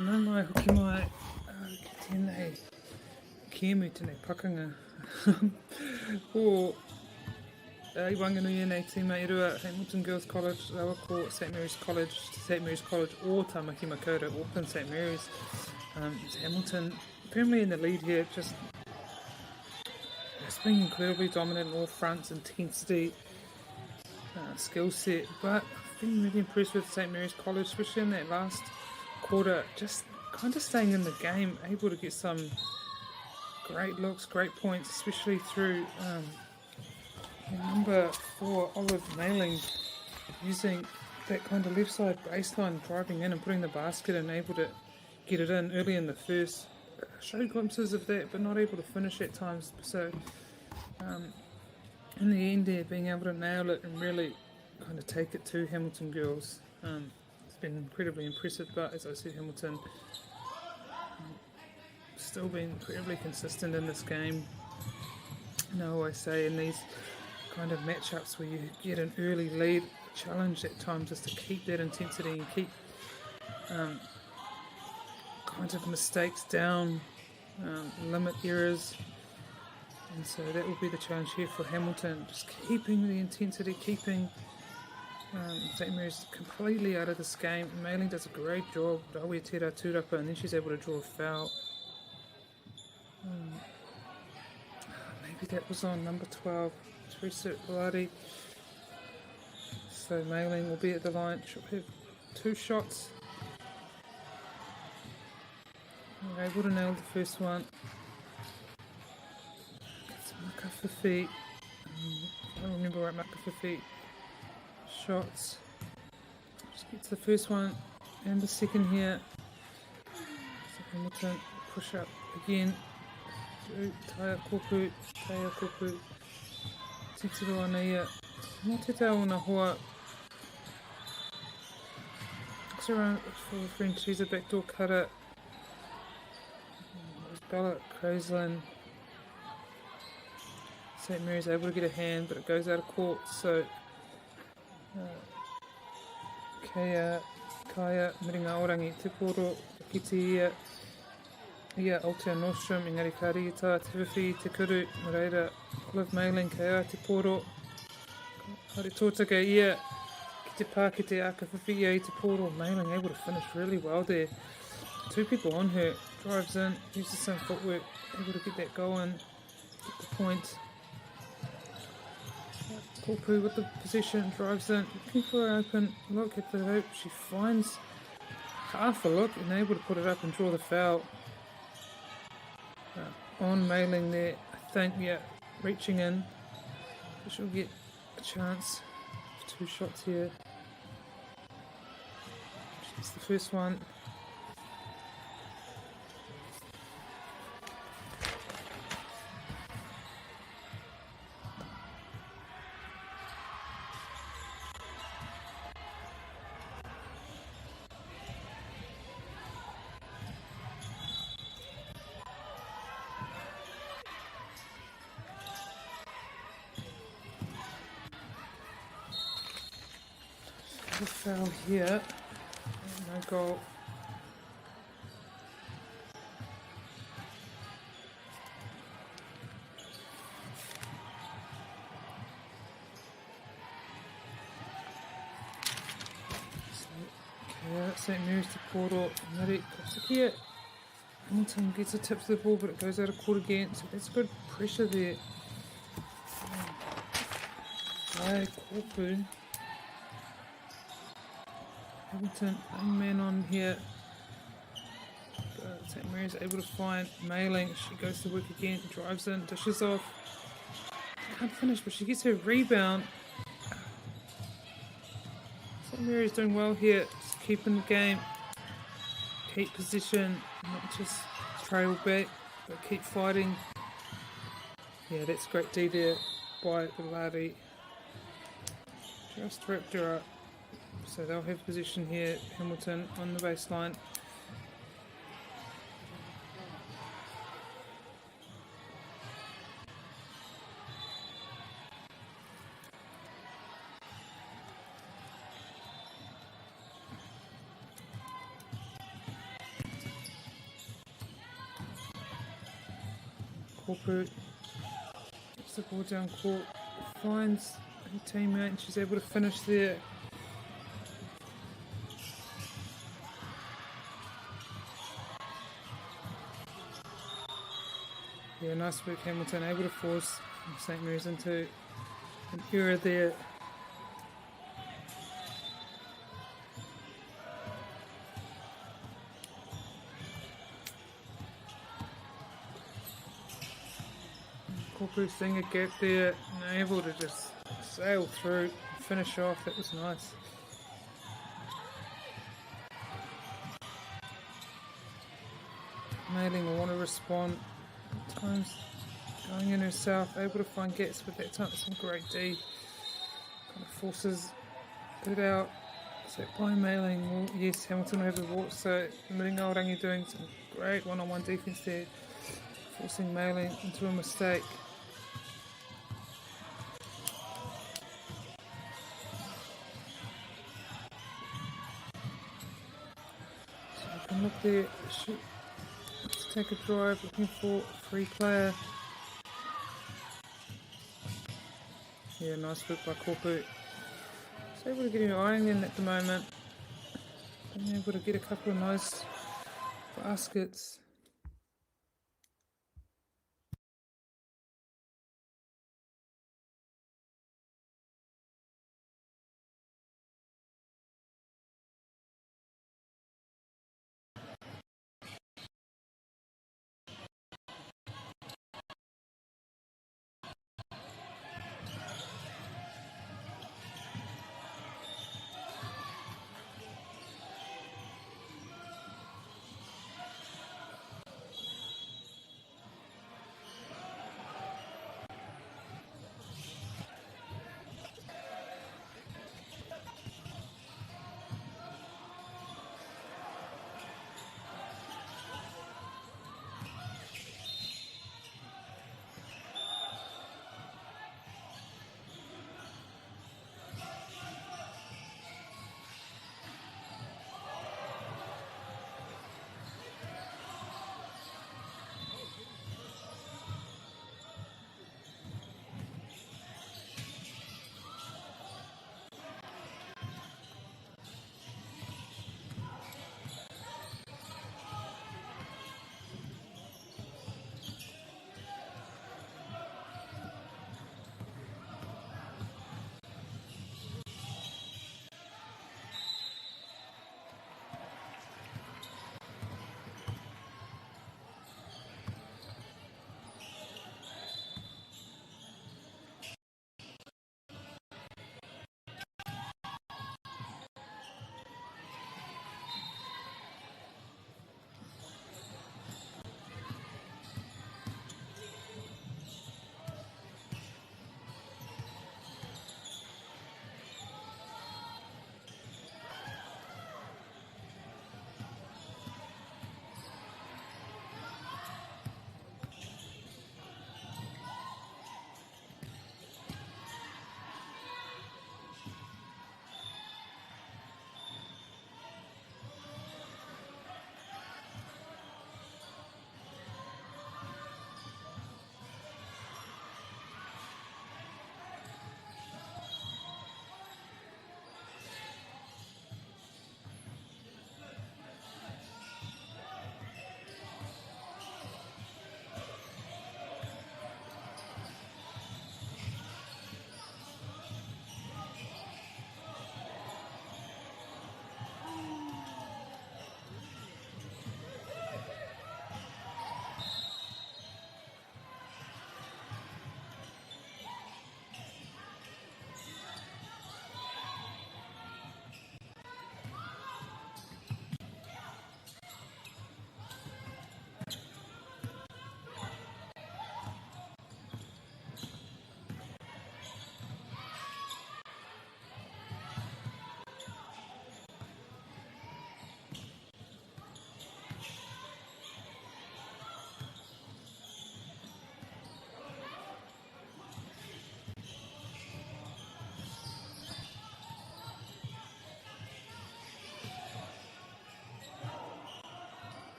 Nā mai hoki mai ki tēnei kēmu, tēnei pakanga. Ko I wanganui nei tīma i rua Hamilton Girls College, rawa ko St Mary's College, St Mary's College or Tamaki Makaurau, Auckland St Mary's. It's Hamilton firmly in the lead here, it's been incredibly dominant in all fronts, intensity, skill set, but I've been really impressed with St Mary's College, especially in that last quarter, just kind of staying in the game, able to get some great looks, great points, especially through number 4, Olive Mailing, using that kind of left side baseline, driving in and putting the basket and able to get it in early in the first. Showed glimpses of that, but not able to finish at times. So in the end there, being able to nail it and really kind of take it to Hamilton girls. It's been incredibly impressive, but as I said, Hamilton still been incredibly consistent in this game. I always say in these kind of matchups where you get an early lead, the challenge at times is to keep that intensity and keep kind of mistakes down, limit errors, and so that will be the challenge here for Hamilton, just keeping the intensity, keeping St Mary's completely out of this game. Mailing does a great job, Rawe Tera Turapa, and then she's able to draw a foul. Maybe that was on number 12, Teresa Biladi. So Mailing will be at the line, she'll have 2 shots. We're able to nail the first one. It's Makawhiwhi. I don't remember right, Makawhiwhi. Shots. Just gets the first one and the second here. So Hamilton push up again. Taia Kopu. Titiro Anaia. Mō te tau ona hoa. Looks around for the French. She's a backdoor cutter. Bella Craislin. St Mary's able to get a hand, but it goes out of court, so Kaya MāORI te poro kiti ia Aotea Nostrum, engari ka rīta te whiwhi te kuru, nā reira Olive Mailing kaya te poro haere tōtaka ia ki te pā ki te aka whiwhi ia I te poro. Mailing able to finish really well there. 2 people on her, drives in, uses some footwork, able to get that going, get the point. Kopu with the possession, drives in, looking for an open look at the hoop. She finds half a look and able to put it up and draw the foul. On Mailing there, I think, yeah, reaching in. She'll get a chance of 2 shots here. She gets the first one. The foul here, no goal. St Mary's to Poro, Mari Kotakia. Hamilton gets a tip to the ball, but it goes out of court again, so that's good pressure there. Ai Kopu. Hamilton, a man on here. St Mary's able to find Mailing. She goes to work again, drives in, dishes off. Can't finish, but she gets her rebound. St Mary's doing well here, just keeping the game, keep position, not just trail back, but keep fighting. Yeah, that's great D there by Biladi. Just wrapped her up. So they'll have position here, Hamilton on the baseline. Kopu gets the ball down court, finds her teammate and she's able to finish there. Yeah, nice work Hamilton, able to force St Mary's into an error there. seeing a gap there and able to just sail through, finish off. That was nice. Mailing will want to respond. Times going in herself, able to find gaps, but that time some great D. Kind of forces it out. So by Mailing, well, yes, Hamilton will have the walk. So MāORI doing some great one-on-one defence there, forcing Mailing into a mistake. So I can look there, shoot. Let's take a drive, looking for a free player. Yeah, nice work by Kopu. Just able to get him eyeing in at the moment. Being able to get a couple of nice baskets.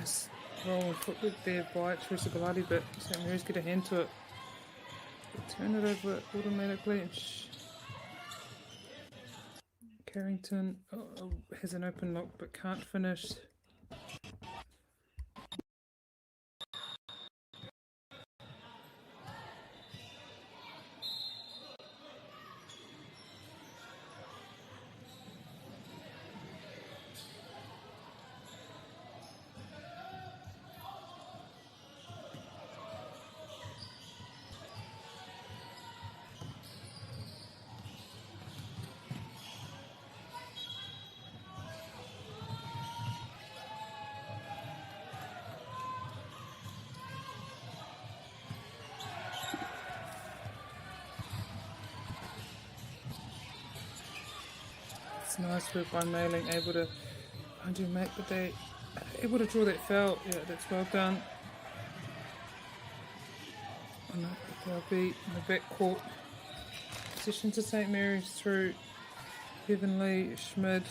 Nice rolling footwork there by Teresa Bellardi, but St Mary's get a hand to it. They turn it over automatically. And Carrington has an open look but can't finish. It's nice work by Mailing, able to undo make, but they able to draw that foul. Yeah, that's well done. And they'll be in the backcourt. Position to St Mary's through Heavenly Schmid.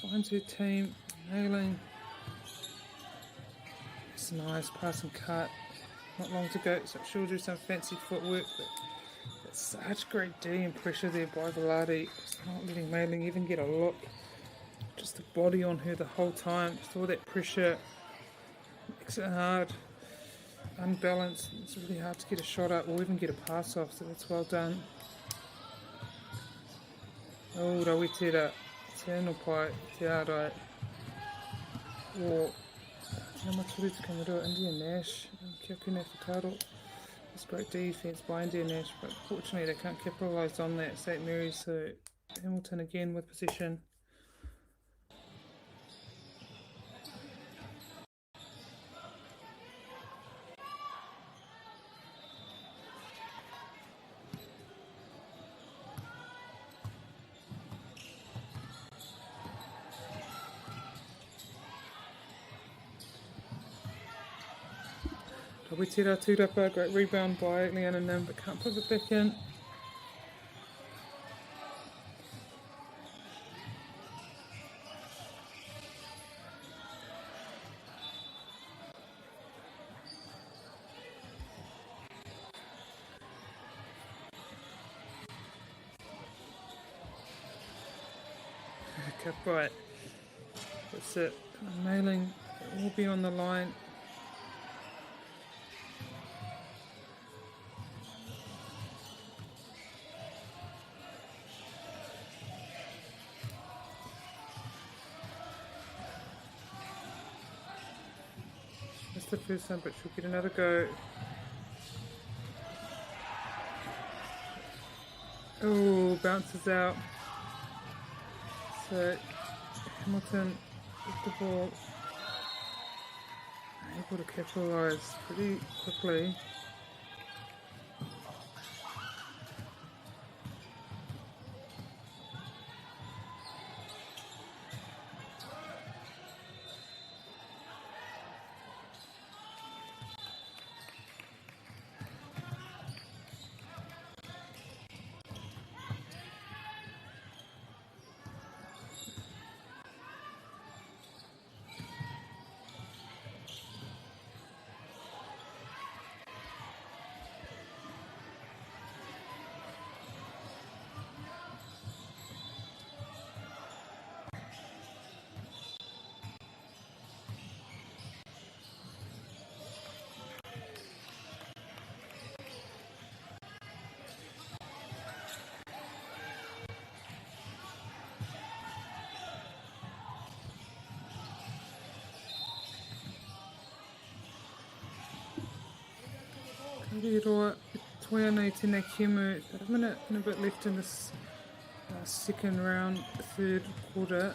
Finds her team. Mailing. It's a nice pass and cut. Not long to go, so she'll do some fancy footwork, but that's such great D and pressure there by Velarde. It's not letting Mailing even get a look. Just the body on her the whole time. Just all that pressure makes it hard. Unbalanced. It's really hard to get a shot up or even get a pass off, so that's well done. Oh, rawitera. Tēnō pai, te ārai. O tēnā maturi te kamerua, India Nash. Kia pēnei whakaro. It's great defence by India Nash, but fortunately they can't capitalise on that. St Mary's, so Hamilton again with possession. Rawitera tūrapa, great rebound by Leanna Nim, but can't put it back in. Okay, right. That's it. Mailing will be on the line. The first one, but she'll get another go. Oh, bounces out. So Hamilton with the ball, able to capitalise pretty quickly. Kariroa, Toya nei tēnei kemu, about a minute and a bit left in this second round, third quarter.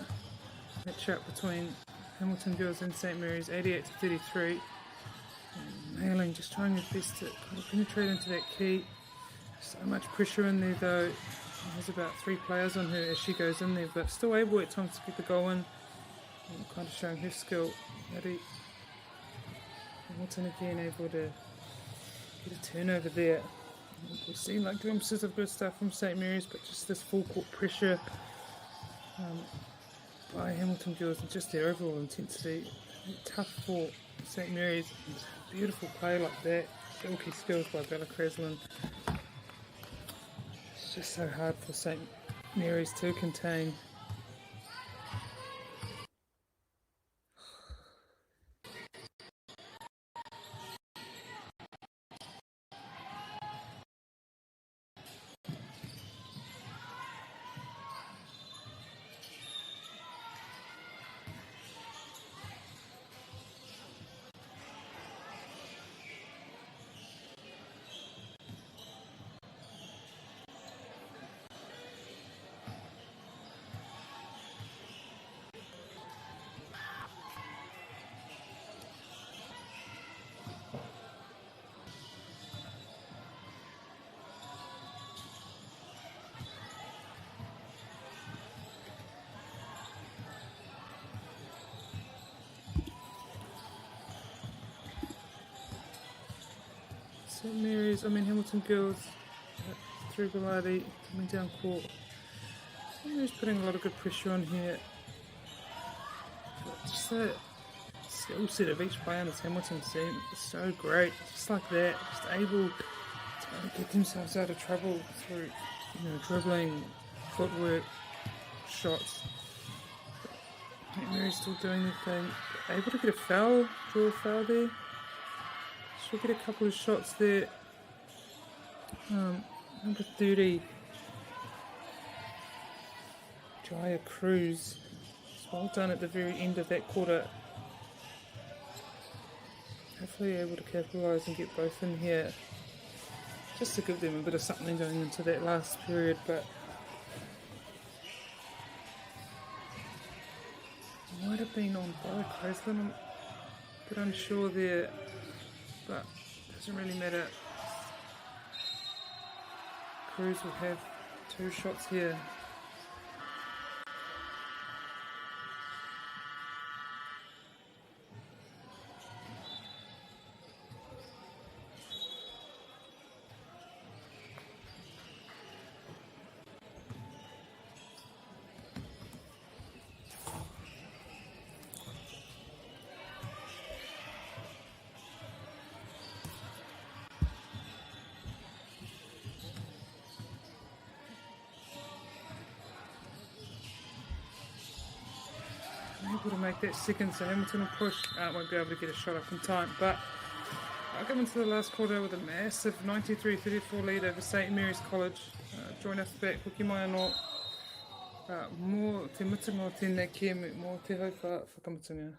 Match up between Hamilton girls and St Mary's, 88 to 33. Mailing just trying her best to kind of penetrate into that key. So much pressure in there though. There's about 3 players on her as she goes in there, but still able at times to get the goal in. And kind of showing her skill. Hamilton again able to get a turnover there. We've seen like glimpses of good stuff from St Mary's, but just this full court pressure by Hamilton girls and just their overall intensity. Tough for St Mary's. Beautiful play like that. Silky skills by Bella Creslin. It's just so hard for St Mary's to contain. St Mary's, Hamilton girls through Galati coming down court. St Mary's putting a lot of good pressure on here. But just that skill set of each player on this Hamilton team is so great. Just like that, just able to get themselves out of trouble through, dribbling, footwork, shots. St Mary's still doing their thing. Able to get a foul, draw a foul there. She'll get a couple of shots there. Number 30, Jaya Cruz. Well done at the very end of that quarter. Hopefully able to capitalise and get both in here. Just to give them a bit of something going into that last period, but might have been on Bella Creslin. I'm a bit unsure there. But doesn't really matter. Cruz will have 2 shots here. Able to make that second, so Hamilton will push. Won't be able to get a shot up in time, but I'll come into the last quarter with a massive 93-34 lead over St Mary's College. Join us back, hoki mai anō. Mō te mutunga o tēnei kēmu, mō te hauwha whakamutunga.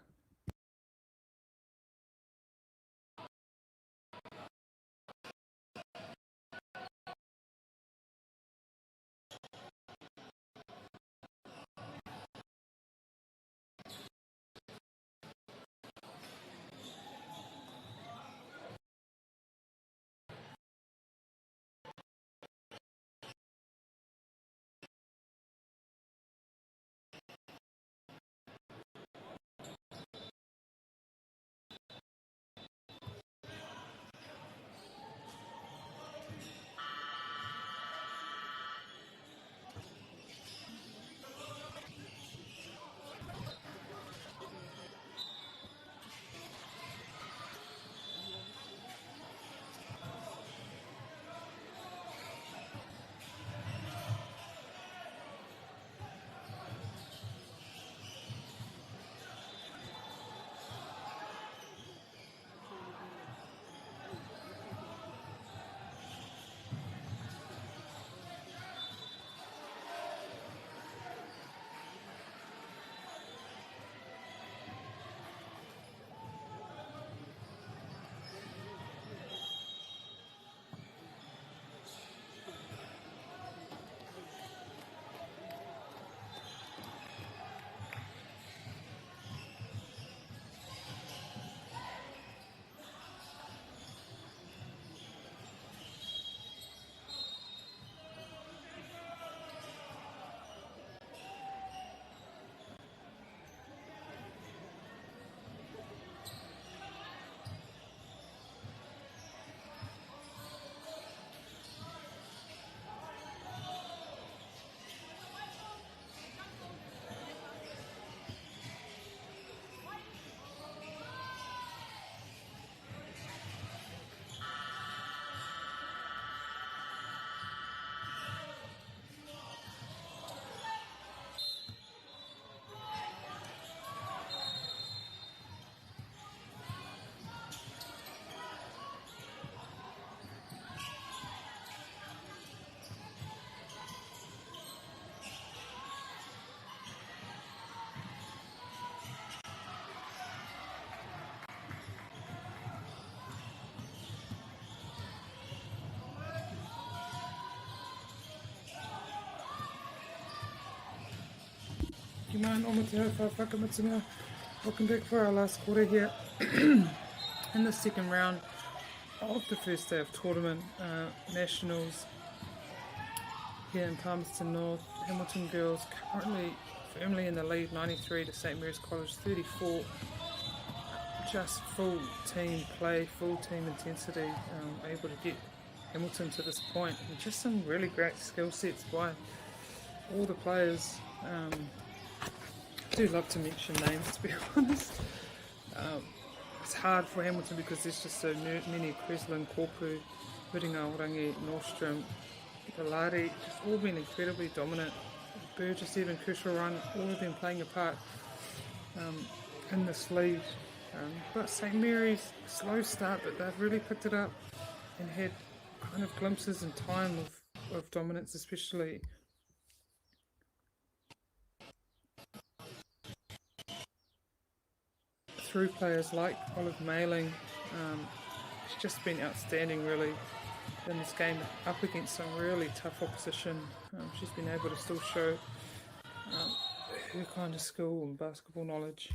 Ki mai no te hau whakamatanga. Welcome back for our last quarter here in the second round of the first day of tournament nationals here in Palmerston North. Hamilton girls currently firmly in the lead, 93 to St Mary's College 34. Just full team play, full team intensity, able to get Hamilton to this point, and just some really great skill sets by all the players. I do love to mention names, to be honest. It's hard for Hamilton because there's just so many. Kreslin, Korpu, Whiringa-Orangi, Nordstrom, Galari, just all been incredibly dominant. Burgess, even Kusharan, all of them playing a part in this league. But St Mary's, slow start, but they've really picked it up and had kind of glimpses in time of dominance, especially through players like Olive Mailing. She's just been outstanding really in this game, up against some really tough opposition. She's been able to still show her kind of skill and basketball knowledge.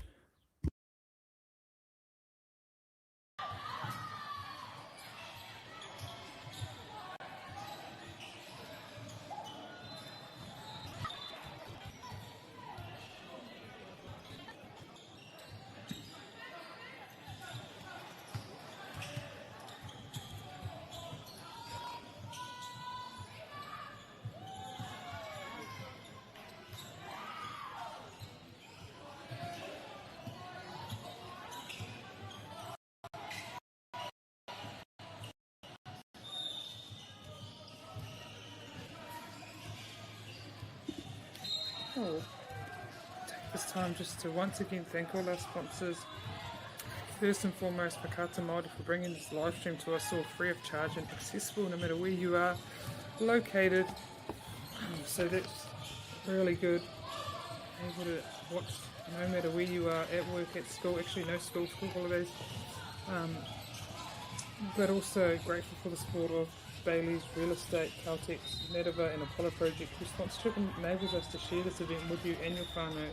I'll take this time just to once again thank all our sponsors. First and foremost, MāORI for bringing this live stream to us all free of charge and accessible no matter where you are located. So that's really good. Able to watch no matter where you are, at work, at school. Actually, no school holidays. But also grateful for the support of Bailey's Real Estate, Caltex, Netova and Apollo Project, whose sponsorship enables us to share this event with you and your whānau.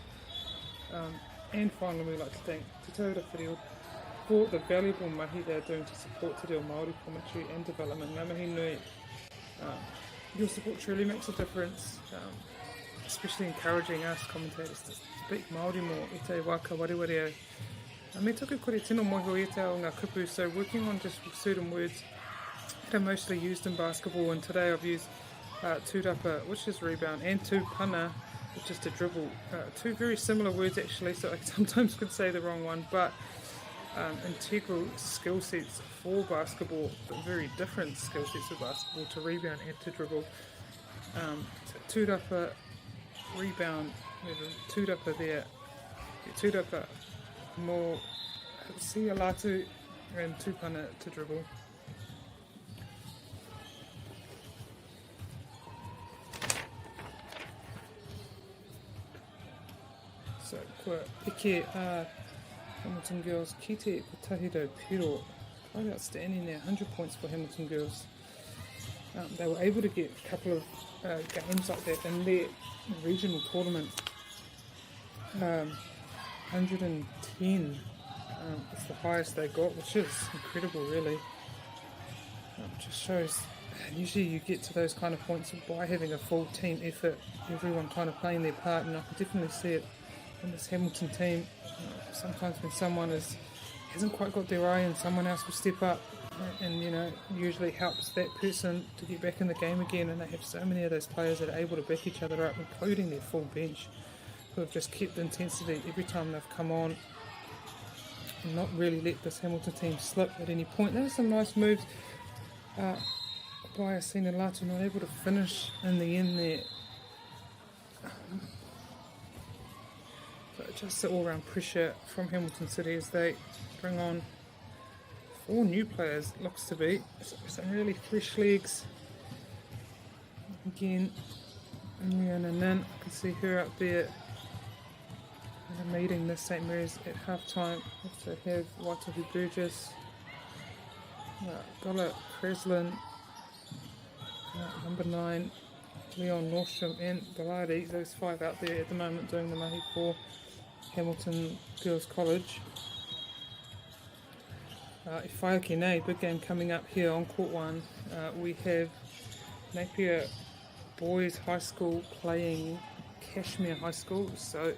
And finally, we'd like to thank Te Taura Whiriu for the valuable mahi they're doing to support Te Reo Māori commentary and development. Ngā mihi nui. Your support truly makes a difference, especially encouraging us commentators to speak Māori more i te waka wariwari au. Me tuku kore tino mohi o e te ao ngā kupu, so working on just certain words that are mostly used in basketball, and today I've used tūrapa, which is rebound, and tūpana, which is to dribble. Two very similar words actually, so I sometimes could say the wrong one, but integral skill sets for basketball, but very different skill sets for basketball, to rebound and to dribble. So tūrapa, rebound, tūrapa there, tūrapa more sia latu, and tūpana to dribble. So, kua eke Hamilton girls, ki te Kotahiro Piro, quite outstanding there, 100 points for Hamilton girls. They were able to get a couple of games like that in their regional tournament. 110 is the highest they got, which is incredible really. Just shows, usually you get to those kind of points by having a full team effort, everyone kind of playing their part, and I can definitely see it in this Hamilton team. Sometimes when someone hasn't quite got their eye, and someone else will step up and usually helps that person to get back in the game again, and they have so many of those players that are able to back each other up, including their full bench, who have just kept the intensity every time they've come on and not really let this Hamilton team slip at any point. There are some nice moves by Asina Latu, not able to finish in the end there. But just the all-round pressure from Hamilton City as they bring on 4 new players, looks to be. Some really fresh legs. Again, Rihanna Nin, I can see her up there in a meeting this St Mary's at half-time. Also have Waitohi Burgess, Gola Kreslin, number 9, Leon, Nordstrom and Bellardi, those 5 out there at the moment doing the mahi for Hamilton Girls College. I whaiaki nei, big game coming up here on Court 1. We have Napier Boys High School playing Cashmere High School, so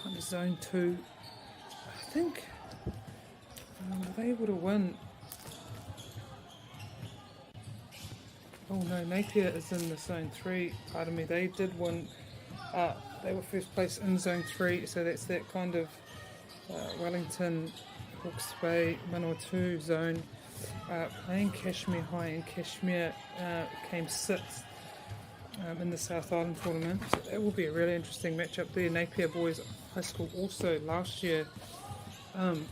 kind of zone 2. I think they would have won. Oh no, Napier is in the zone 3, pardon me, they did win, they were first place in zone 3, so that's that kind of Wellington, Hawke's Bay, Manawatu zone, playing Cashmere High, and Cashmere came 6th in the South Island tournament, so that will be a really interesting matchup there. Napier Boys High School also last year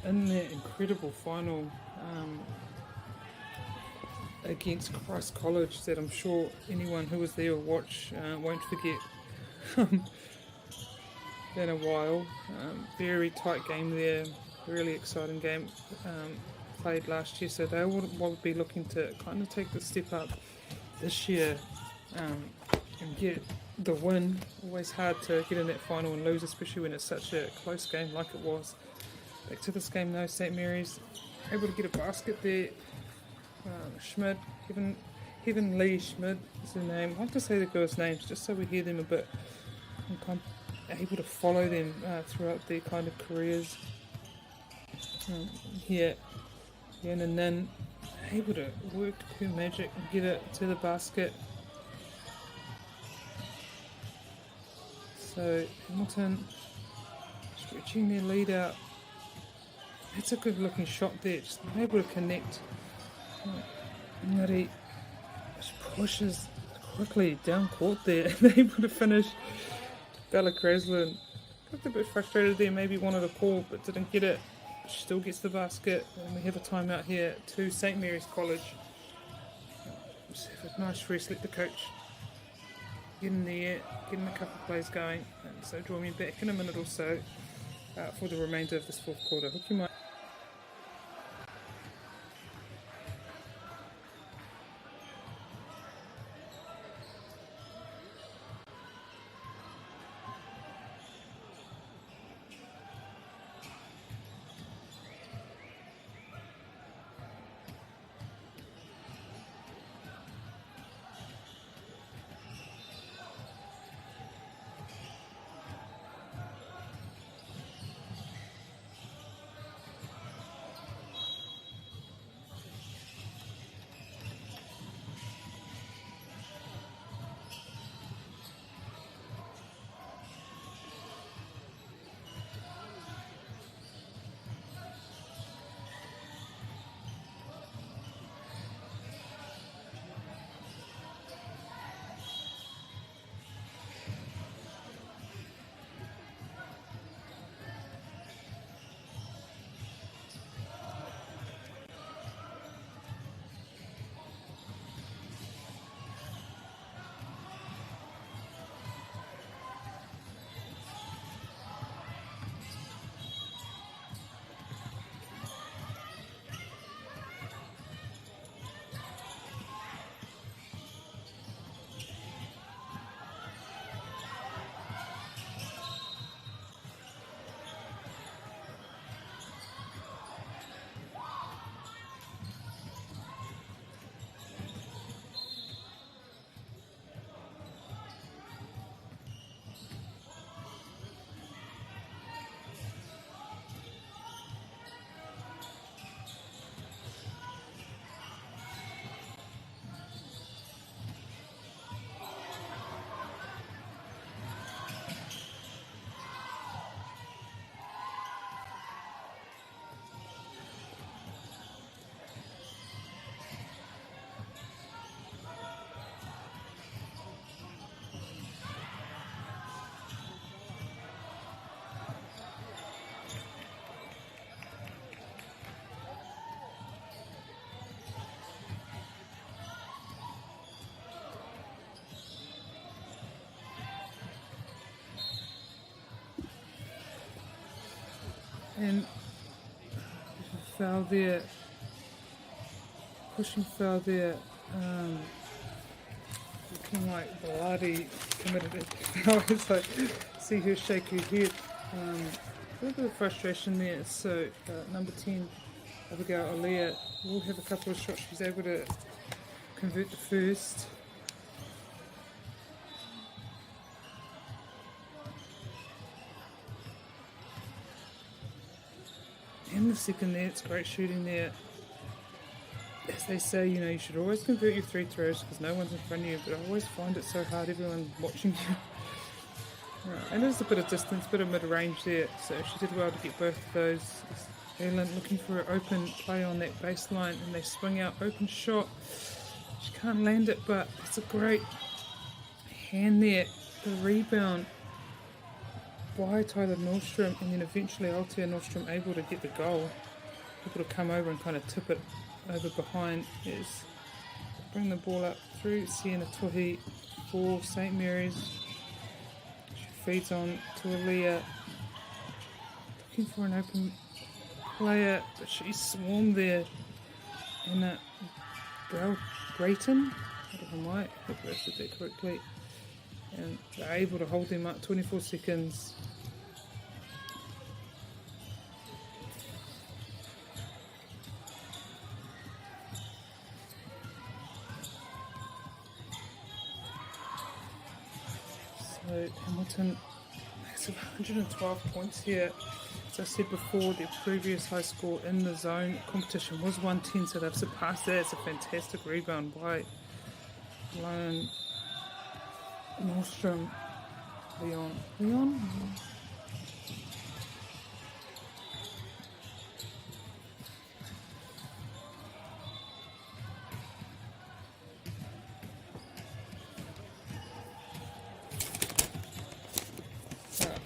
in their incredible final against Christ College that I'm sure anyone who was there or watch won't forget in a while. Very tight game there, really exciting game played last year, so they will be looking to kind of take the step up this year and get the win. Always hard to get in that final and lose, especially when it's such a close game like it was. Back to this game though, St Mary's able to get a basket there. Schmid, Heaven Lee Schmid is her name. I like to say the girls' names just so we hear them a bit and kind of able to follow them throughout their kind of careers. Here, and then able to work her magic and get it to the basket. So Hamilton stretching their lead out. That's a good looking shot there, just able to connect. Ngari just pushes quickly down court there and able to finish. Bella Kreslin got a bit frustrated there, maybe wanted a call but didn't get it. She still gets the basket, and we have a timeout here to St Mary's College. Just have a nice rest, let the coach get in there, getting a couple of plays going, and so join me back in a minute or so for the remainder of this 4th quarter. Hope you might. And foul there, pushing foul there looking like bloody committed it. I always like see her shake her head. A little bit of frustration there. So number 10, Abigail Alea, will have a couple of shots. She's able to convert the first. And the second there, it's great shooting there. As they say, you know, you should always convert your 3 throws because no one's in front of you, but I always find it so hard, everyone watching you. Right, and there's a bit of distance, bit of mid-range there, so she did well to get both of those. Ellen looking for an open play on that baseline, and they swing out, open shot. She can't land it, but it's a great hand there. The rebound by Tyler Nordstrom, and then eventually Althea Nordstrom able to get the goal, able to come over and kind of tip it over behind. Is bring the ball up through Sienna Tuhi for St Mary's. She feeds on to Aaliyah, looking for an open player, but she's swarmed there. And Brayton, I don't know, I hope I said that correctly. And they're able to hold them up 24 seconds. So Hamilton makes 112 points here. As I said before, their previous high score in the zone competition was 110, so they've surpassed that. It's a fantastic rebound by Lyon Nordstrom. Leon?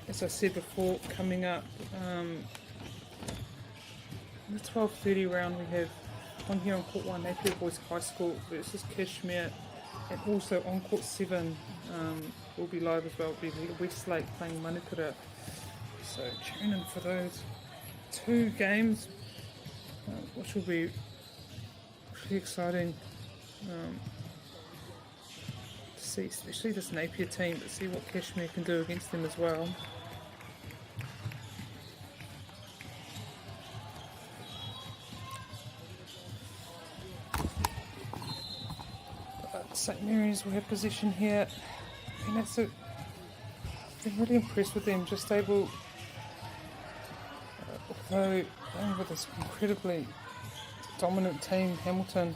As I said before, coming up in the 12:30 round, we have on here on court 1 Napier Boys High School versus Kashmir, and also on court 7 will be live as well. It'll be Westlake playing Manipura. So tune in for those 2 games, which will be pretty exciting to see, especially this Napier team, but see what Kashmir can do against them as well. St Mary's will have possession here, and that's it. I'm really impressed with them, just able, although playing with this incredibly dominant team, Hamilton,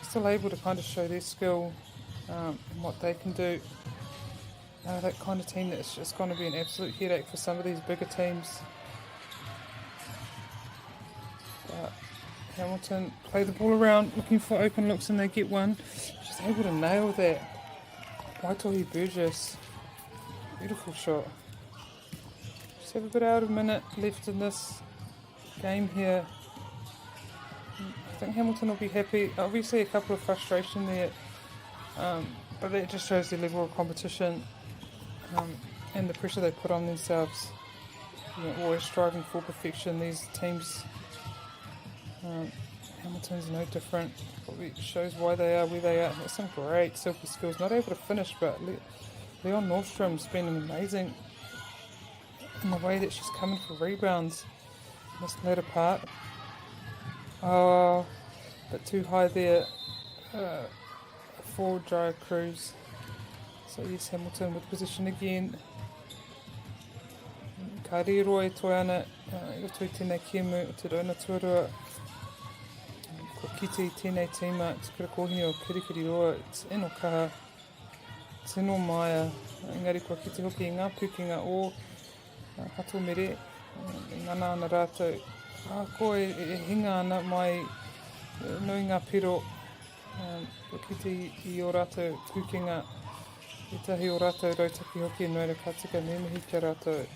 still able to kind of show their skill and what they can do. That kind of team that's just going to be an absolute headache for some of these bigger teams. But Hamilton play the ball around, looking for open looks, and they get one. She's able to nail that. Waitohi Burgess, beautiful shot. Just have a bit out of a minute left in this game here. I think Hamilton will be happy. Obviously a couple of frustration there, but that just shows the level of competition and the pressure they put on themselves. You know, always striving for perfection. These teams, Hamilton's no different. Probably shows why they are where they are. There's some great silky skills. Not able to finish, but Leon Nordstrom's been amazing in the way that she's coming for rebounds in this latter part. Oh, but too high there for Dry Cruz. So yes, Hamilton with position again. Ka riro e toi ana, i roto I tēnei kiemu o te rauna tuarua. Ko kite I tēnei tīma, te kura kohini o kirikiri roa, it's eno kaha, tino maia. Engari kua kite hoki I ngā pukinga o hato mere, I ngana ana rātou. Koe e hinga ana mai nui ngā piro, kua kite I o rātou pukinga. I tahi o rātou rautaki hoki no reira ka tika me mihi kia rātou.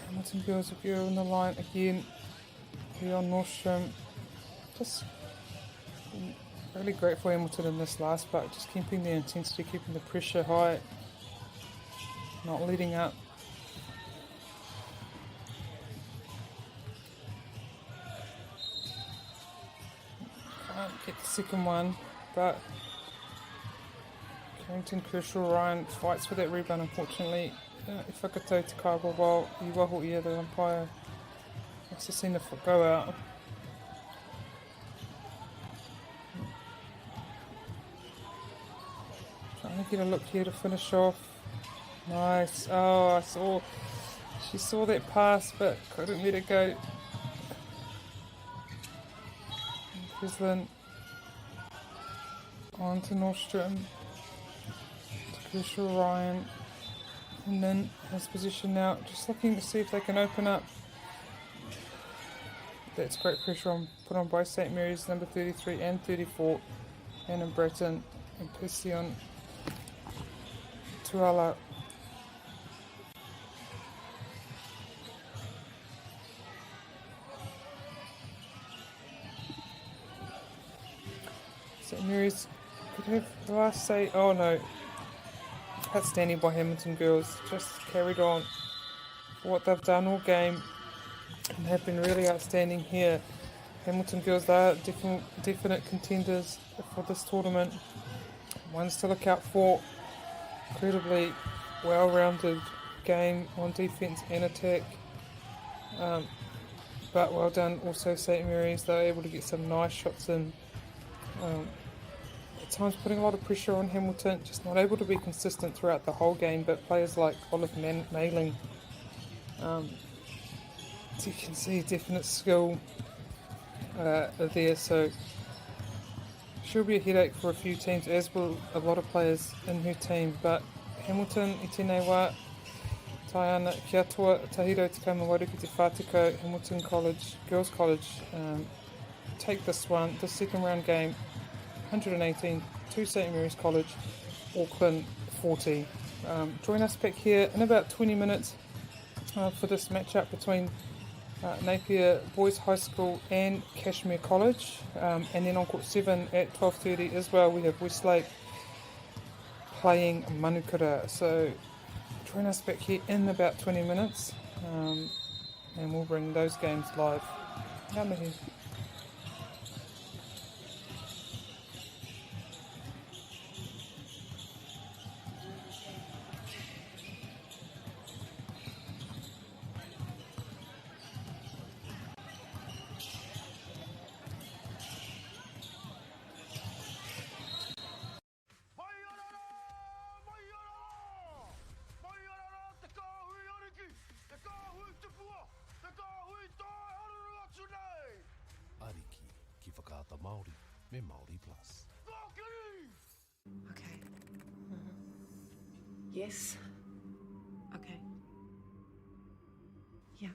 Hamilton girls will go on the line again. Leon Nordstrom. Just really great for Hamilton in this last part. Just keeping the intensity, keeping the pressure high. Not letting up. get the second one, but Carrington Kershaw Ryan fights for that rebound. Unfortunately, if I could throw to Kaiwa while Iwaho, the umpire must have seen the foot go out. Trying to get a look here to finish off. Nice. Oh, she saw that pass but couldn't let it go. Friesland on to Nordstrom. To Kershaw Ryan. And then his position now, just looking to see if they can open up. That's great pressure put on by St Mary's, number 33 and 34. Hannah Breton and Persion Tuala. St Mary's could have the last say. Oh no. Outstanding by Hamilton girls. Just carried on for what they've done all game and have been really outstanding here. Hamilton girls are definite contenders for this tournament. Ones to look out for. Incredibly well-rounded game on defence and attack. But well done also St Mary's. They're able to get some nice shots in. At times putting a lot of pressure on Hamilton, just not able to be consistent throughout the whole game, but players like Olive Nailing, you can see definite skill there, so she'll be a headache for a few teams, as will a lot of players in her team. But Hamilton, Itinewa, Taiana, Kiatua, Tahiro, Tikama, Wairiki, Te Whātiko, Hamilton College, Girls College, take this one, the second round game, 118 to St Mary's College, Auckland 40. Join us back here in about 20 minutes for this matchup between Napier Boys High School and Cashmere College, and then on court 7 at 12:30 as well we have Westlake playing Manukura. So join us back here in about 20 minutes and we'll bring those games live. Ngā mihi. Ariki ki whakaata Māori me MāORI Plus. Okay. Yes. Okay. Yeah.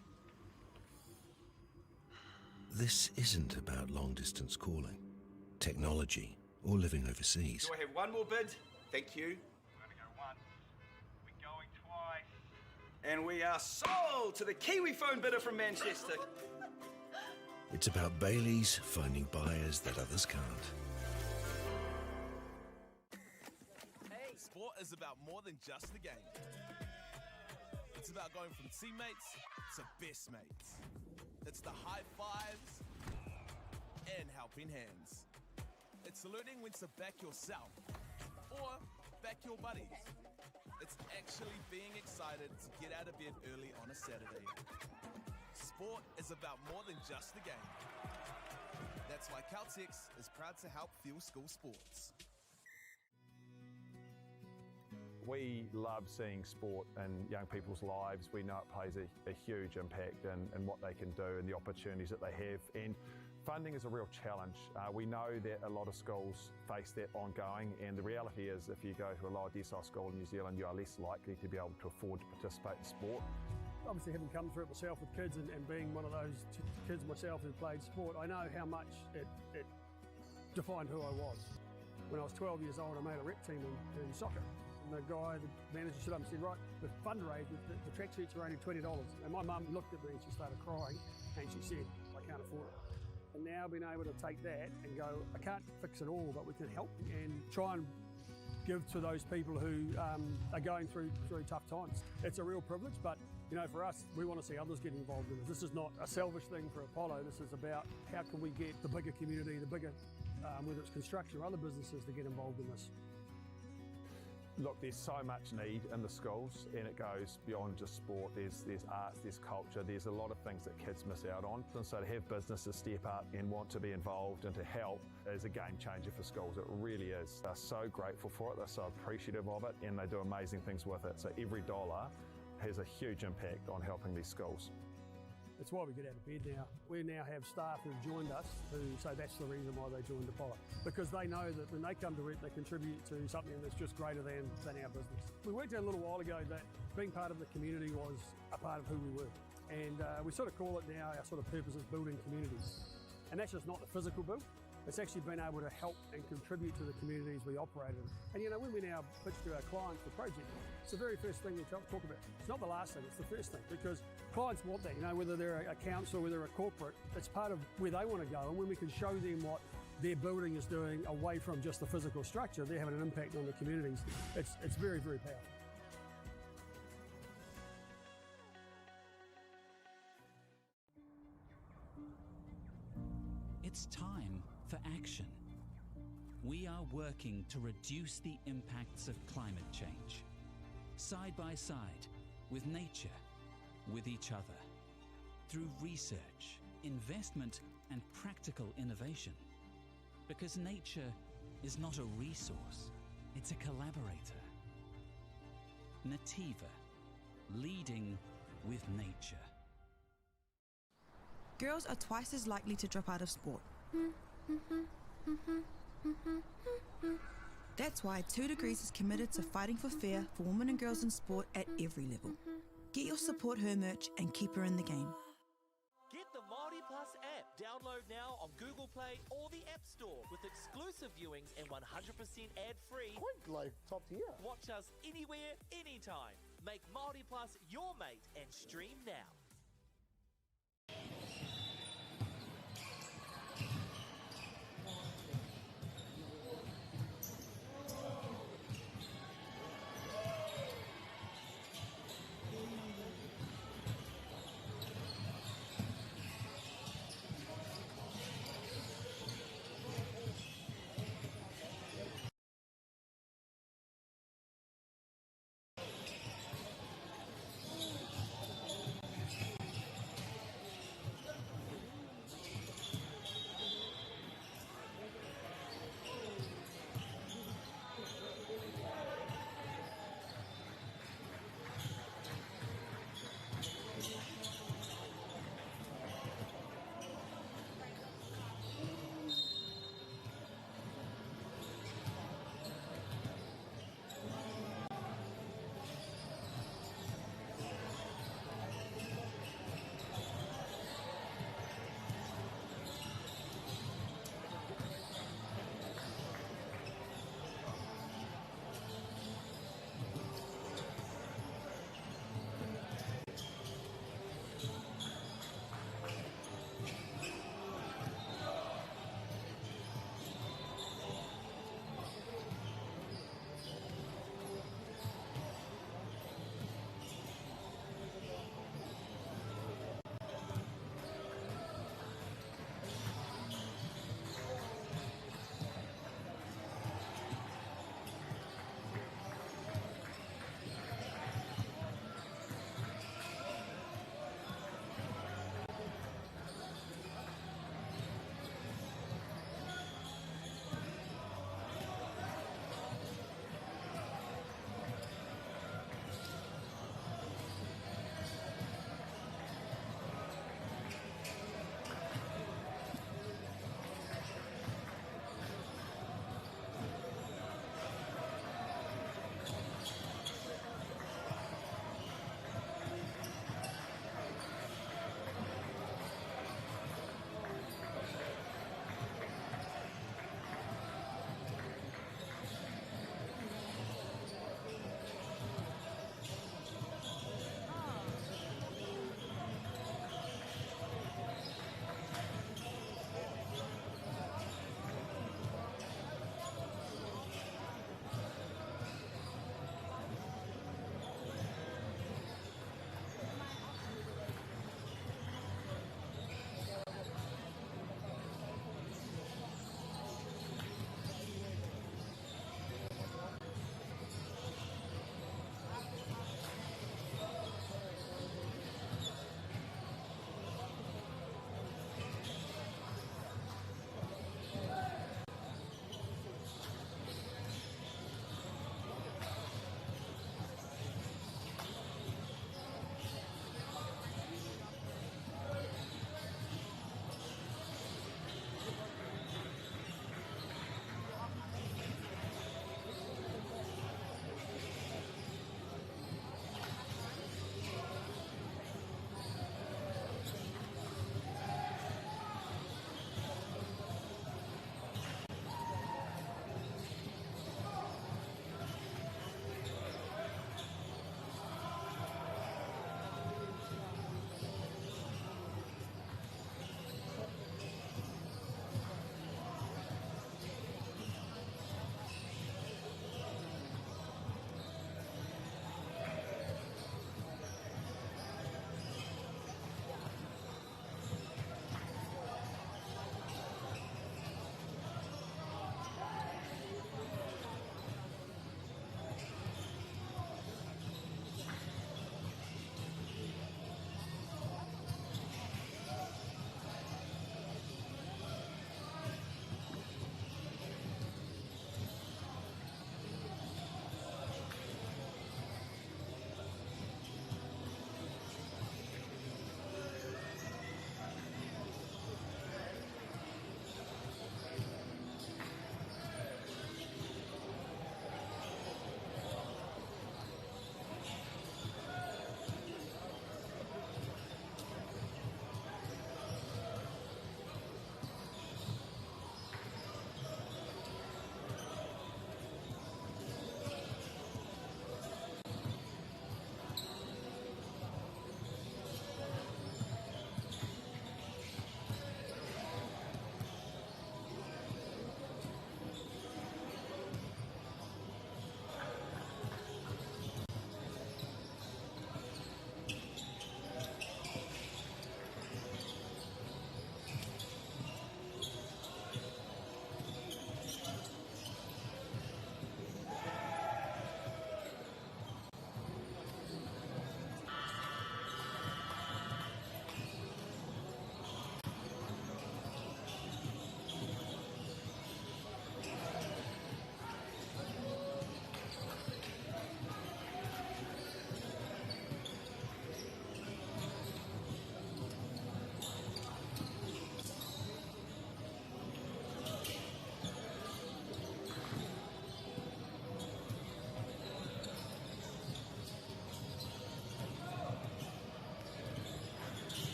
This isn't about long-distance calling, technology, or living overseas. Do I have one more bid? Thank you. We're going to go once. We're going twice. And we are sold to the Kiwi phone bidder from Manchester. It's about Bailey's finding buyers that others can't. Sport is about more than just the game. It's about going from teammates to best mates. It's the high fives and helping hands. It's learning when to back yourself or back your buddies. It's actually being excited to get out of bed early on a Saturday. Sport is about more than just the game. That's why Caltex is proud to help fuel school sports. We love seeing sport in young people's lives. We know it plays a huge impact in what they can do and the opportunities that they have. And funding is a real challenge. We know that a lot of schools face that ongoing, and the reality is if you go to a lower decile school in New Zealand, you are less likely to be able to afford to participate in sport. Obviously, having come through it myself with kids and being one of those kids myself who played sport, I know how much it defined who I was. When I was 12 years old, I made a rep team in soccer. And the guy, the manager, stood up and said, right, the fundraise, the track suits are only $20. And my mum looked at me and she started crying and she said, I can't afford it. And now being able to take that and go, I can't fix it all, but we can help and try and give to those people who are going through tough times. It's a real privilege, but You know, for us, we want to see others get involved in this. This is not a selfish thing for Apollo. This is about how can we get the bigger community, the bigger, whether it's construction or other businesses, to get involved in this. Look, there's so much need in the schools, and it goes beyond just sport. There's arts, there's culture, there's a lot of things that kids miss out on. And so to have businesses step up and want to be involved and to help is a game changer for schools. It really is. They're so grateful for it, they're so appreciative of it, and they do amazing things with it. So every dollar has a huge impact on helping these schools. It's why we get out of bed now. We now have staff who've joined us who say that's the reason why they joined Apollo. Because they know that when they come to it, they contribute to something that's just greater than our business. We worked out a little while ago that being part of the community was a part of who we were. And we sort of call it now, our sort of purpose is building communities. And that's just not the physical build. It's actually been able to help and contribute to the communities we operate in. And you know, when we now pitch to our clients for projects, it's the very first thing we talk about. It's not the last thing, it's the first thing, because clients want that, you know, whether they're a council, whether they're a corporate, it's part of where they want to go. And when we can show them what their building is doing away from just the physical structure, they're having an impact on the communities. It's very, very powerful. It's time for action. We are working to reduce the impacts of climate change, side by side, with nature, with each other, through research, investment, and practical innovation. Because nature is not a resource, it's a collaborator. Nativa, leading with nature. Girls are twice as likely to drop out of sport. That's why 2 Degrees is committed to fighting for fair for women and girls in sport at every level. Get your Support Her merch and keep her in the game. Get the MāORI Plus app. Download now on Google Play or the App Store with exclusive viewings and 100% ad-free. Quite like top tier. Watch us anywhere, anytime. Make MāORI Plus your mate and stream now.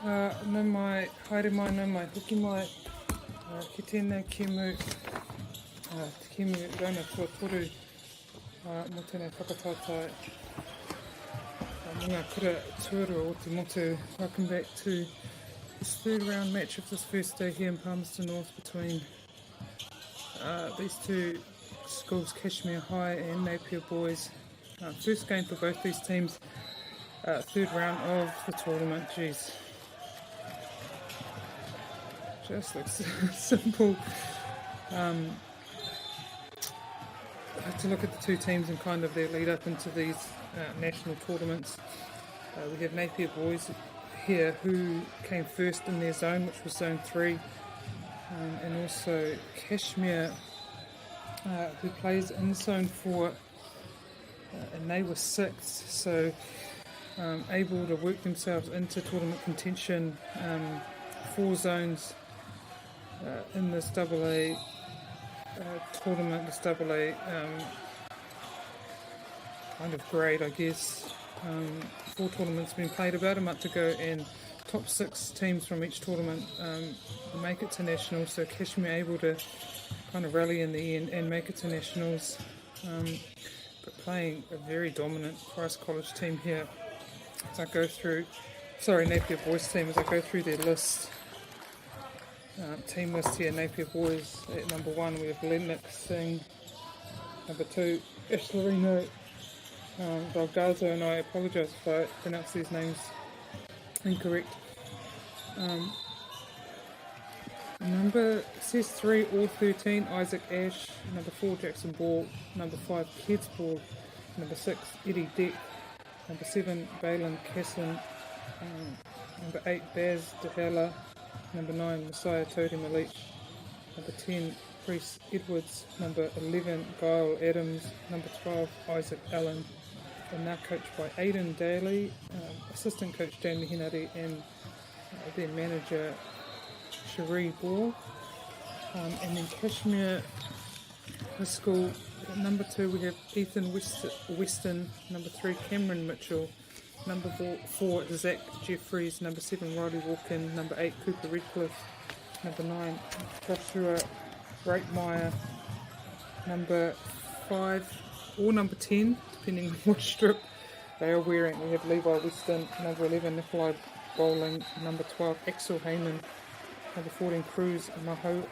no mai haere mai, no mai hoki mai, ki tēnei kemu, te kemu rauna tua toru mo tēnei whakatātai. Mga kura tuarua o te motu. Welcome back to this third round match of this first day here in Palmerston North between these two schools, Kashmir High and Napier Boys. First game for both these teams, third round of the tournament. Jeez, just looks simple. I have to look at the two teams and kind of their lead up into these national tournaments. We have Napier Boys here who came first in their zone, which was zone 3, and also Kashmir who plays in zone 4, and they were 6th, so able to work themselves into tournament contention. 4 zones in this AA tournament, this AA kind of grade, I guess. 4 tournaments been played about a month ago, and top 6 teams from each tournament make it to nationals, so Kashmir able to kind of rally in the end and make it to nationals, but playing a very dominant Christ College team here. As I go through, Napier Boys team, as I go through their list, team list here. Napier Boys at number 1 we have Lennox Singh, number 2 Ishlarino Valgazo, and I apologise if I pronounce these names incorrect. Number says 3 or 13 Isaac Ash, number 4 Jackson Ball, number 5 Kids Ball, number 6 Eddie Deck, number 7 Balin Casson, number 8 Baz DeHella, number 9 Messiah Todi Malik, number 10 Priest Edwards, number 11 Guile Adams, number 12 Isaac Allen, and now coached by Aidan Daly, assistant coach Jamie Hinari, and their manager Cherie Ball. And then Kashmir High School, at number 2 we have Ethan Weston, number 3 Cameron Mitchell, number 4 Zach Jeffries, number 7 Riley Walken, number 8 Cooper Redcliffe, number 9 Joshua Breakmeyer, number 5 or number 10, depending on which strip they are wearing. We have Levi Weston, number 11 Nikolai Bowling, number 12 Axel Heyman, number 14 Cruz Mahoa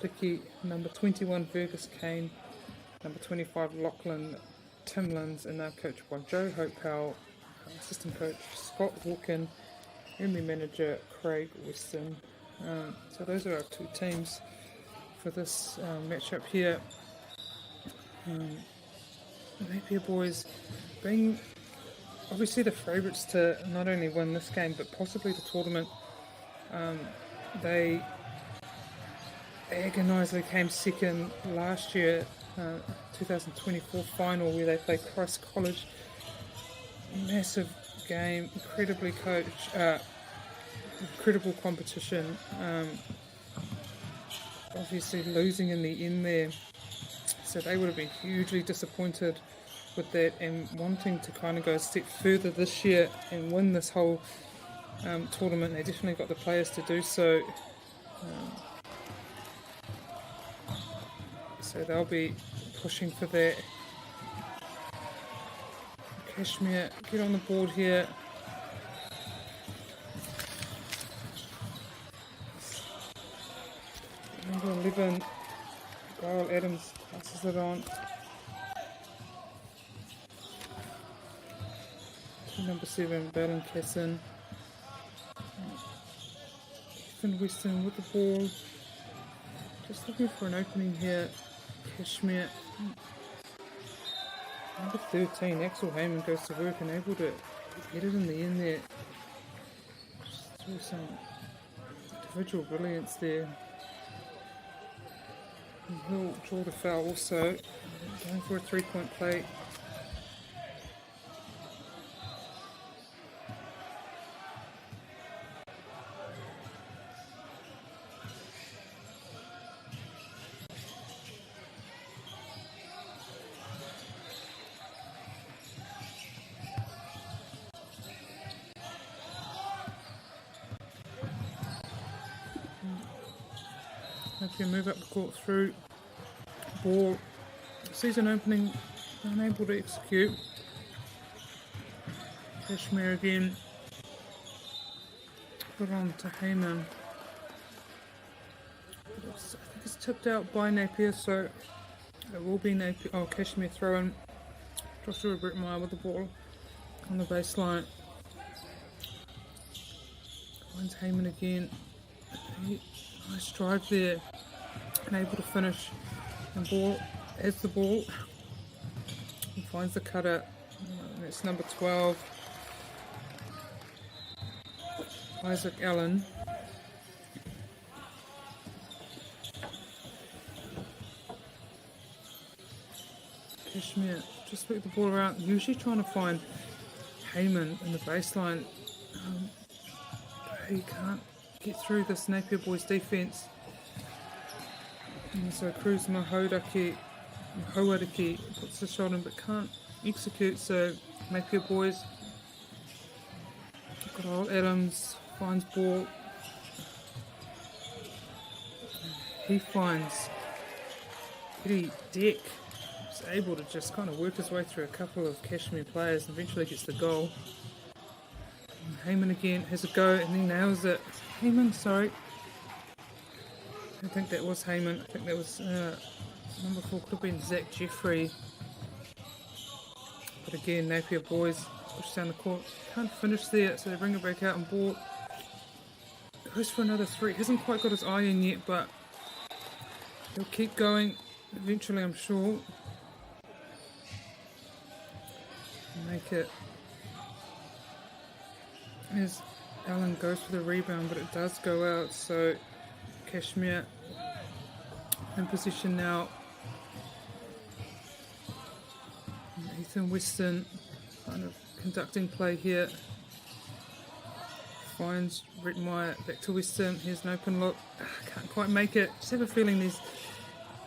Riki, number 21 Fergus Kane, number 25 Lachlan Timlins, and now coached by Joe Hope Powell, assistant coach Scott Walken, and their manager Craig Weston. So those are our 2 teams for this matchup here. Napier Boys being obviously the favourites to not only win this game but possibly the tournament. They agonisingly came second last year, 2024 final, where they played Christ College. Massive game, incredibly coached, incredible competition. Obviously losing in the end there, so they would have been hugely disappointed with that and wanting to kind of go a step further this year and win this whole tournament. They definitely got the players to do so. So they'll be pushing for that. Kashmir get on the board here. Number 11, Guile Adams passes it on to number 7, Balin Casson. Ethan Weston with the ball. Just looking for an opening here. Kashmir. Number 13, Axel Heyman goes to work and able to get it in the end there. Just through some individual brilliance there. And he'll draw the foul also. Going for a 3-point play. Napier move up the court through. Ball. Season opening, unable to execute. Kashmir again. Put on to Heyman. I think it's tipped out by Napier, so it will be Napier. Oh, Kashmir throwing. Joshua Brittmeyer with the ball on the baseline. Finds Heyman again. Nice drive there. Unable to finish. And ball has the ball. He finds the cutter. That's number 12. Isaac Allen. Kashmir just whipped the ball around, usually trying to find Heyman in the baseline. He can't get through this Napier boys defence. And so Cruz Mahoariki puts the shot in but can't execute, so Napier boys. Good old Adams finds ball. He finds Eddie Deck. He's able to just kind of work his way through a couple of Kashmir players and eventually gets the goal. And Heyman again has a go and he nails it. Heyman, sorry. I don't think that was Heyman. I think that was number 4, could have been Zach Jeffrey. But again, Napier boys push down the court. Can't finish there, so they bring it back out and ball. Goes for another 3. Hasn't quite got his eye in yet, but he'll keep going. Eventually, I'm sure. Make it. As Allen goes for the rebound, but it does go out, so Kashmir in position now. Ethan Weston kind of conducting play here. Finds Rittmeyer back to Weston. Here's an open look. Can't quite make it. Just have a feeling these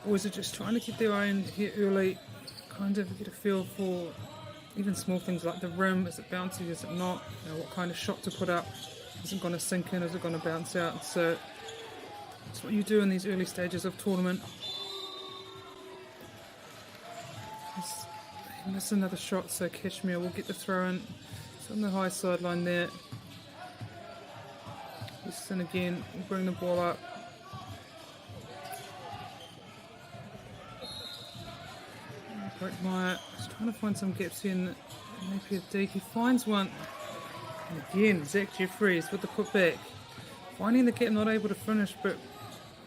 boys are just trying to get their eye in here early. Kind of get a feel for even small things like the rim. Is it bouncy? Is it not? You know, what kind of shot to put up? Is it going to sink in? Is it going to bounce out? So that's what you do in these early stages of tournament. He missed another shot, so Kashmir will get the throw in. It's on the high sideline there. Weston again will bring the ball up. Brittmeyer is trying to find some gaps here in Napier Deek. He finds one. And again, Zach Jeffries with the putback. Finding the gap, not able to finish, but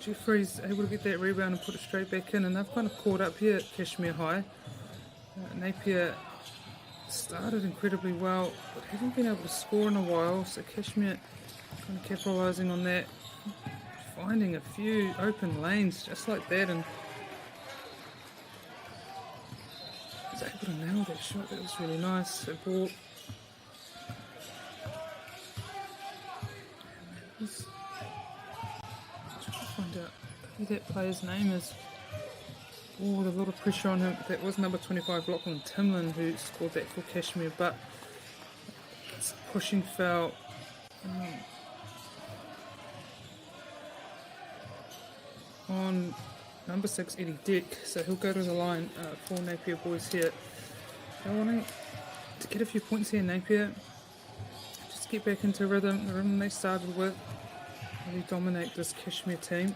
Jeffries able to get that rebound and put it straight back in. And they've kind of caught up here at Kashmir High. Napier started incredibly well, but haven't been able to score in a while. So Kashmir kind of capitalising on that. Finding a few open lanes just like that. And was able to nail that shot. That was really nice. So ball. Trying to find out who that player's name is. Oh, there's a lot of pressure on him. That was number 25, Lachlan Timlin, who scored that for Kashmir, but it's a pushing foul. On number 6, Eddie Deck, so he'll go to the line for Napier boys here. They're wanting to get a few points here, Napier. Just get back into rhythm, the rhythm they started with. Really dominate this Kashmir team.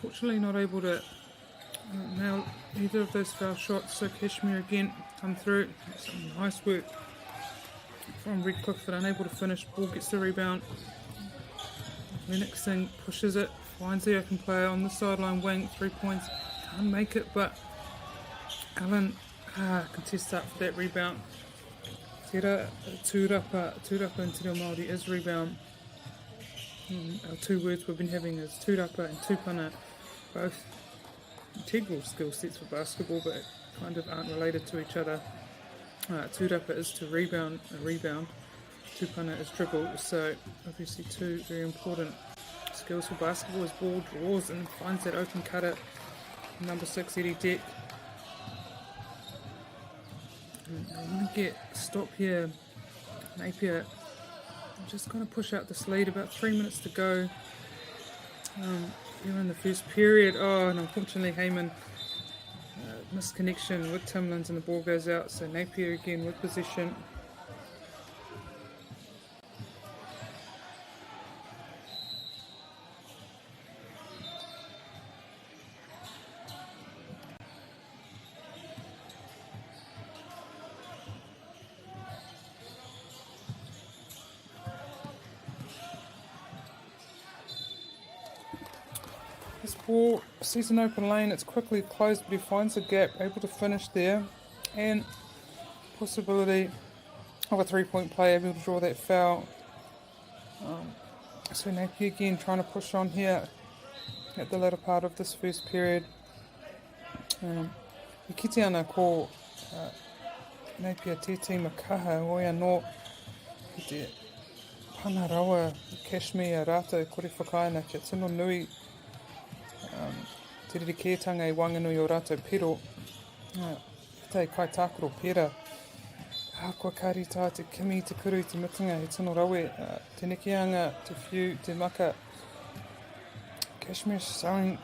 Unfortunately not able to nail either of those foul shots, so Kashmir again come through. Some nice work from Redcliffe, but unable to finish. Ball gets the rebound. Lennox Singh pushes it, finds the open player on the sideline wing, 3 points, can't make it, but Allen contests up for that rebound. Tūrapa and Te Reo Māori is rebound. Our 2 words we've been having is tūrapa and tūpana, both integral skill sets for basketball, but kind of aren't related to each other. Tūrapa is to rebound, a rebound, tupana is dribble, so obviously two very important skills for basketball. As ball draws and finds that open cutter, number 6 Eddie Deck. They want to get stop here. Napier just going to push out this lead. About 3 minutes to go here in the first period. Oh, and unfortunately Heyman missed connection with Timlins and the ball goes out. So Napier again with possession. This ball sees an open lane, it's quickly closed, but he finds a gap, able to finish there, and possibility of a 3-point play, able to draw that foul. So Napier again trying to push on here at the latter part of this first period. I kite ana ko Napier tēti makaha oia no ki te panarawa Kashmir rātou kore whakaina kia tino nui te ririkētanga I wanganui o rātou pero tei kai tākoro pera hākua kāri tā te kimi, te kuru, te mutunga he tino rawe te nekianga, te whiu, te maka. Kashmir showing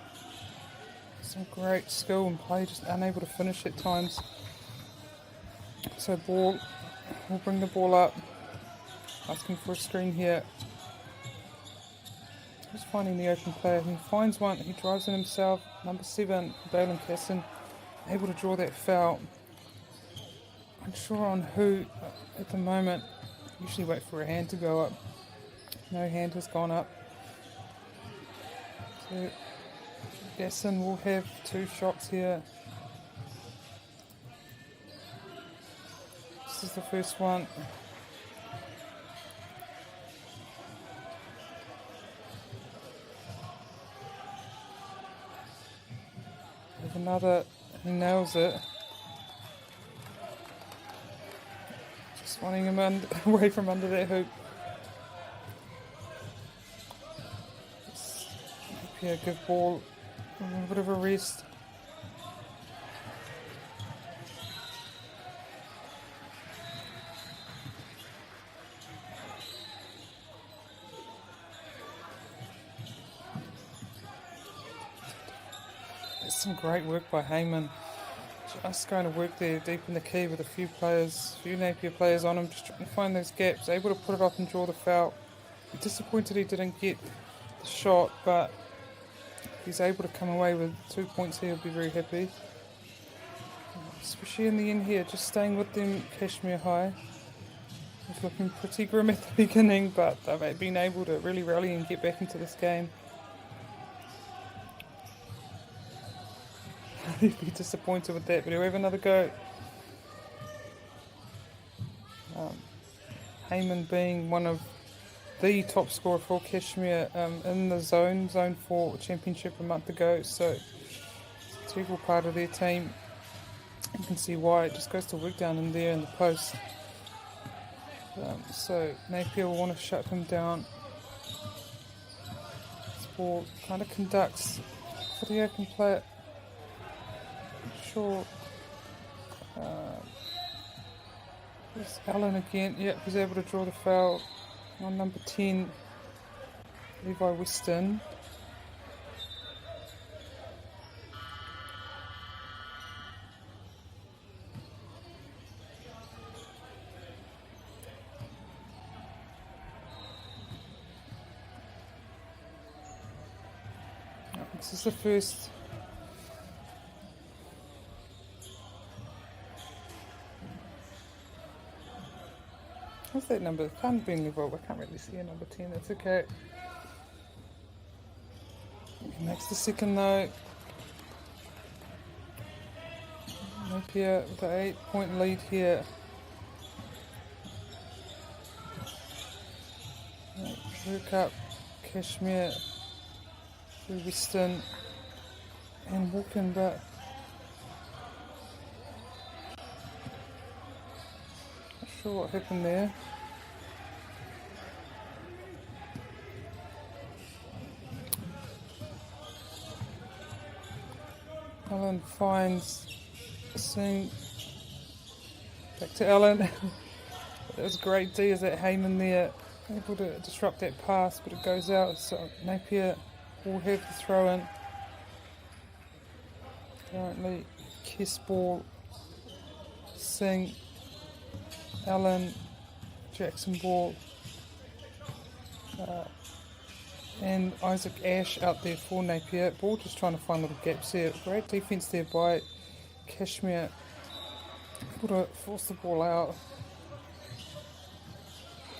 some great skill and play, just unable to finish at times. So ball, we'll bring the ball up, asking for a screen here. Just finding the open player. He finds one, he drives in himself. Number 7, Dalen Casson, able to draw that foul. Unsure on who at the moment. Usually wait for a hand to go up. No hand has gone up. So Casson will have 2 shots here. This is the first one. Another, he nails it. Just wanting him away from under that hoop. Yeah, good ball. A little bit of a rest. Some great work by Heyman. Just going to work there deep in the key with a few Napier players on him, just trying to find those gaps, able to put it up and draw the foul. Disappointed he didn't get the shot, but if he's able to come away with 2 points here, he'll be very happy. Especially in the end here, just staying with them, Kashmir High. It was looking pretty grim at the beginning, but they've been able to really rally and get back into this game. He'd be disappointed with that, but he'll have another go. Heyman being one of the top scorer for Kashmir in the Zone 4 Championship a month ago, so it's an integral part of their team. You can see why it just goes to work down in there in the post. So Napier will want to shut him down. This ball kind of conducts for the open player. Sure. There's Allen again. Yep, he's able to draw the foul on number 10, Levi Weston. This is the first. What's that number? It can't be Levi. I can't really see a number 10. That's okay. He makes the second though. Napier with an 8-point lead here. Work up Kashmir through Weston and Walken, but not sure what happened there. Alan finds Singh. Back to Alan. That was great D as that Heyman there, able to disrupt that pass, but it goes out. So Napier will have the throw in. Currently, Kiss ball, Singh, Allen, Jackson ball, and Isaac Ash out there for Napier. Ball just trying to find little gaps here. Great defence there by Kashmir. Able to force the ball out.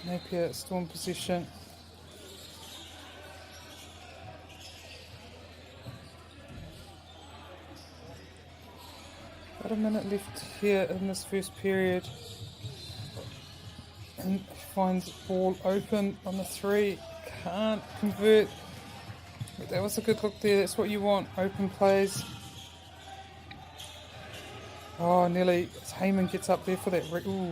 Napier still in possession. About a minute left here in this first period. And finds ball open on the 3. Can't convert. But that was a good look there. That's what you want. Open plays. Oh, nearly. Heyman gets up there for that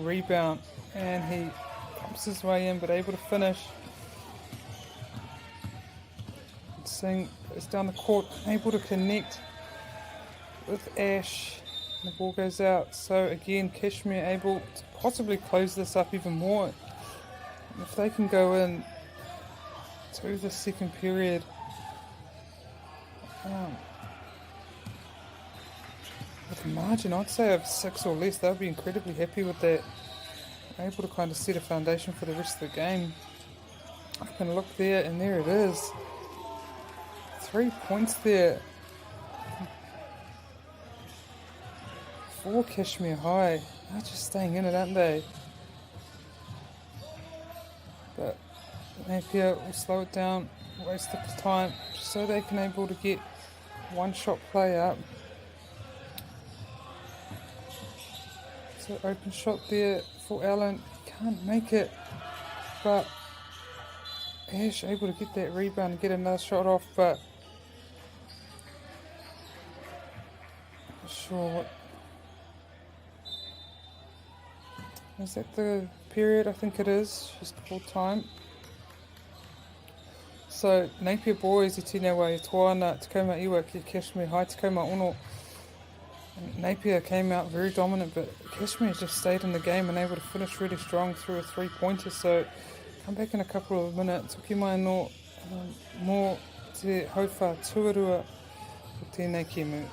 rebound. And he pumps his way in, but able to finish. Singh is down the court. Able to connect with Ash. The ball goes out. So again, Kashmir able to possibly close this up even more. If they can go in to the second period, with a margin, I'd say of 6 or less, they'll be incredibly happy with that. Able to kind of set a foundation for the rest of the game. I can look there, and there it is. 3 points there. 4 Kashmir High. They're just staying in it, aren't they? But Napier will slow it down, waste the time, just so they can able to get one shot play up. So open shot there for Allen. Can't make it, but Ash able to get that rebound and get another shot off, but not sure what. Is that the period? I think it is. Just full time. So Napier boys i tēnei wā i toana Takoma iwa ki Kashmir High Takoma ono. And Napier came out very dominant, but Kashmir just stayed in the game and able to finish really strong through a 3-pointer. So come back in a couple of minutes. Toki mai no mō te hauwha tuarua o tēnei kēmu.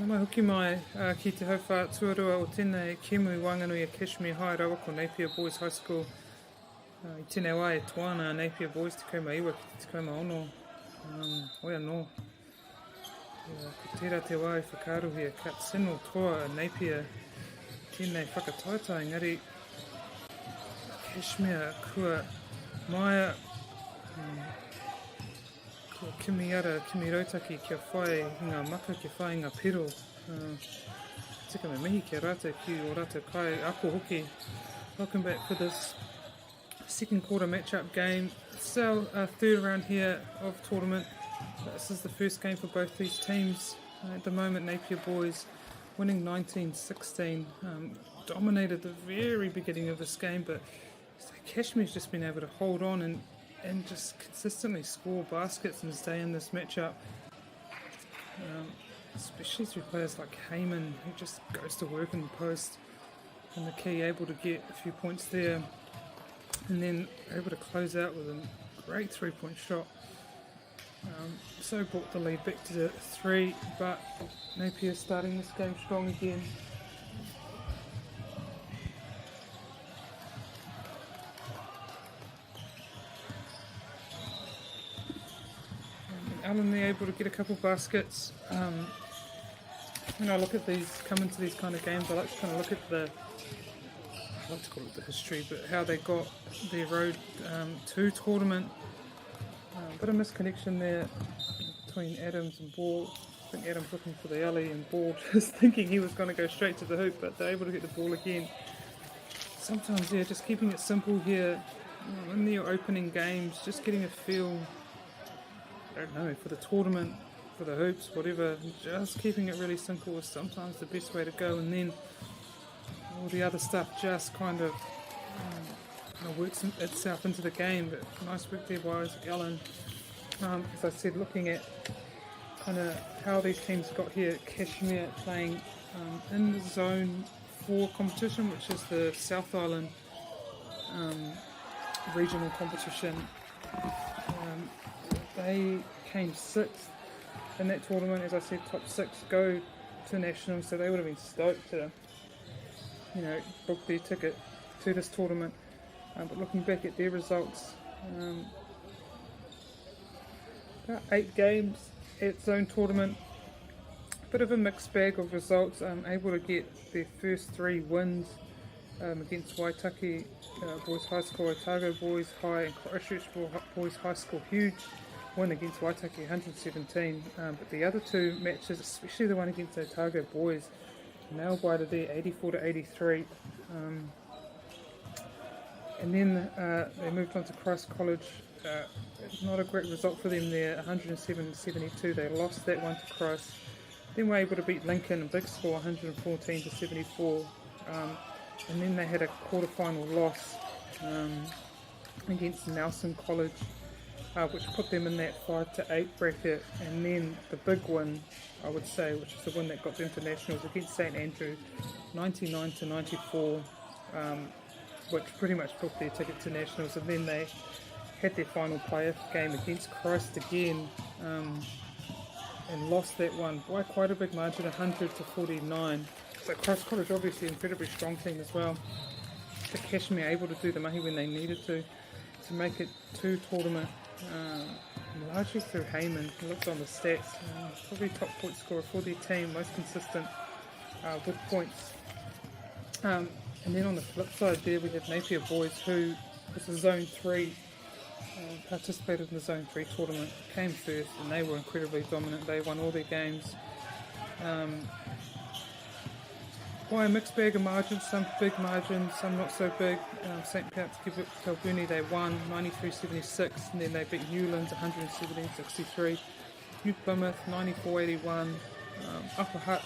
Mai hoki mai ki te hauwha tuarua o tēnei Kemu Wanganui a Kashmir High Rawako Napier Boys High School. I tēnei wā e Tuana Napier Boys te kauma iwa ki te kauma ono. Oia no. Ko tērā te wā i whakaruhia ka sino toa Napier tēnei whakataita engari Kashmir kua maia kua kimi ara, kimi rautaki kia whai i ngā maka, kia whai i ngā piro. Tika me mihi kia rātou ki o rātou kai ako hoki. Welcome back for this second quarter match-up game. It's our third round here of tournament. This is the first game for both these teams. At the moment, Napier boys winning 19-16. Dominated the very beginning of this game, but Kashmir's just been able to hold on and just consistently score baskets and stay in this matchup. Especially through players like Heyman, who just goes to work in the post. And the key able to get a few points there. And then able to close out with a great three-point shot. So brought the lead back to 3, but Napier starting this game strong again. Allen there able to get a couple baskets. When I look at these, come into these kind of games, I like to kind of look at I like to call it the history, but how they got their road to tournament. Bit of misconnection there between Adams and Ball. I think Adams looking for the alley and Ball just thinking he was going to go straight to the hoop, but they're able to get the ball again. Sometimes, yeah, just keeping it simple here. In your opening games, just getting a feel, I don't know, for the tournament, for the hoops, whatever. Just keeping it really simple is sometimes the best way to go, and then all the other stuff just kind of works itself into the game. But nice work there by Isaac Allen. As I said, looking at kind of how these teams got here, Kashmir playing in the Zone 4 competition, which is the South Island regional competition. They came 6th in that tournament. As I said, top 6 go to nationals, so they would have been stoked to, book their ticket to this tournament. But looking back at their results, about 8 games at Zone Tournament, bit of a mixed bag of results. Able to get their first 3 wins against Waitaki Boys High School, Otago Boys High, and Christchurch Boys High School. Huge win against Waitaki, 117. But the other 2 matches, especially the one against Otago Boys, nailed by there, 84-83. And then they moved on to Christ College. Not a great result for them there, 107-72. They lost that one to Christ. Then were able to beat Lincoln, a big score, 114-74. And then they had a quarter-final loss against Nelson College, which put them in that 5-8 bracket. And then the big win, I would say, which is the one that got them to nationals, against St Andrew, 99-94. Which pretty much booked their ticket to nationals. And then they had their final playoff game against Christ again, and lost that one by quite a big margin, 100-49. So Christ College obviously an incredibly strong team as well. But Kashmir able to do the mahi when they needed to make it to tournament, largely through Heyman. He looked on the stats, probably top point scorer for their team, most consistent with points. And then on the flip side there, we have Napier Boys, who was a Zone 3, participated in the Zone 3 tournament, came first, and they were incredibly dominant. They won all their games by a mixed bag of margins, some big margins, some not so big. St. Pat's Kilburney, they won 93-76, and then they beat Newlands 117-63. New Plymouth 94-81, Upper Hutt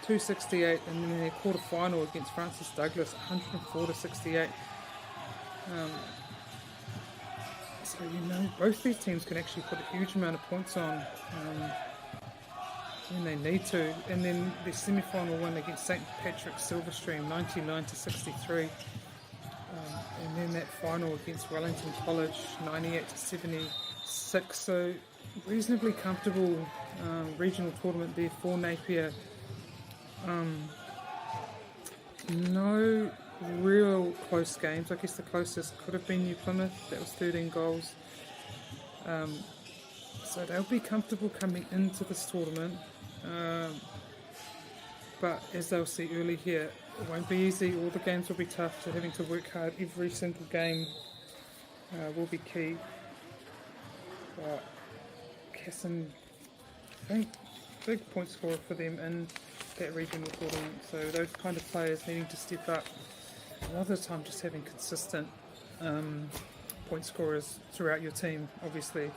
106-268, and then in their quarter final against Francis Douglas 104-68. So both these teams can actually put a huge amount of points on when they need to. And then their semi-final win against St. Patrick's Silverstream 99-63. And then that final against Wellington College 98-76. So reasonably comfortable regional tournament there for Napier. No real close games. I guess the closest could have been New Plymouth. That was 13 goals. So they'll be comfortable coming into this tournament. But as they'll see early here, it won't be easy. All the games will be tough. So having to work hard every single game will be key. But Casson, I think, big point scorer for them in that regional tournament. So those kind of players needing to step up. A lot of the time just having consistent point scorers throughout your team, obviously,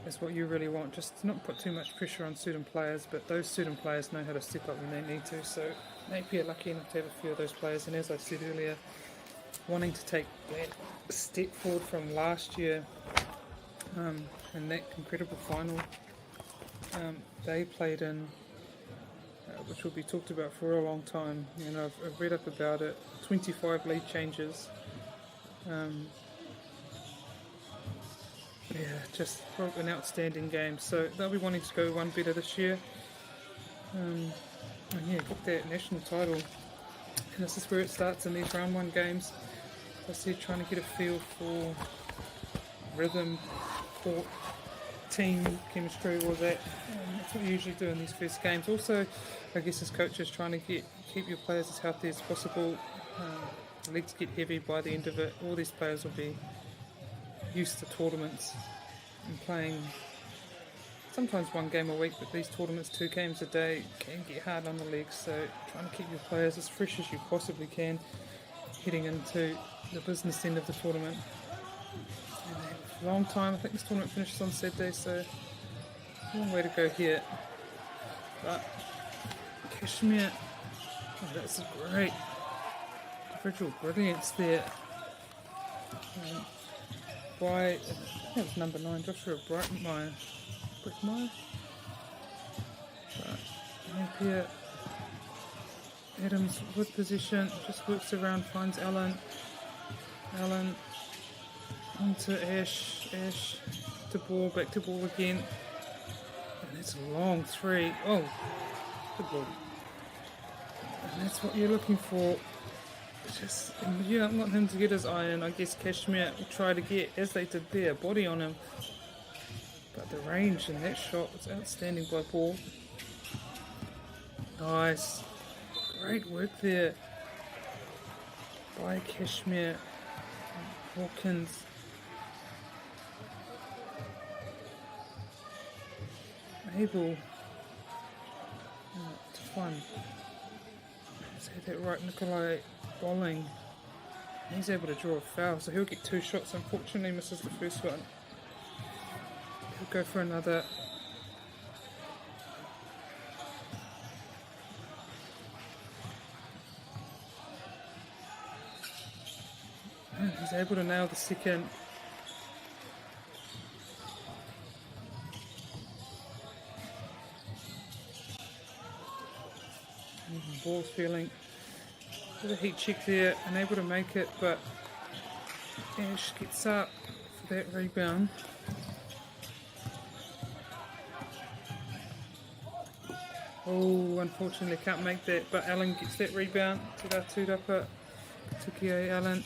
is what you really want. Just not put too much pressure on certain players, but those certain players know how to step up when they need to. So Napier lucky enough to have a few of those players, and as I said earlier, wanting to take that step forward from last year in that incredible final they played in, which will be talked about for a long time. You know, I've read up about it. 25 lead changes. Yeah, just an outstanding game. So they'll be wanting to go one better this year. And yeah, get that national title. And this is where it starts in these round one games. I said, trying to get a feel for rhythm, court, team chemistry, all that. That's what you usually do in these first games. Also, I guess as coaches, trying to keep your players as healthy as possible. Legs get heavy by the end of it. All these players will be used to tournaments and playing sometimes one game a week, but these tournaments 2 games a day can get hard on the legs. So trying to keep your players as fresh as you possibly can heading into the business end of the tournament. And a long time. I think this tournament finishes on Saturday, so a long way to go here. But Kashmir, that's great individual brilliance there. By, I think it was number 9, Joshua Brickmeyer. But Napier, Adams with position, just works around, finds Allen onto Ash to ball, back to ball again, and it's a long 3. Oh, good ball. And that's what you're looking for. Just, you don't want him to get his iron. I guess Kashmir will try to get, as they did there, body on him. But the range in that shot was outstanding by Paul. Nice. Great work there by Kashmir. Hawkins. Able to find, say that right, Nikolai Bolling. He's able to draw a foul, so he'll get 2 shots. Unfortunately, misses the first one. He'll go for another. And he's able to nail the second. Ball's feeling a bit of heat check there, unable to make it, but Ash gets up for that rebound. Oh, unfortunately can't make that, but Allen gets that rebound. Te rā tūrapa, tuki ai Allen.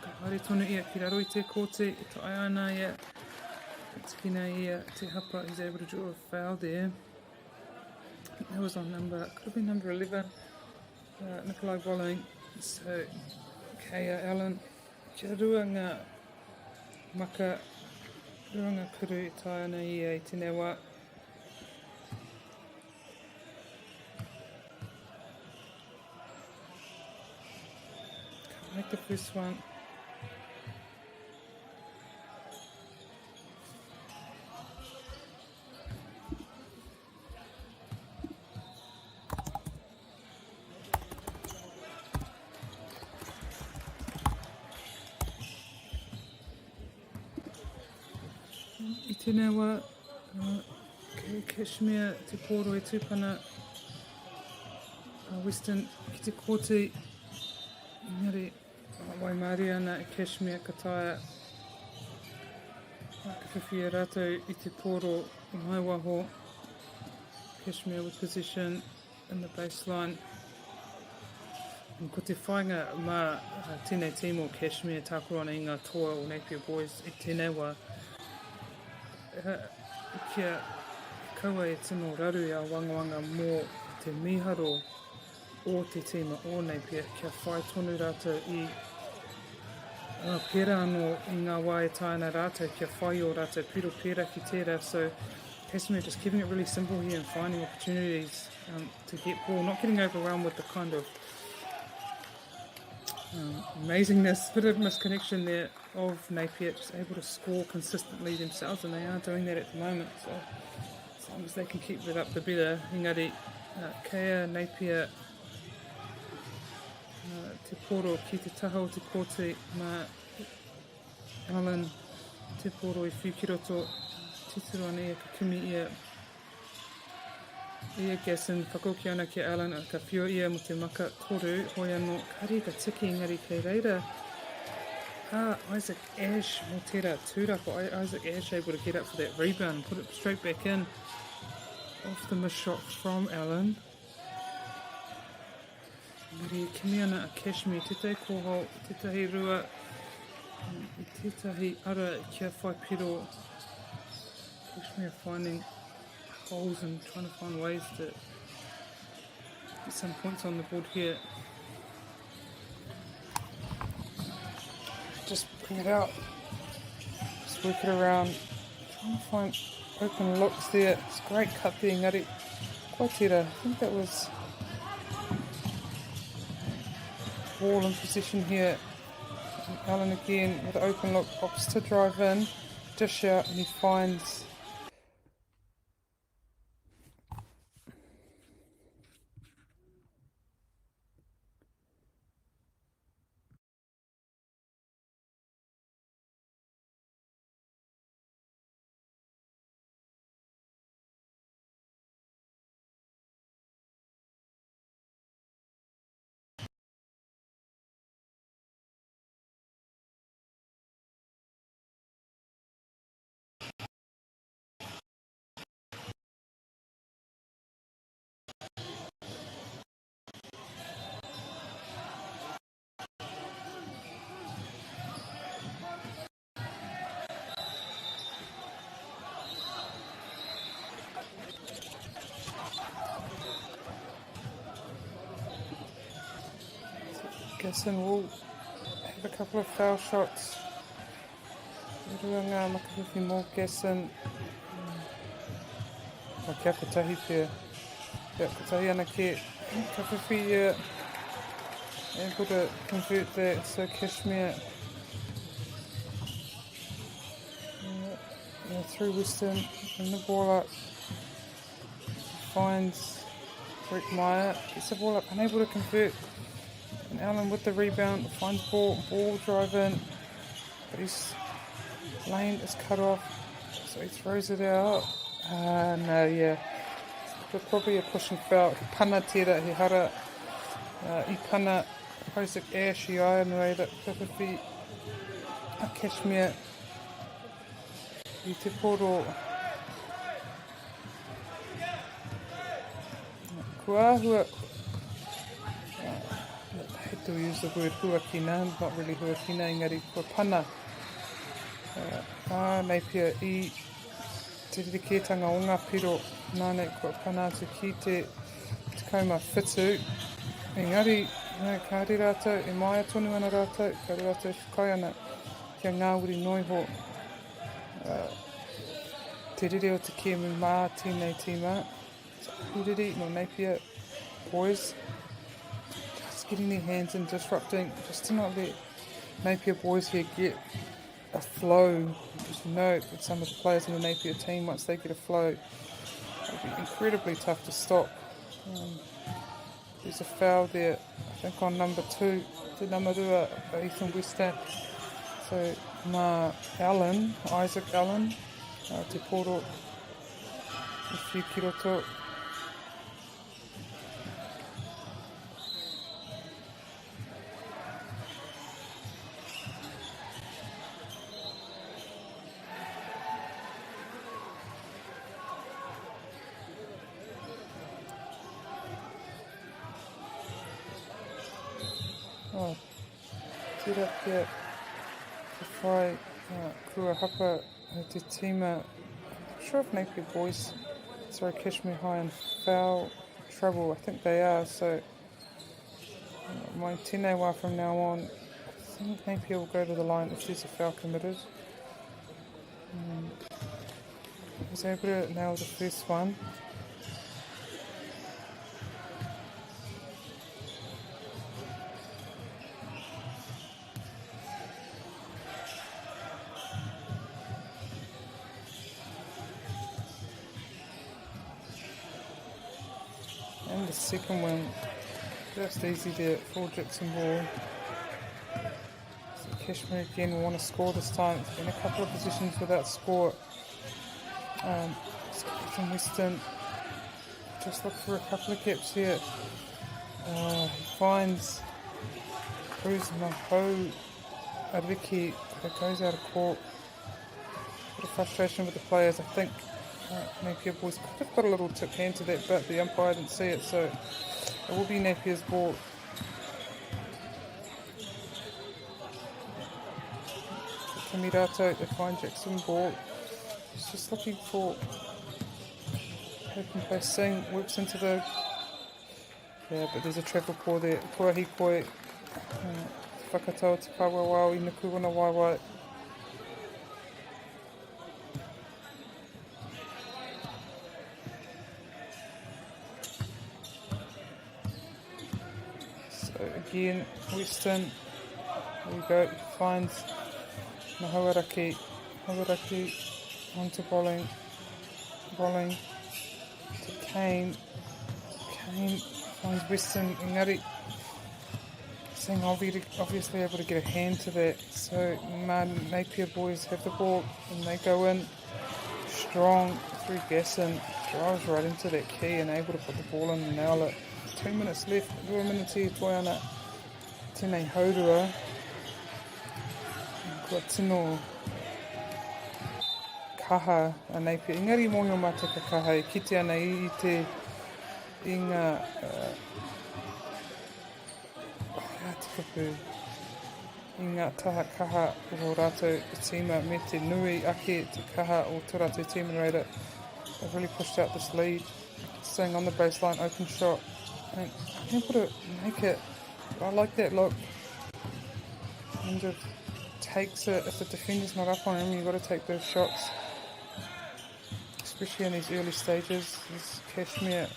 Ka haere tonu ia ki raro I te kote, e ta ai ana ia. Tuki nei ia te hapa, he's able to draw a foul there. I think that was on number, could have been number 11, Nikolai Bolling. So, Kaya Allen, kia rua ngā maka, rua ngā kuru e tai ana ia I tēnei wā. Can't make the first one. I tēnei wā, Kashmir, te pōro e tūpana, Western ki te kōti, Ngari, Waimari ana e Kashmir ka taia, ka whiwhia rātou I te pōro mai waho. Kashmir with position in the baseline. And ko te whainga mā tēnei timo Kashmir tākoro ana I ngā toa o Napier Boys I tēnei wā. Kia kaua e tino raru a wangawanga mō te miharo o te tima o Napier kia whai tonu rātou I pera anō I ngā wā e tāna rātou kia whai o rātou piro pera ki tērā. So Kashmir just keeping it really simple here and finding opportunities to get ball, not getting overwhelmed with the kind of amazingness, bit of misconnection there of Napier, just able to score consistently themselves, and they are doing that at the moment. So as long as they can keep that up, the better. Engari, Kea, Napier, te poro ki te taho, te kote, mā Alan, te poro I whiukiroto, titiro ane e ka kimi ia. Ia Gasson, whakoki ana ki Alan, ka whio ia mo te maka toru, hoi anō, kari ka tiki engari kei reira. Isaac Ash mo tērā tūrako, Isaac Ash able to get up for that rebound and put it straight back in. Off the missed shot from Alan. Ngari kimi ana a Kashmir, tētai koho, tētahi rua, I tētahi ara kia whai piro. Kashmir finding holes and trying to find ways to get some points on the board here. Just bring it out, just work it around, trying to find open looks there. It's a great cut there, Ngari. Quite tira. I think that was ball in position here. And Alan again with an open look, opts to drive in, dish out, and he finds Gasson will have a couple of foul shots. Ruanga makawhiwhi mō Gasson. Kia kotahi pia. Kia kotahi ana ke kawhiwhi able to convert that. So Kashmir through Western and the ball up. Finds Rick Meyer. Gets the ball up, unable to convert. And Alan with the rebound, finds ball drive in, but his lane is cut off, so he throws it out. No, yeah. But probably a pushing foul. Pana tira, he hara, I pana, Isaac Ash, I anyway, that whakawhi a Kashmir, I te poro. Kua hua, I hate to use the word huakina, not really huakina, engari kua pana. Napier I te riketanga o ngā piro, nāne kua pana atu ki te kauma whitu. Engari, kāre rātou, e mai atonu ana rātou, kāre rātou whakai ana kia ngāuri noiho. Te rere o te kēmu mā tēnei tīma. Huriri no Napier boys. Just getting their hands in, disrupting, just to not let Napier boys here get a flow. Because you know with some of the players in the Napier team, once they get a flow, it'll be incredibly tough to stop. There's a foul there, I think on number 2, Te Namarua, Ethan Wester. So, Allen, Isaac Allen, Te Poro, Te Whiukiroto. Oh, tira kia te whai kua hapa te tima. I'm not sure if Napier boys, Kashmir High in foul trouble. I think they are, so my tēnei wā from now on, I think Napier will go to the line if there's a foul committed. I was able to nail the first one. And the second one, just easy there for Jackson Ball. So Kashmir again will want to score this time. It's been a couple of positions without score. From Western, just look for a couple of gaps here. He finds Cruz Maho Ariki that goes out of court. Bit of frustration with the players. I think Napier boys could have got a little tip hand to that, but the umpire didn't see it, so it will be Napier's ball. Kamirato, they find Jackson Ball. He's just looking for open play. Singh works into the... Yeah, but there's a travel call there. Kua hikoi. Whakatau te kawa wau I nuku wana waiwai. So again, Western. There we go. He finds Mahawaraki. Mahawaraki onto bowling to Kane. Kane finds Western. Ingari Singh obviously able to get a hand to that. So Napier boys have the ball and they go in strong through Gasson. Drives right into that key and able to put the ball in and nail it. 2 minutes left. 2 minutes here. Toiana Tēnei Haurua. Kua tino kaha a Napier. Engari mōhio mātaka kaha e kite ana I te I ngā I ngā taha kaha o rātou tīma me te nui ake te kaha o tō rātou tīma reira. They've really pushed out this lead. Staying on the baseline, open shot. And able to make it. I like that look. And just takes it. If the defender's not up on him, you've got to take those shots. Especially in these early stages. This Kashmir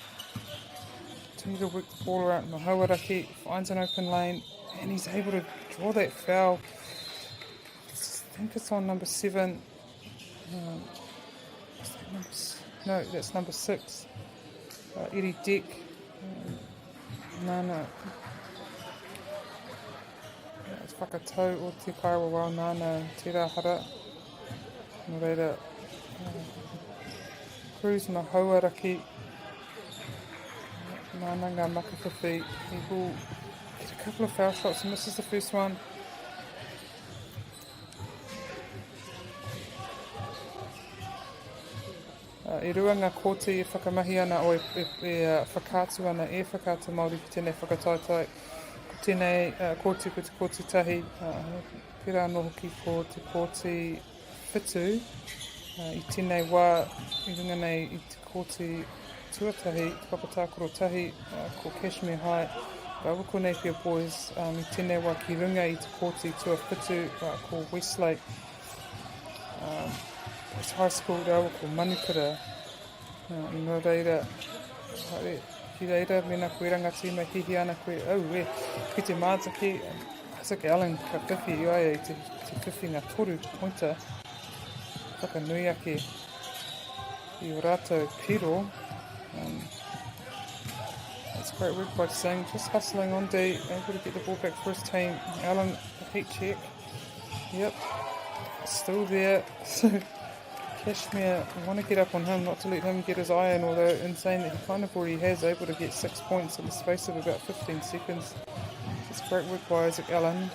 continue to work the ball around. Mahawaraki finds an open lane and he's able to draw that foul. I think it's on number 7. No, that's number 6. Eri Deck. Nana. It's whakatau o te kaiwa wau nana te rāhara. Nō reira. Cruz Mahawaraki. Nana ngā makawhiwhi. He will get a couple of foul shots and misses the first one. E rua ngā kōti e whakamahi ana o whakātu ana e whakātu Māori ki tēnei whakataitai. Ko tēnei kōti ko te kōti tahi, pērā anō hoki ko te kōti whitu. I tēnei wā, I runga nei I te kōti tuatahi, te papatākoro tahi, ko Kashmir High. Kaua ko Napier boys, I tēnei wā ki runga I te kōti tua whitu, ko Westlake. It's high school rau ko Manukura. Nō reira, ki reira, mena koe rangatīma hihi ana koe, ki te mātaki, Isaac Allen ka whiwhi I ai te whiwhi ngā toru pointer. Whakanui ake I o rātou piro. That's great work by Singh, just hustling on D, able to get the ball back for his team. Allen, the heat check. Yep, still there. Kashmir, I want to get up on him, not to let him get his eye in, although insane that he kind of already has, able to get 6 points in the space of about 15 seconds. It's great work by Isaac Allen.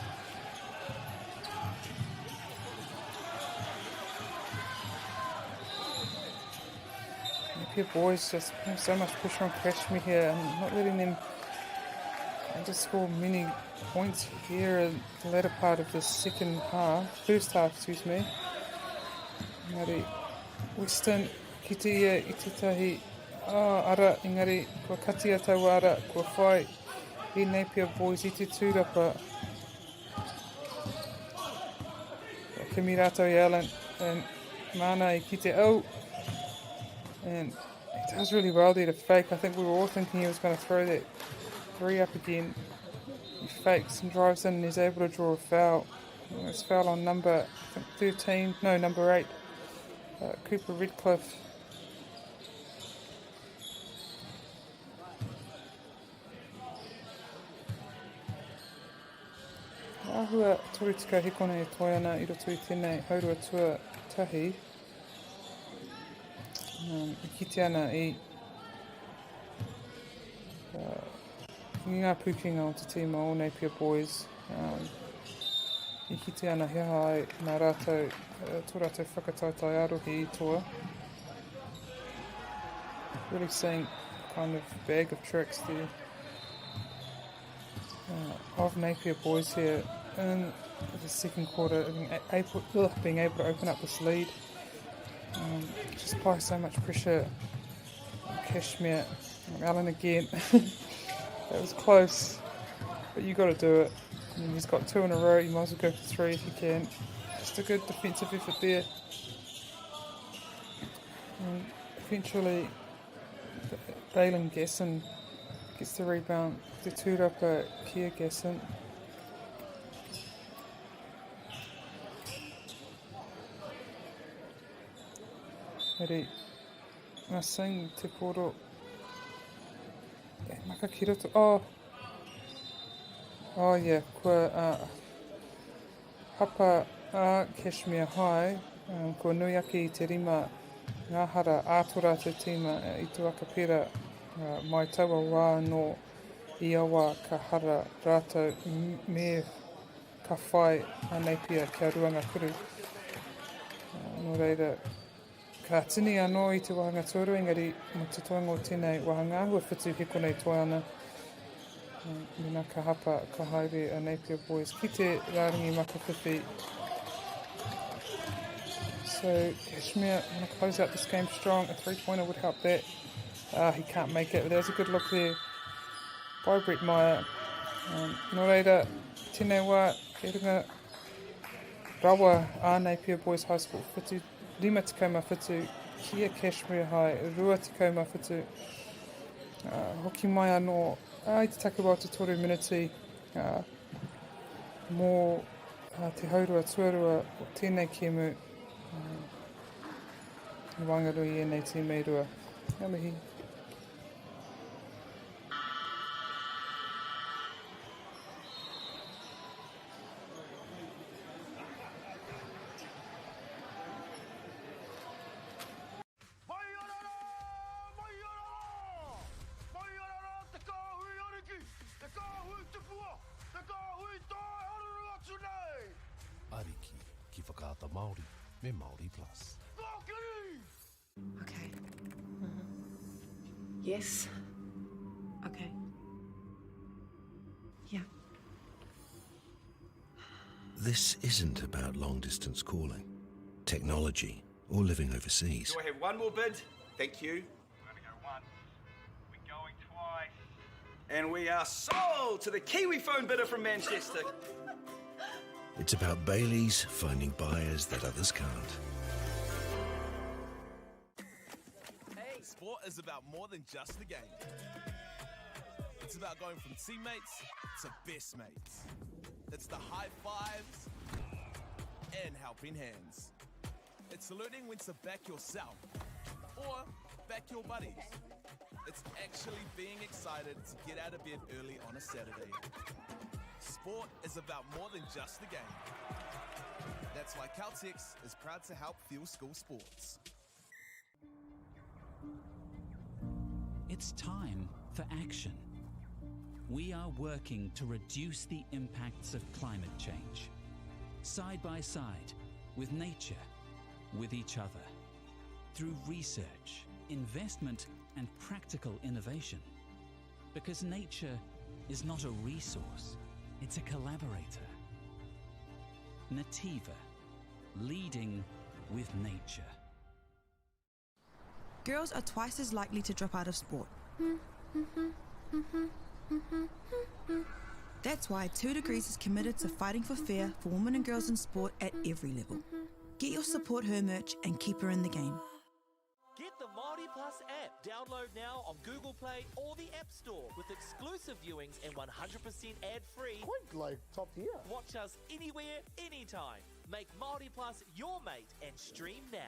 Napier boys just putting so much pressure on Kashmir here and not letting them and just score many points here in the latter part of the first half, excuse me. Engari, Western, ki te ia I te tahi, ara, engari, kua katia tau ara, kua whai I Napier Boys I te tūrapa. Kimi rātou I Allen, and mana I ki te au. And he does really well there to fake. I think we were all thinking he was going to throw that 3 up again. He fakes and drives in and he's able to draw a foul. It's foul on number 8, Cooper Redcliffe. Ahua Toritika Hikone e toi ana I roto I tēnei haurua tua tahi. I kite ana I ngā pukinga o te tīma o Napier Boys. I kite ana he hai nā rātou, tō rātou whakataitai arohi I toa. Really seeing kind of bag of tricks there of Napier Boys here in the second quarter, being able to open up this lead. Just apply so much pressure. Kashmir, Allen again. That was close, but you got to do it. And he's got 2 in a row. You might as well go for 3 if you can. Just a good defensive effort there. And eventually, Balin Gasson gets the rebound. The tūrapa Kia Gasson. Heri, ngā sing te koro. Maka ki roto. Oh yeah, kua hapa Kashmir High, kua nui aki I te rima ngā hara ātora te tīma I tuaka pera mai taua wā no I awa ka hara rātou me ka whai a Napier kia ruanga kuru. Nō reira, ka tini anō I te wahanga tōru, engari mo te toanga o tēnei wahanga, hua whitu he konei toi ana. Nina ka hapa, ka haere a Napier Boys. Ki te rārangi makawhiwhi. So, Kashmir want to close out this game strong. A 3-pointer would help that. He can't make it, but there's a good look there by Brett Meyer. Nō reira, tēnei wā, e runga rawa a Napier Boys High School whitu. 5 tekau whitu, kia Kashmir High, 2 tekau whitu. Hoki mai anō, I te takuwā te toru miniti, mō te haurua tuarua o tēnei kēmu, Wangarui e nei te meirua. Ngā mihi. Ariki ki whakaata Māori me MāORI Plus. Okay. Yes. Okay. Yeah. This isn't about long-distance calling, technology, or living overseas. Do I have one more bid? Thank you. We're going to go once. We're going twice. And we are sold to the Kiwi phone bidder from Manchester. It's about Bailey's finding buyers that others can't. Sport is about more than just the game. It's about going from teammates to best mates. It's the high fives and helping hands. It's learning when to back yourself or back your buddies. It's actually being excited to get out of bed early on a Saturday. Sport is about more than just the game. That's why Caltex is proud to help fuel school sports. It's time for action. We are working to reduce the impacts of climate change, side by side, with nature, with each other, through research, investment, and practical innovation. Because nature is not a resource, it's a collaborator. Nativa, leading with nature. Girls are twice as likely to drop out of sport. That's why 2 Degrees is committed to fighting for fair for women and girls in sport at every level. Get your Support Her merch and keep her in the game. Get the MāORI Plus app. Download now on Google Play or the App Store with exclusive viewings and 100% ad-free. Quite like top tier. Watch us anywhere, anytime. Make MāORI Plus your mate and stream now.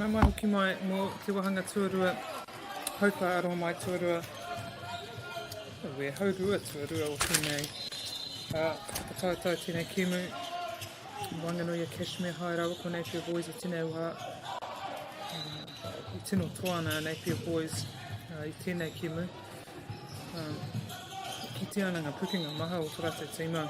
Nā mai hoki mai mō te wahanga tuarua, haupa aroa mai tuarua. We're haurua tuarua o tēnei whakatautau tēnei kimu. Wanganui a Kashmir Hai Rawa ko Napier Boys o tēnei wā. I tino toana Napier Boys I tēnei kimu. Ki te ananga pukinga maha o Tarate Tīma.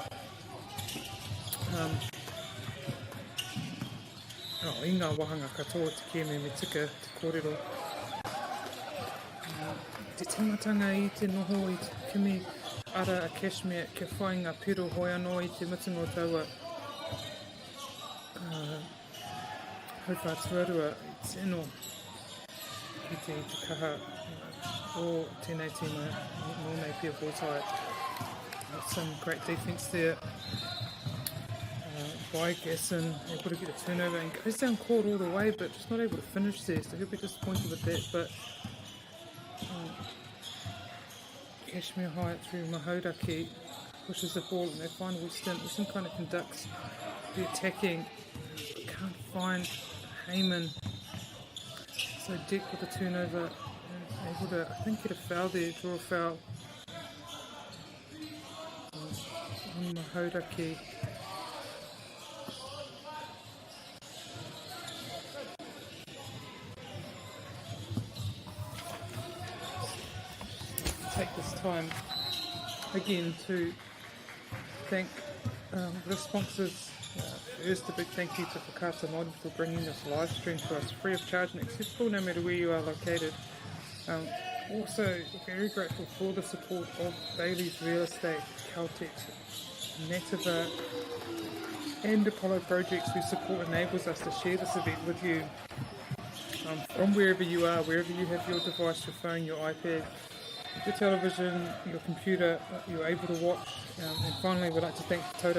I ngā wahanga katoa te kimu me tika te kōrero. Te timatanga I te noho I te kimi ara a Kashmir ke whai ngā piro hoi anō I te mitingo taua. Haupa tuarua I tino ki te kaha o tēnei tīma no Napier Boys High. Some great defence there. By Gasson, able to get a turnover and goes down court all the way, but just not able to finish there, so he'll be disappointed with that. But Kashmir High through Mahodaki pushes the ball in their final stint. Western kind of conducts the attacking, but can't find Heyman. So Dick with a turnover and able to, I think, get a foul there, draw a foul. on mahauraki. Take this time again to thank the sponsors. First, a big thank you to Whakaata Māori for bringing this live stream to us free of charge and accessible no matter where you are located. Also, very grateful for the support of Bailey's Real Estate, Caltex, Nativa and Apollo Projects, whose support enables us to share this event with you from wherever you are, wherever you have your device, your phone, your iPad, your television, your computer, you're able to watch. And finally, we'd like to thank Te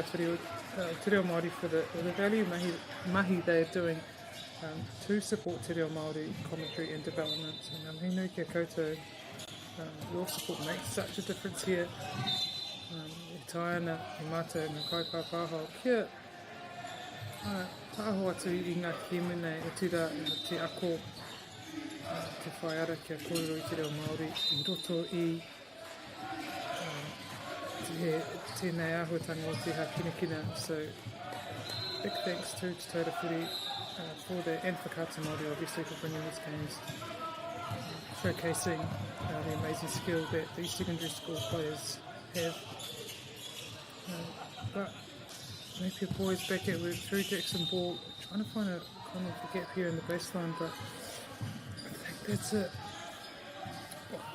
Reo Māori for the value mahi they are doing to support Te Reo Māori commentary and development. And he nui kia koutou. Your support makes such a difference here. E taina, e mata, e kai pāpāho. Kia pāho atu I ngā kemene e tira te ako te whai ara kia kōrero I Te Reo Māori I roto I tēnei āhuatanga o te hakinakina. So big thanks to Te Taurawhiri for the and Whakaata Māori obviously for bringing these games, showcasing the amazing skill that these secondary school players have. But Napier boys back at work through Jackson ball, trying to find a kind of a gap here in the baseline, but I think that's it.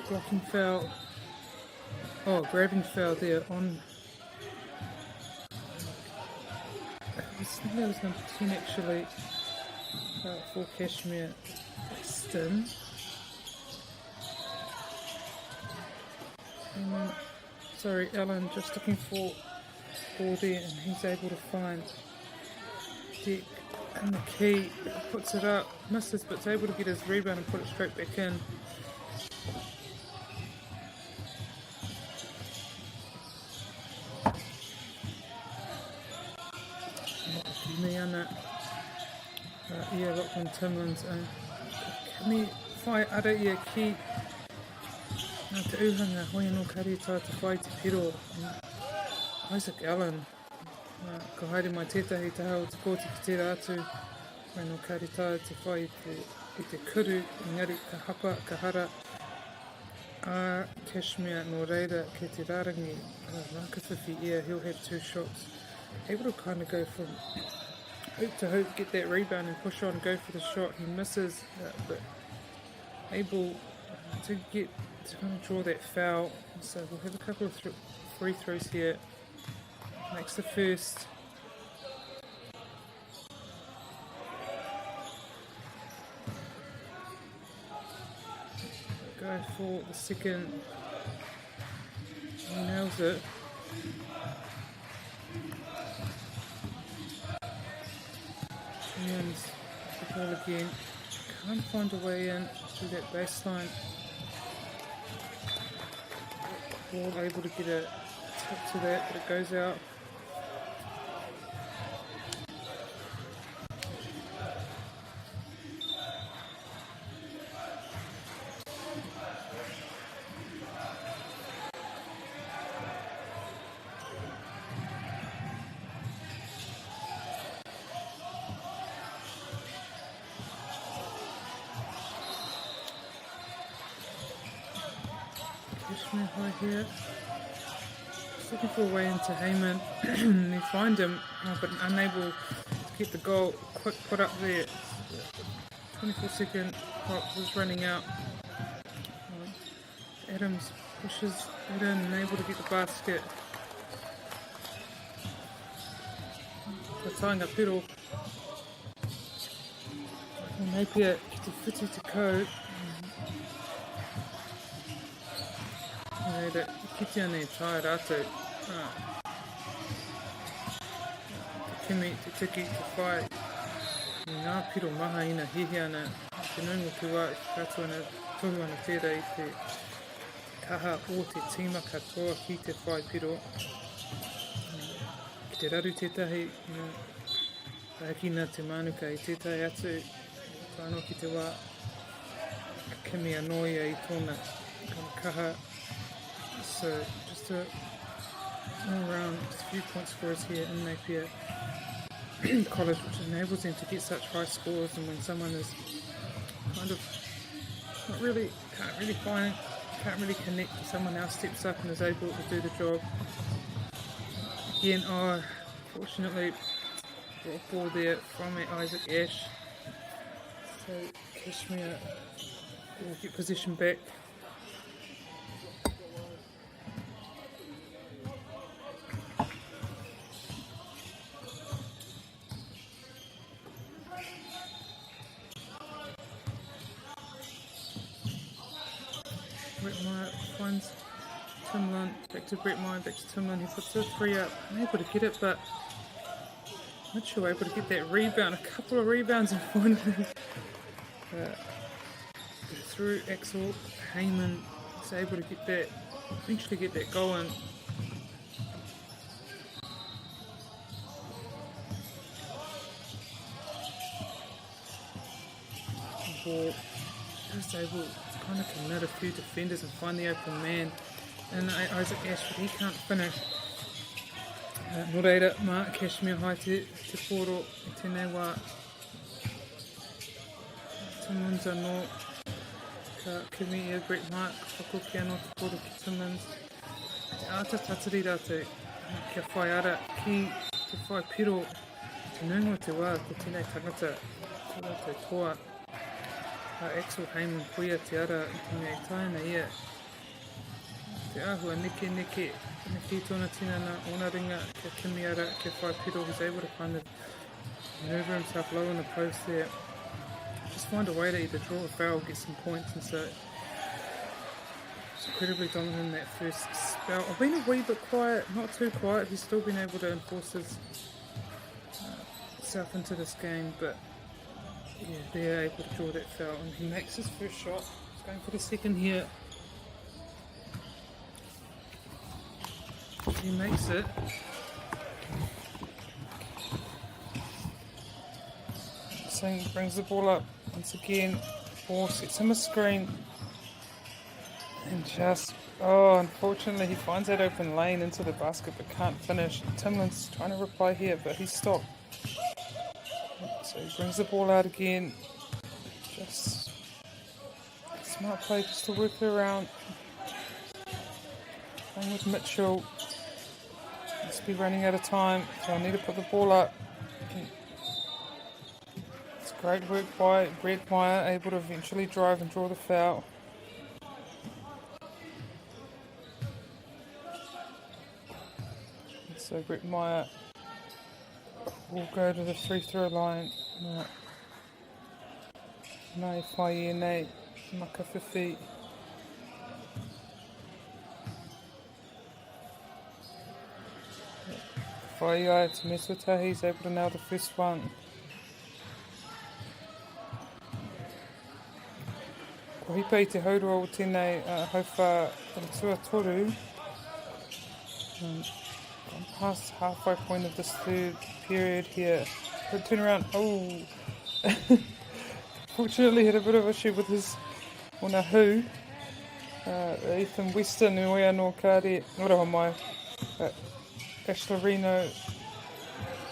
Blocking foul. Oh, grabbing foul there on. I think that was number 10 actually for Kashmir Stin. Sorry, Alan, just looking for ball there, and he's able to find Dick and the key. Puts it up, misses, but is able to get his rebound and put it straight back in. Ia Lachlan Timlins Kami whai ara ia ki te uhanga hoi anō karita te whai te piro Isaac Allen ka haere mai tētahi te hao te kōti ki tērā atu hoi anō karita te whai I te kuru engari ka hapa ka hara a Kashmir no reira ke te rarangi Nakawhiwhi ia he'll have two shots able to kind of go from hoop to hoop, get that rebound and push on, go for the shot. He misses, but able to kind of draw that foul. So we'll have a couple of free throws here. Makes the first. Go for the second. He nails it. And the ball again, can't find a way in through that baseline. Ball able to get a tip to that, but it goes out. Right here, just looking for a way into Heyman. They find him, but unable to get the goal. Quick put up there. 24-second clock was running out. Adams pushes it in and able to get the basket. They're tying up Piddle. Napier ki te whiti te kou. Reira, kiti ane tae rātou. Te kimi, te tiki, te whai. I ngā piro maha ina hihi ana. Te nungo te wā I katoa ana tohu ana tērā I te kaha o te tīma katoa ki te whai piro. Ki te raru tētahi, rahikina te manuka I tētahi atu. Whānau ki te wā. Kimi anoia I tōna kaha. So just a all around just a few point scorers here in Napier College, which enables them to get such high scores. And when someone is kind of can't really connect, someone else steps up and is able to do the job. Again, fortunately, got a ball there from Isaac Ash. So Kashmir will get possession back. Brett Meyer finds Timlin, back to Brett Meyer, back to Timlin. He puts a 3 up, unable to get it, but Mitchell able to get that rebound, a couple of rebounds in one. Through Axel Heyman is able to get that, eventually get that going. Ball just able to kind of commit a few defenders and find the open man. And Isaac Ashford, he can't finish. Nō reira, mā Kashmir hai te poro I tēnei wā. Timmins anō, ka kimi ia Brett Mark, whakoki anō te poro ki Timmins. Te āta tatari rātou, kia whai ara ki te whai piro, te nungo te wā ko tēnei tangata, ko rātou toa. Axel Heyman puia te ara I te mea taina ia. Te āhua neke tōna tinana ona ringa kia kimi ara kia whai piro. He's able to kind of maneuver himself low in the post there. Just find a way to either draw a foul, get some points, and so he's incredibly dominant in that first spell. I've been a wee bit quiet, not too quiet. He's still been able to enforce his self into this game, but yeah, they're able to draw that foul, and he makes his first shot. He's going for the second here. He makes it. Singh brings the ball up once again. Ball sets him a screen. And just, unfortunately he finds that open lane into the basket but can't finish. Timlin's trying to reply here, but he's stopped. So he brings the ball out again. Just smart play just to work it around. Playing with Mitchell. Must be running out of time, so I need to put the ball up. It's great work by Brett Meyer, able to eventually drive and draw the foul. And so Brett Meyer will go to the free throw line. Nei whai nei makawhiwhi. Whai ai to Mesota, he's able to nail the first one. Ko hipa I te haurua o tēnei hauwha tua toru. Gone past halfway point of this third period here. Good turnaround. Fortunately had a bit of issue with his ona hu. Ethan Weston, ui anō kāre, ora mai. Ashlerino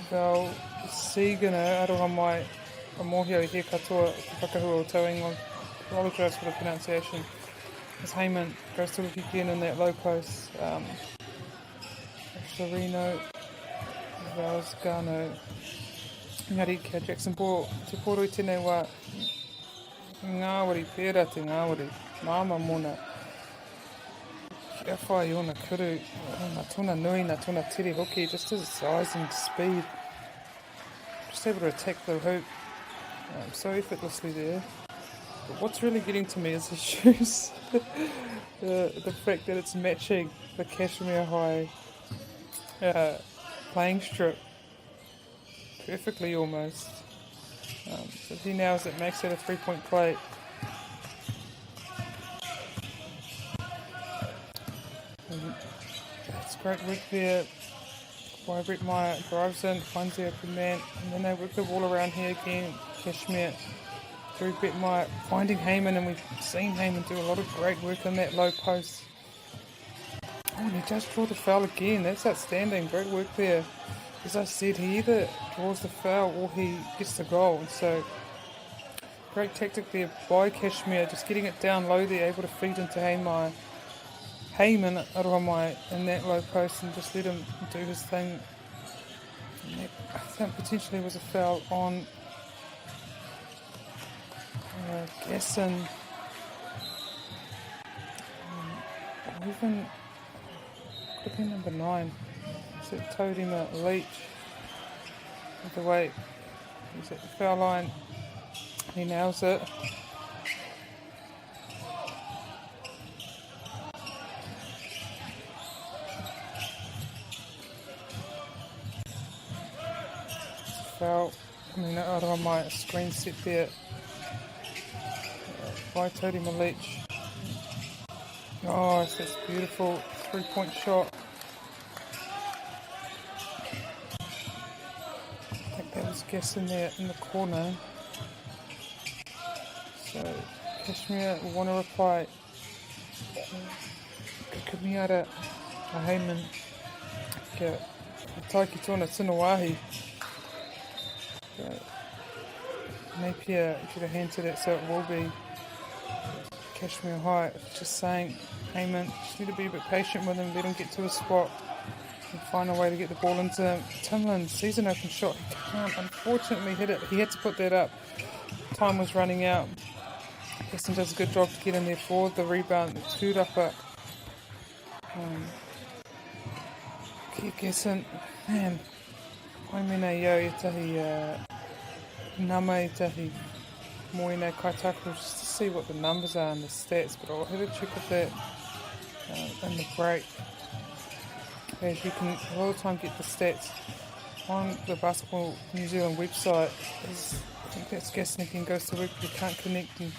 Val Sigana, aroha mai, a mohio I he katoa, te whakahua o Tauingo. Apologise for the pronunciation. As Heyman goes to look again in that low post. Ashlerino Val Sigano. Ngari kia Jackson Ball, te poro I tēnei wā. Ngāwari, pērā te ngāwari, māma mona. Kia whai ona kuru, nā tōna nui, nā tōna tere hoki, just his size and speed. Just able to attack the hoop so effortlessly there. But what's really getting to me is his shoes. the fact that it's matching the Kashmir High playing strip perfectly almost. So if he nails it, makes it a 3-point play. That's great work there by Brett Meyer. Drives in, finds the open man, and then they work the ball around here again. Kashmir through Brett Meyer, finding Heyman, and we've seen Heyman do a lot of great work in that low post. and he does draw the foul again. That's outstanding. Great work there. As I said, he either draws the foul or he gets the goal. And so, great tactic there by Kashmir, just getting it down low there, able to feed into Heyman Arohamai in that low post and just let him do his thing. And that, I think potentially was a foul on Gasson. Even could have been number 9. So Todima Leach. With the way he's at the foul line, he nails it. Foul. I mean, out on my screen set there by Todima Leach. Oh, that's beautiful 3-point shot. I think that was Gasson there in the corner. So Kashmir will want to reply. Kamiara Heyman kia taiki tōna tino wāhi. Napier get a hand to that, so it will be Kashmir High. Just saying, Heyman, just need to be a bit patient with him, let him get to his spot and find a way to get the ball into him. Timlin sees an open shot, he can't unfortunately hit it. He had to put that up. Time was running out. Gasson does a good job to get in there for the rebound. Tūrapa. Gasson, man, Paimena Yo Itahi Nama Itahi Moina Kaitaku, just to see what the numbers are and the stats, but I'll have a check of that in the break. As you can a lot of the time get the stats on the Basketball New Zealand website. I think that's Gasson again, goes to work, but he can't connect, and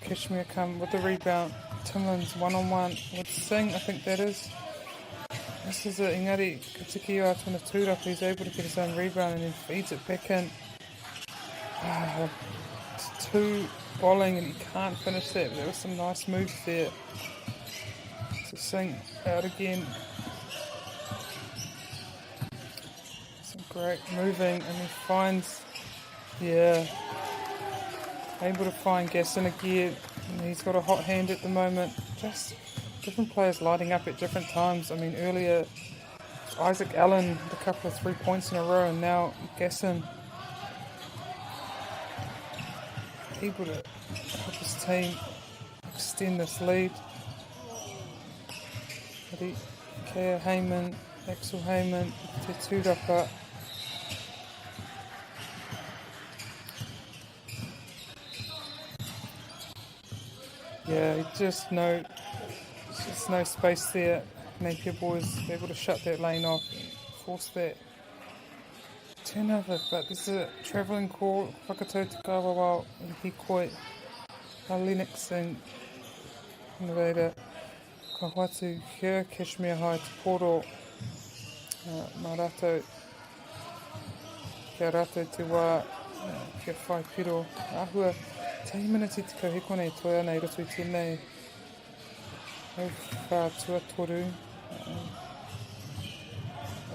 Kashmir come with the rebound. Timlin's one-on-one with Singh, I think that is. This is a Ingari Katikiwa Tuna Tūrapa. He's able to get his own rebound and then feeds it back in. It's 2 bowling and he can't finish that. There was some nice moves there. So Singh out again. Some great moving, and he finds, able to find Gasson again. And he's got a hot hand at the moment. Just different players lighting up at different times. I mean, earlier Isaac Allen with a couple of 3 points in a row, and now Gasson able to help his team extend this lead. Kea Heyman, Axel Heyman, Te Tūrapa. Just no space there. Napier boys able to shut that lane off and force that turnover, but this is a travelling call. Whakatau te kawawa and Hikoi Lennox and Reira ka whatu here Kashmir High te poro mā rātou kia rātou te wā kia whai piro āhua tahi minute te kauheko nei toi ana I roto I tēnei au whā tuatoru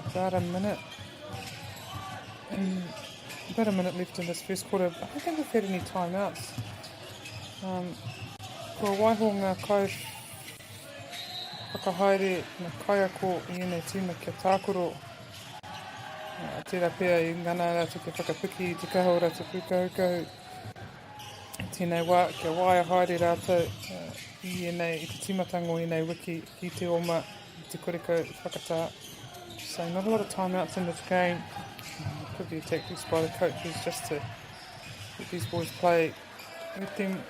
about a minute left in this first quarter. I don't think we've had any timeouts. Kua waiho ngā kai whakahaere na kaiako I ene tīma kia tākoro. Tērā pēr I ngana rātou kia whakapiki I te kaho rātou pūkaukau. Tēnei wā kia waia haere rātou I ene I te timatango I nei wiki ki te oma I te koreko whakatā. So not a lot of timeouts in this game. Could be tactics by the coaches just to let these boys play. Let them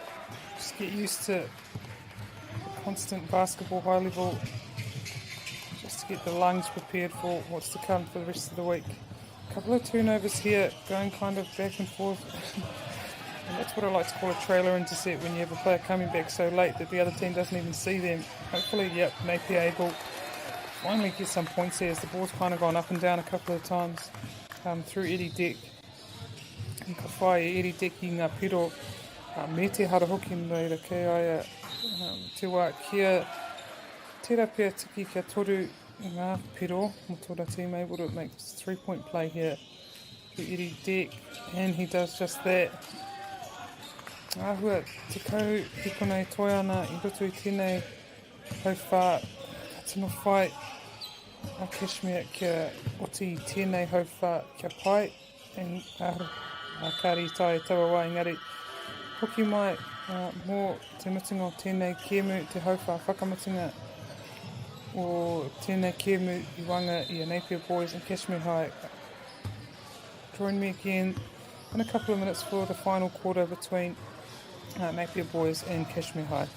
just get used to constant basketball high level, just to get the lungs prepared for what's to come for the rest of the week. A couple of turnovers here, going kind of back and forth. And that's what I like to call a trailer intercept, when you have a player coming back so late that the other team doesn't even see them. Hopefully, Napier able to finally get some points here, as the ball's kind of gone up and down a couple of times through Eddie Deck. And ka whai Eddie Deck I ngā piro me te harahoki reira kei aia te wā kia tērā pia tiki kia toru ngā piro mo tōra team, able to make 3-point play here to Iri Deck, and he does just that. Āhua, te kau hiko nei toi ana I roto I tēnei hauwhā, ka tino whai a Kashmir kia oti I tēnei hauwhā kia pai, and kāri tai tawa wā, engari hoki mai mō te mutunga o tēnei kēmu, te hauwhā whakamutunga o tēnei kēmu I wanga I a Napier Boys and Kashmir High. Join me again in a couple of minutes for the final quarter between Napier Boys and Kashmir High.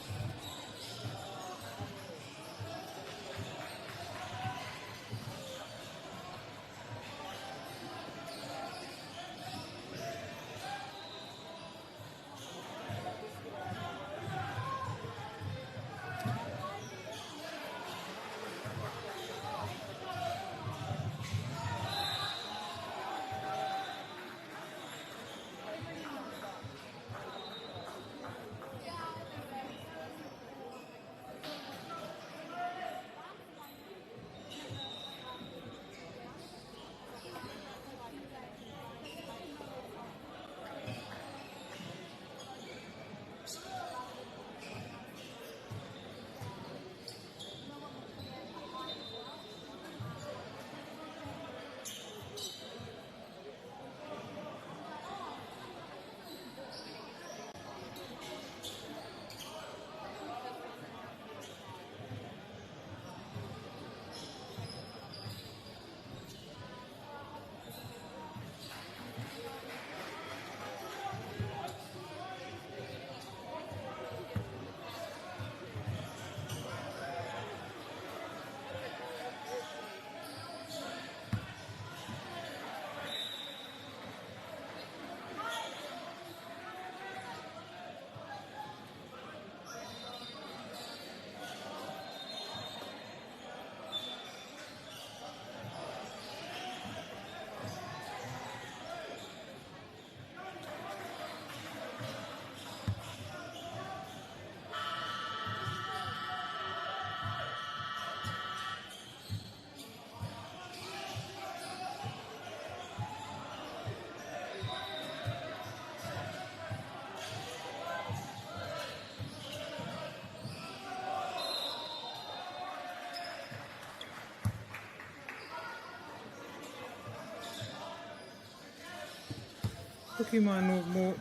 Hoki mai no mō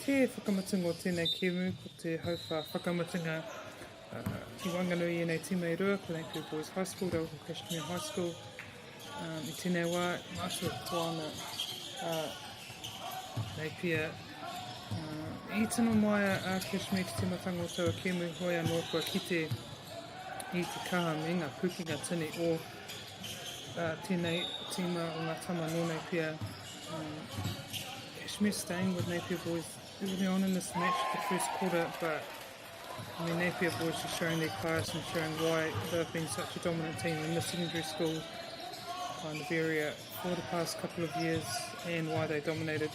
te whakamatunga o tēnei kēmu, ko te hauwhā whakamatunga I Wanganui I nei tīmei rua, ko Napier Boys High School, Dalton Kashmir High School, I tēnei wā, mātua tōana Napier. I tino mai a Kashmir ki te matanga o taua kēmu hoi anō kua kite I te kaha me ngā pukinga tini o tēnei tīma o ngā tama no Napier. Kashmir staying with Napier Boys early on in this match, the first quarter, but I mean Napier Boys are showing their class and showing why they've been such a dominant team in the secondary school kind of area for the past couple of years and why they dominated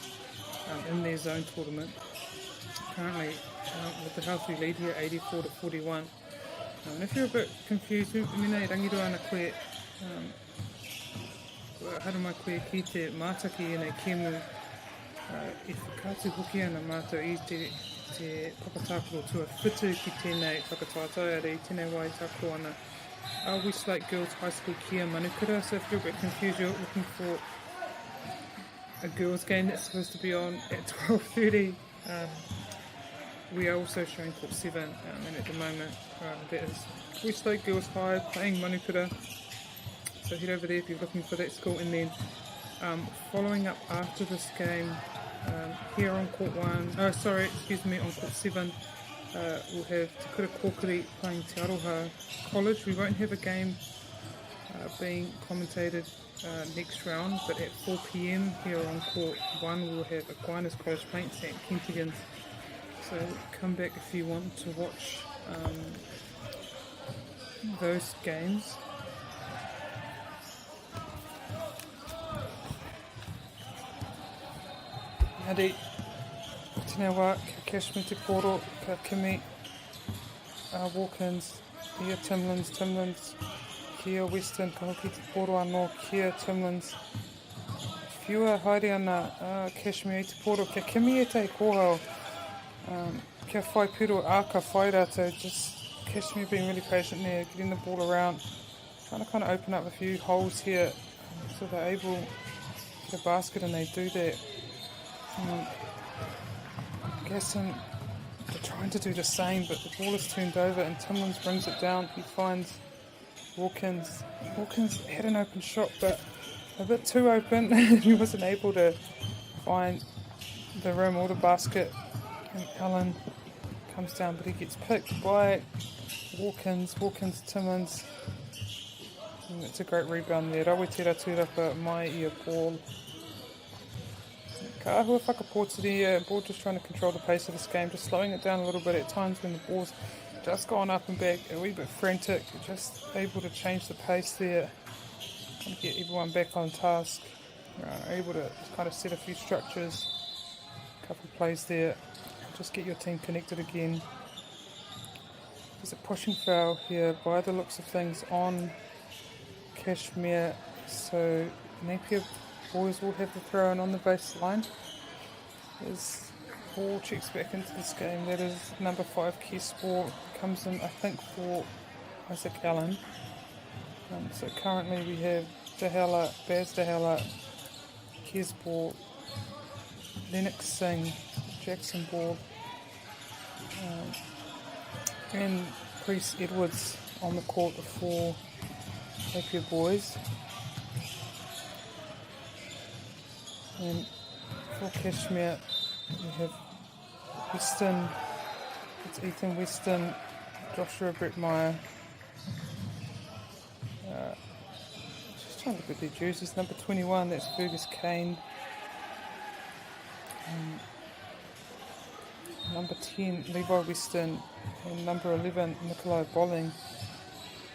in their zone tournament. Currently with the healthy lead here, 84-41. And if you're a bit confused, minei rangiroa ana koe hara mai koe ki te mātaki I nei kēmu I whakātu hoki ana mātou I te papatākoro tua whitu ki tēnei whakatātai ara I tēnei wai tāko ana Westlake Girls High School kia manukura. So if you're a bit confused, you're looking for a girls game that's supposed to be on at 12:30. We are also showing Court 7 and at the moment that is Westlake Girls High playing manukura. So head over there if you're looking for that school, and then following up after this game here on Court 1, on Court 7 we'll have Te Kura Kōkiri playing Te Aroha College. We won't have a game being commentated next round, but at 4 PM here on Court 1 we'll have Aquinas College playing St. Kentigans. So come back if you want to watch those games. Hadi, tēnei wā, ka Kashmir te koro, ka Kimi, Walkins, Here Timlins, kia Western, ka hoki te poro anō, kia Timlins. Whiua haere ana, Kashmir i te poro, kia kimi e tei kōhau. Kia whai piro aka whai rātou, just Kashmir being really patient there, getting the ball around, trying to kind of open up a few holes here, so they're able to get a basket, and they do that. Gasson, they're trying to do the same, but the ball is turned over and Timlins brings it down. He finds Hawkins. Hawkins had an open shot, but a bit too open. He wasn't able to find the rim or the basket. And Allen comes down, but he gets picked by Hawkins. Timlins. And it's a great rebound there. Rawe tera tūrapa, mai ia ball. Ka ahua whakapōtiri, ball just trying to control the pace of this game, just slowing it down a little bit at times when the ball's just gone up and back, a wee bit frantic, just able to change the pace there, kind of get everyone back on task, able to kind of set a few structures, a couple of plays there, just get your team connected again. There's a pushing foul here by the looks of things on Kashmir, so Napier boys will have the throw in on the baseline. As ball checks back into this game, that is number 5 Kesport, comes in I think for Isaac Allen. So currently we have Baz Dahela, Kesport, Lennox Singh, Jackson Ball, and Chris Edwards on the court for Napier boys. And for Kashmir, we have Weston, it's Ethan Weston, Joshua Brettmeyer. Just trying to look at their jerseys. Number 21, that's Fergus Kane. Number 10, Levi Weston. And number 11, Nikolai Bolling.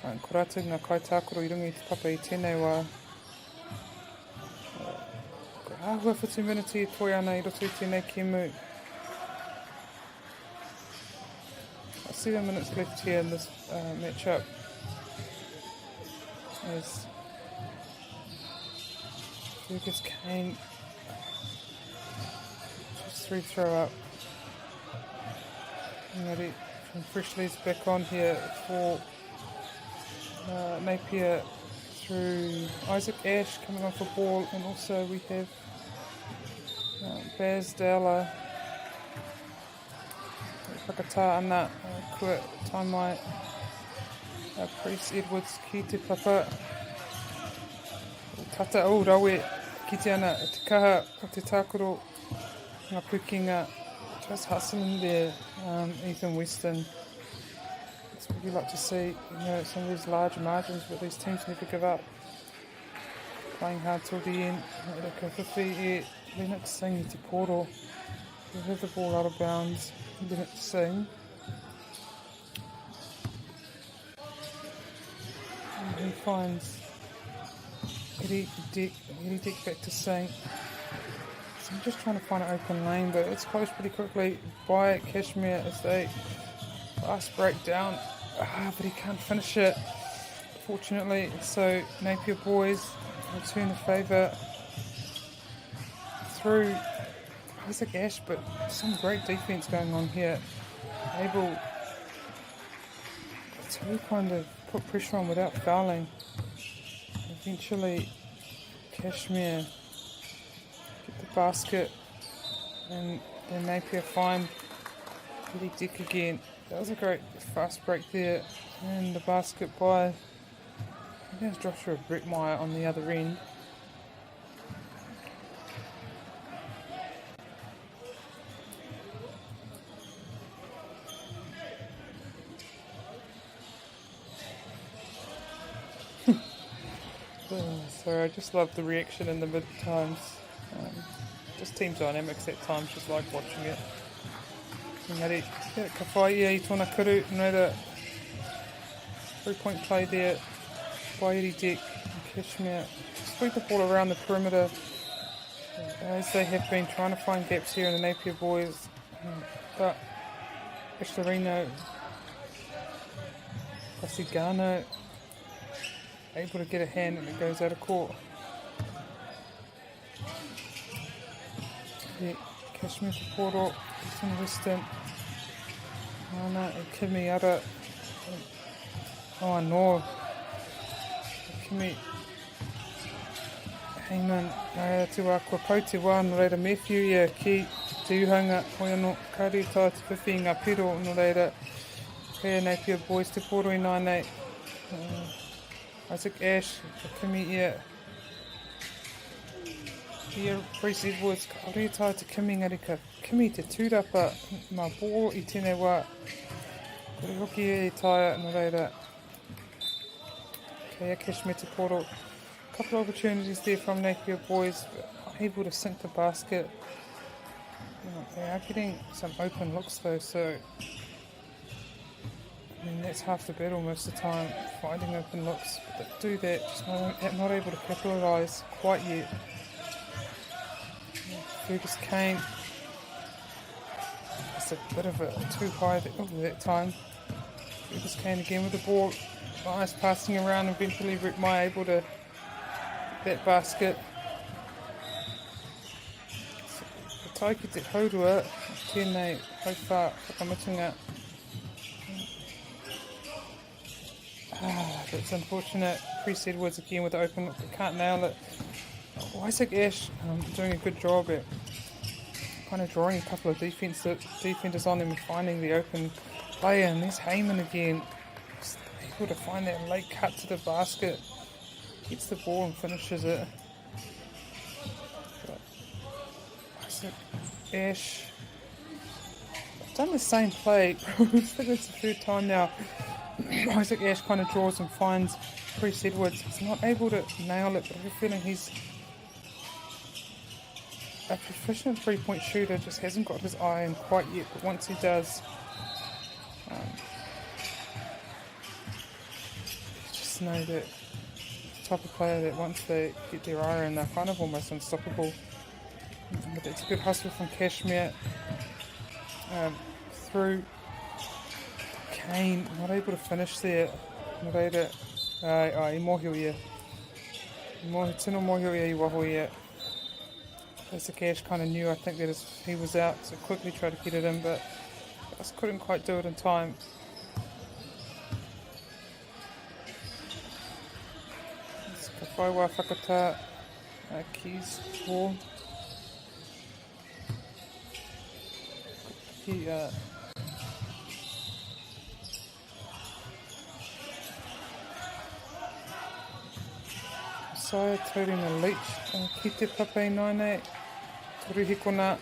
Ko rātou ngā kaitākoro I runga I te papa I tēnei wā. Ahua whituminiti toi ana I roto I tēnei kemu. 7 minutes left here in this matchup. As Fergus Kane just 3 throw up. Engari from Freshly's back on here for Napier through Isaac Ash coming on for ball, and also we have Baz Dowler, whakatā ana, kua taimai, Chris Edwards ki te papa, tata o rawe ki te ana, te kaha o te tākoro, ngā pukinga, just hustling there, Ethan Weston. That's what we like to see, some of these large margins, but these teams never give up. Playing hard till the end. Lennox Singh I te poro. He'll have the ball out of bounds. Lennox Singh. And he finds Eddie Dick back to Singh. So I'm just trying to find an open lane, but it's closed pretty quickly by Kashmir as they fast break down. But he can't finish it, fortunately. So Napier boys return the favour through Isaac Ash, but some great defence going on here. Able to kind of put pressure on without fouling. Eventually Kashmir get the basket, and then Napier find Eddie Dick again. That was a great fast break there, and the basket by, I think it's Joshua Brettmeyer on the other end. So I just love the reaction in the mid times. Just team dynamics at times, just like watching it. Engari, ka whaia I tōna kuru, another 3-point play there by Eddie Dick and Kashmir. Sweep the ball around the perimeter as they have been trying to find gaps here in the Napier boys. But Estorino Pasigano able to get a hand and it goes out of court. Yeah, Kashmir to Poro, Eastern Western. Mana e Kimi ara. Oh no. Kimi. Heyman, te wā kua pau te wā no reira mewhiu ia ki te uhanga hoi anō kari tā te whiwhi ngā piro no reira kei nei pia boys te poro I nānei Isaac Ash, Kimi ia Bruce Edwards, ka ore tā te Kimi ngari ka Kimi te tūrapa mā bō I tēnei wā kore hoki e tāia no reira kei a Kashmir te poro. Couple of opportunities there from Napier boys, but able to sink the basket. They are getting some open looks though, so I mean that's half the battle most of the time, finding open looks. But they do that, just not able to capitalise quite yet. Fergus Kane, it's a bit of a too high that time. Fergus Kane again with the ball, nice passing around, eventually Rick Mai able to that basket. Taiki te haurua, tēnei hauwha whakamatunga. That's unfortunate. Chris Edwards again with the open look, they can't nail it. Isaac Ash doing a good job at kind of drawing a couple of defenders on them and finding the open player. And there's Heyman again, just able to find that late cut to the basket. Gets the ball and finishes it. But Isaac Ash, I've done the same play. I think it's the third time now. Isaac Ash kind of draws and finds Chris Edwards. He's not able to nail it, but I have a feeling he's a proficient three-point shooter, just hasn't got his eye in quite yet, but once he does, you just know that type of player that once they get their eye in, they're kind of almost unstoppable. But it's a good hustle from Kashmir through Kane, not able to finish there. Reira, I mohio ia. Tino mohio ia I waho ia. As Cash kind of knew, I think that he was out, so quickly tried to get it in, but just couldn't quite do it in time. Whaiwa whakata keys ball. Saya tauring a leech. Ki te papai naine. Toru hikona.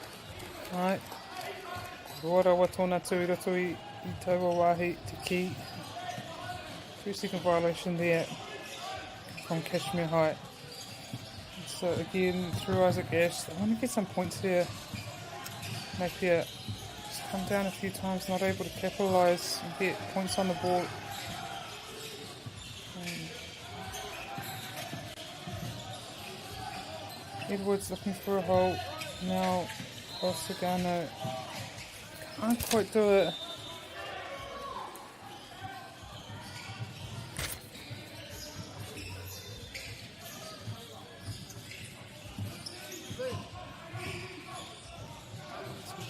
Right. Roara wa tōna tūrato I taua wāhi te ki. 2-second violation there from Kashmir High. So again, through Isaac Ash, they want to get some points here. Napier just come down a few times, not able to capitalise and get points on the board. Edwards looking for a hole. Now Osagano can't quite do it.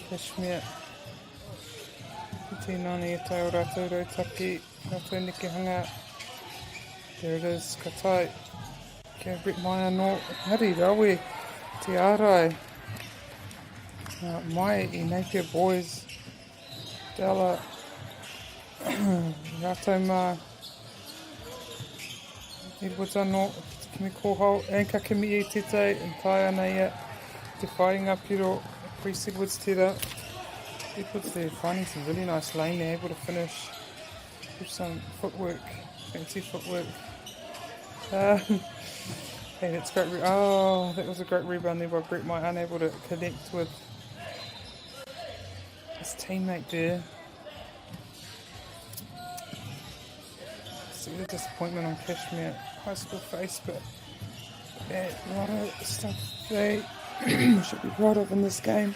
Kashmir Te nani e tau rātou rautaki rātou neke hanga. There it is, katai kia Brett Mai anō hari rawe te ārai mai I Napier boys Della rātou mā Edwards anō kimi kōhau anka kimi e tetei and tai ana ia te whainga piro Chris Edwards tira. Edwards there finding some really nice lane there, able to finish with some footwork, fancy footwork. Hey, that's great. That was a great rebound there by Brett Mai, unable to connect with his teammate there. See the disappointment on Kashmir high school face, but a lot of stuff they should be proud of in this game.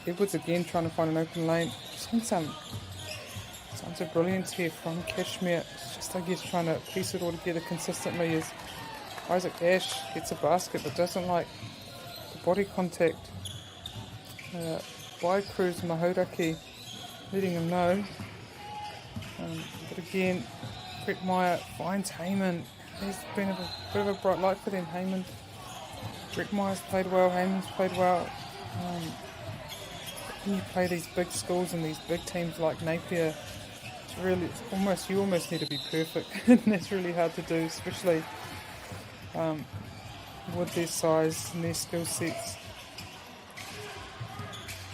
Edwards again trying to find an open lane, seen some signs of brilliance here from Kashmir. It's just, I guess, trying to piece it all together consistently as Isaac Ash gets a basket but doesn't like the body contact. By Cruz Mahoraki letting him know. But again, Brett Meyer finds Heyman. He's been a bit of a bright light for them. Heyman, Brett Meyer's played well, Heyman's played well. When you play these big schools and these big teams like Napier, you almost need to be perfect. And that's really hard to do, especially with their size and their skill sets.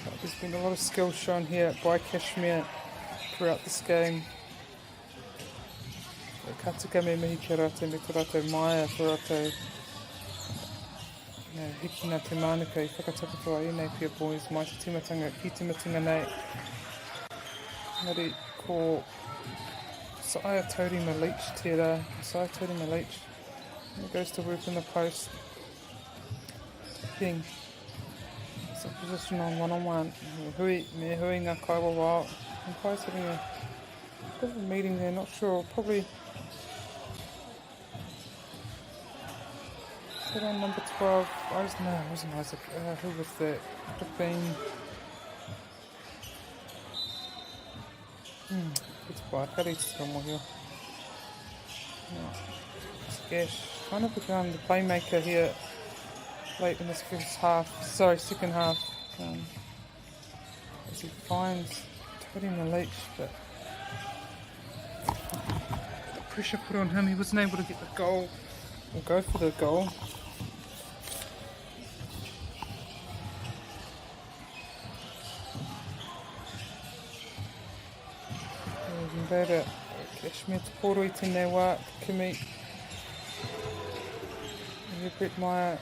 But there's been a lot of skill shown here by Kashmir throughout this game. Katukame mihi ki rātou me te rātou Maia ko rātou hiki nā te mānuka I whakatapatoa I Napier boys mai te timatanga ki te matunga nei. Ngari ko Saya Taurima Leach tērā, Saya Taurima Leach. He goes to work in the post. King. It's a position on one-on-one. Me hui ngā kaiwa wao. And Kai's having a bit of a meeting there, not sure. Probably. Is that on number 12? No, it wasn't Isaac. Who was that? Could have been. It's bad. How do you still more here? Gash kind of become the playmaker here late in this second half. As he finds Tony Malik, but the pressure put on him, he wasn't able to get the goal or go for the goal. Better Kashmir te poro I tēnei wā, Kimi. Brett Meyer,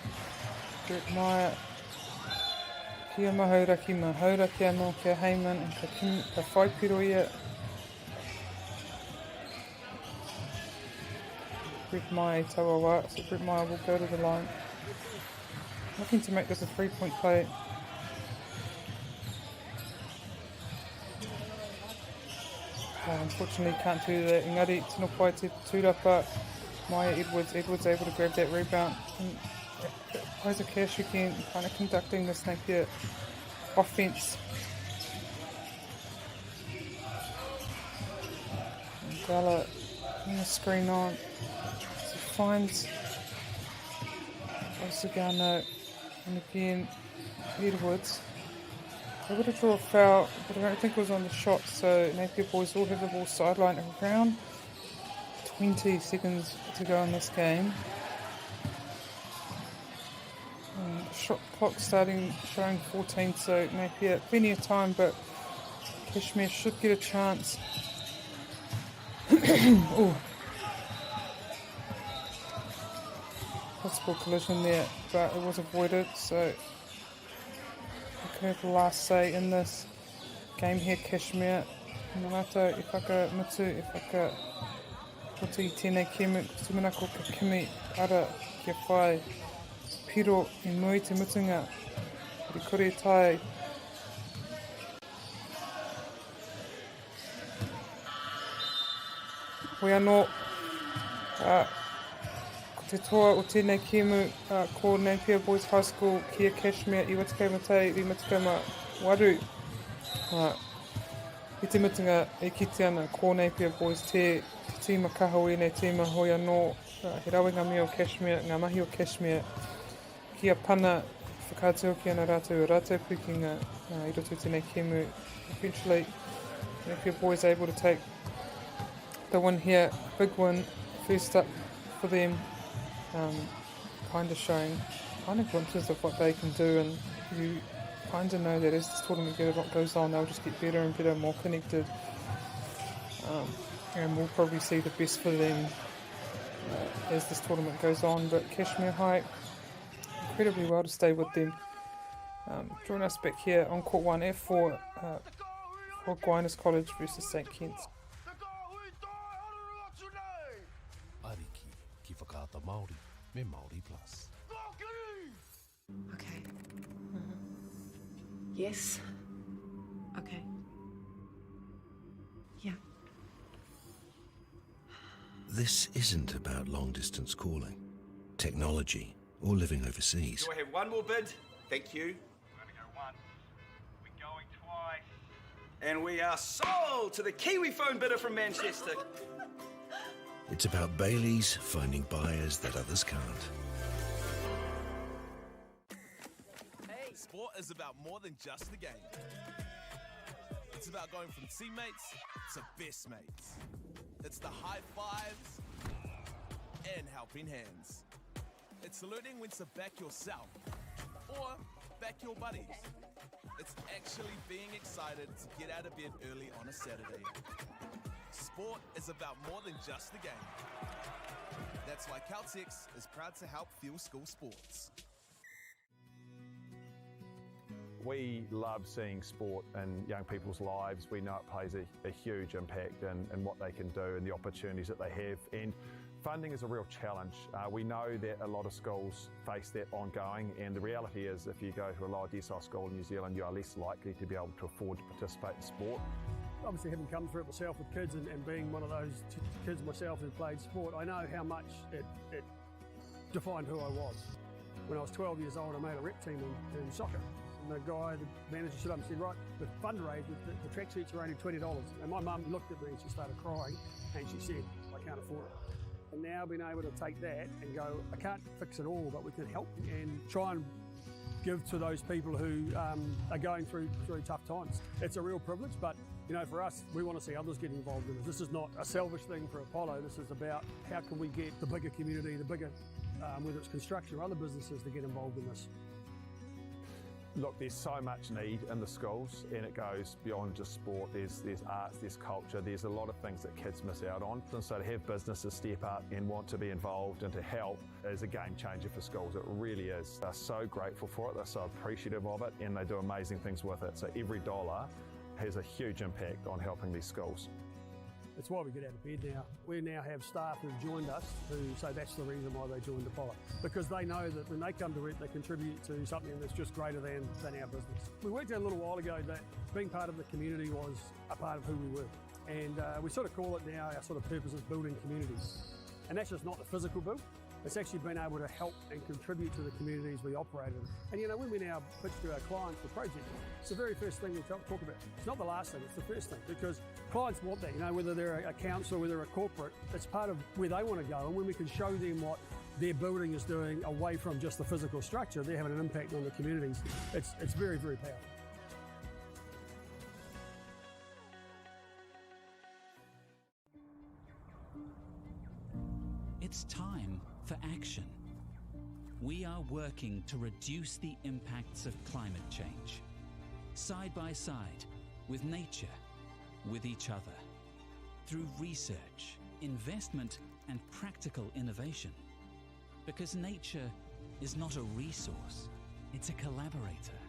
kia mahauraki anō kia Heyman, and ka whaipiro ia. Brett Meyer I taua wā, so Brett Meyer will go to the line. Looking to make this a 3-point play. Unfortunately can't do that. Engari, tino pai te tūrapa. Maya Edwards able to grab that rebound. And Isaac Ash again, kind of conducting this Napier offense. And Gala in the screen on. So finds Osagano, and again Edwards. They would have drawn a foul, but I don't think it was on the shot, so Napier boys will have the ball sidelined around 20 seconds to go in this game. Shot clock showing 14, so Napier plenty of time, but Kashmir should get a chance. Ooh. Possible collision there, but it was avoided, so I could have the last say in this game here. Kashmir Narato I whakamutu, I whakamutu I tēnei kēmu, tumana ko ka kimi ara kia whai piro I mui te mutunga, ri kore tai. Hoi anō, ko te toa o tēnei kēmu ko Napier Boys High School kia Kashmir I Watikau Matei I Watikau Ma Waru. I te mutunga e kite ana ko Napier Boys te tīma kahaui nei tīma hoi anō. He rawinga mea o Kashmir, ngā mahi o Kashmir. Kia pana whakātua ki ana rātou pukinga I roto tēnei kēmu. Eventually, Napier Boys able to take the win here, big win, first up for them. Kind of showing glimpses of what they can do, and you kind of know that as this tournament goes on, they'll just get better and better, more connected, and we'll probably see the best for them as this tournament goes on. But Kashmir High, incredibly well to stay with them. Join us back here on court 1 F4 for Aquinas College versus St. Kitts. Ariki ki whakaata Māori me MāORI Plus. Okay. Yes. Okay. Yeah. This isn't about long-distance calling, technology, or living overseas. Do I have one more bid? Thank you. We're going to go once. We're going twice. And we are sold to the Kiwi phone bidder from Manchester. It's about Bailey's finding buyers that others can't. Sport is about more than just the game. It's about going from teammates to best mates. It's the high fives and helping hands. It's learning when to back yourself or back your buddies. It's actually being excited to get out of bed early on a Saturday. Sport is about more than just the game. That's why Caltex is proud to help fuel school sports. We love seeing sport in young people's lives. We know it plays a huge impact in what they can do and the opportunities that they have. And funding is a real challenge. We know that a lot of schools face that ongoing, and the reality is if you go to a lower decile school in New Zealand, you are less likely to be able to afford to participate in sport. Obviously, having come through it myself with kids and being one of those kids myself who played sport, I know how much it defined who I was. When I was 12 years old, I made a rep team in soccer. And the guy, the manager, stood up and said, right, the fundraise, the track suits are only $20. And my mum looked at me and she started crying and she said, I can't afford it. And now being able to take that and go, I can't fix it all, but we can help and try and give to those people who are going through tough times. It's a real privilege, but you know, for us, we want to see others get involved in it. This is not a selfish thing for Apollo. This is about how can we get the bigger community, the bigger, whether it's construction or other businesses, to get involved in this. Look, there's so much need in the schools, and it goes beyond just sport. There's arts, there's culture, there's a lot of things that kids miss out on. And so to have businesses step up and want to be involved and to help is a game changer for schools. It really is. They're so grateful for it, they're so appreciative of it, and they do amazing things with it. So every dollar has a huge impact on helping these schools. It's why we get out of bed now. We now have staff who've joined us who say that's the reason why they joined Apollo. Because they know that when they come to it, they contribute to something that's just greater than our business. We worked out a little while ago that being part of the community was a part of who we were. And we sort of call it now, our sort of purpose is building communities. And that's just not the physical build. It's actually been able to help and contribute to the communities we operate in. And you know, when we now pitch to our clients for projects, it's the very first thing we talk about. It's not the last thing, it's the first thing, because clients want that, you know, whether they're a council, whether they're a corporate, it's part of where they want to go. And when we can show them what their building is doing away from just the physical structure, they're having an impact on the communities. It's very, very powerful. It's time for action. We are working to reduce the impacts of climate change, side by side, with nature, with each other, through research, investment, and practical innovation. Because nature is not a resource, it's a collaborator.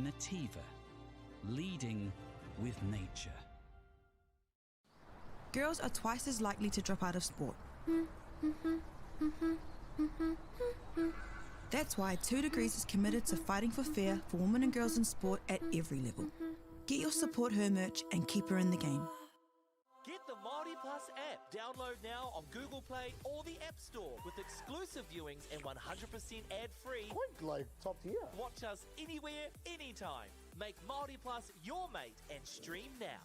Nativa, leading with nature. Girls are twice as likely to drop out of sport. That's why 2 Degrees is committed to fighting for fair for women and girls in sport at every level. Get your Support Her merch and keep her in the game. Get the MΑORI Plus app. Download now on Google Play or the App Store with exclusive viewings and 100% ad-free. Quite like top tier. Watch us anywhere, anytime. Make MAORI Plus your mate and stream now.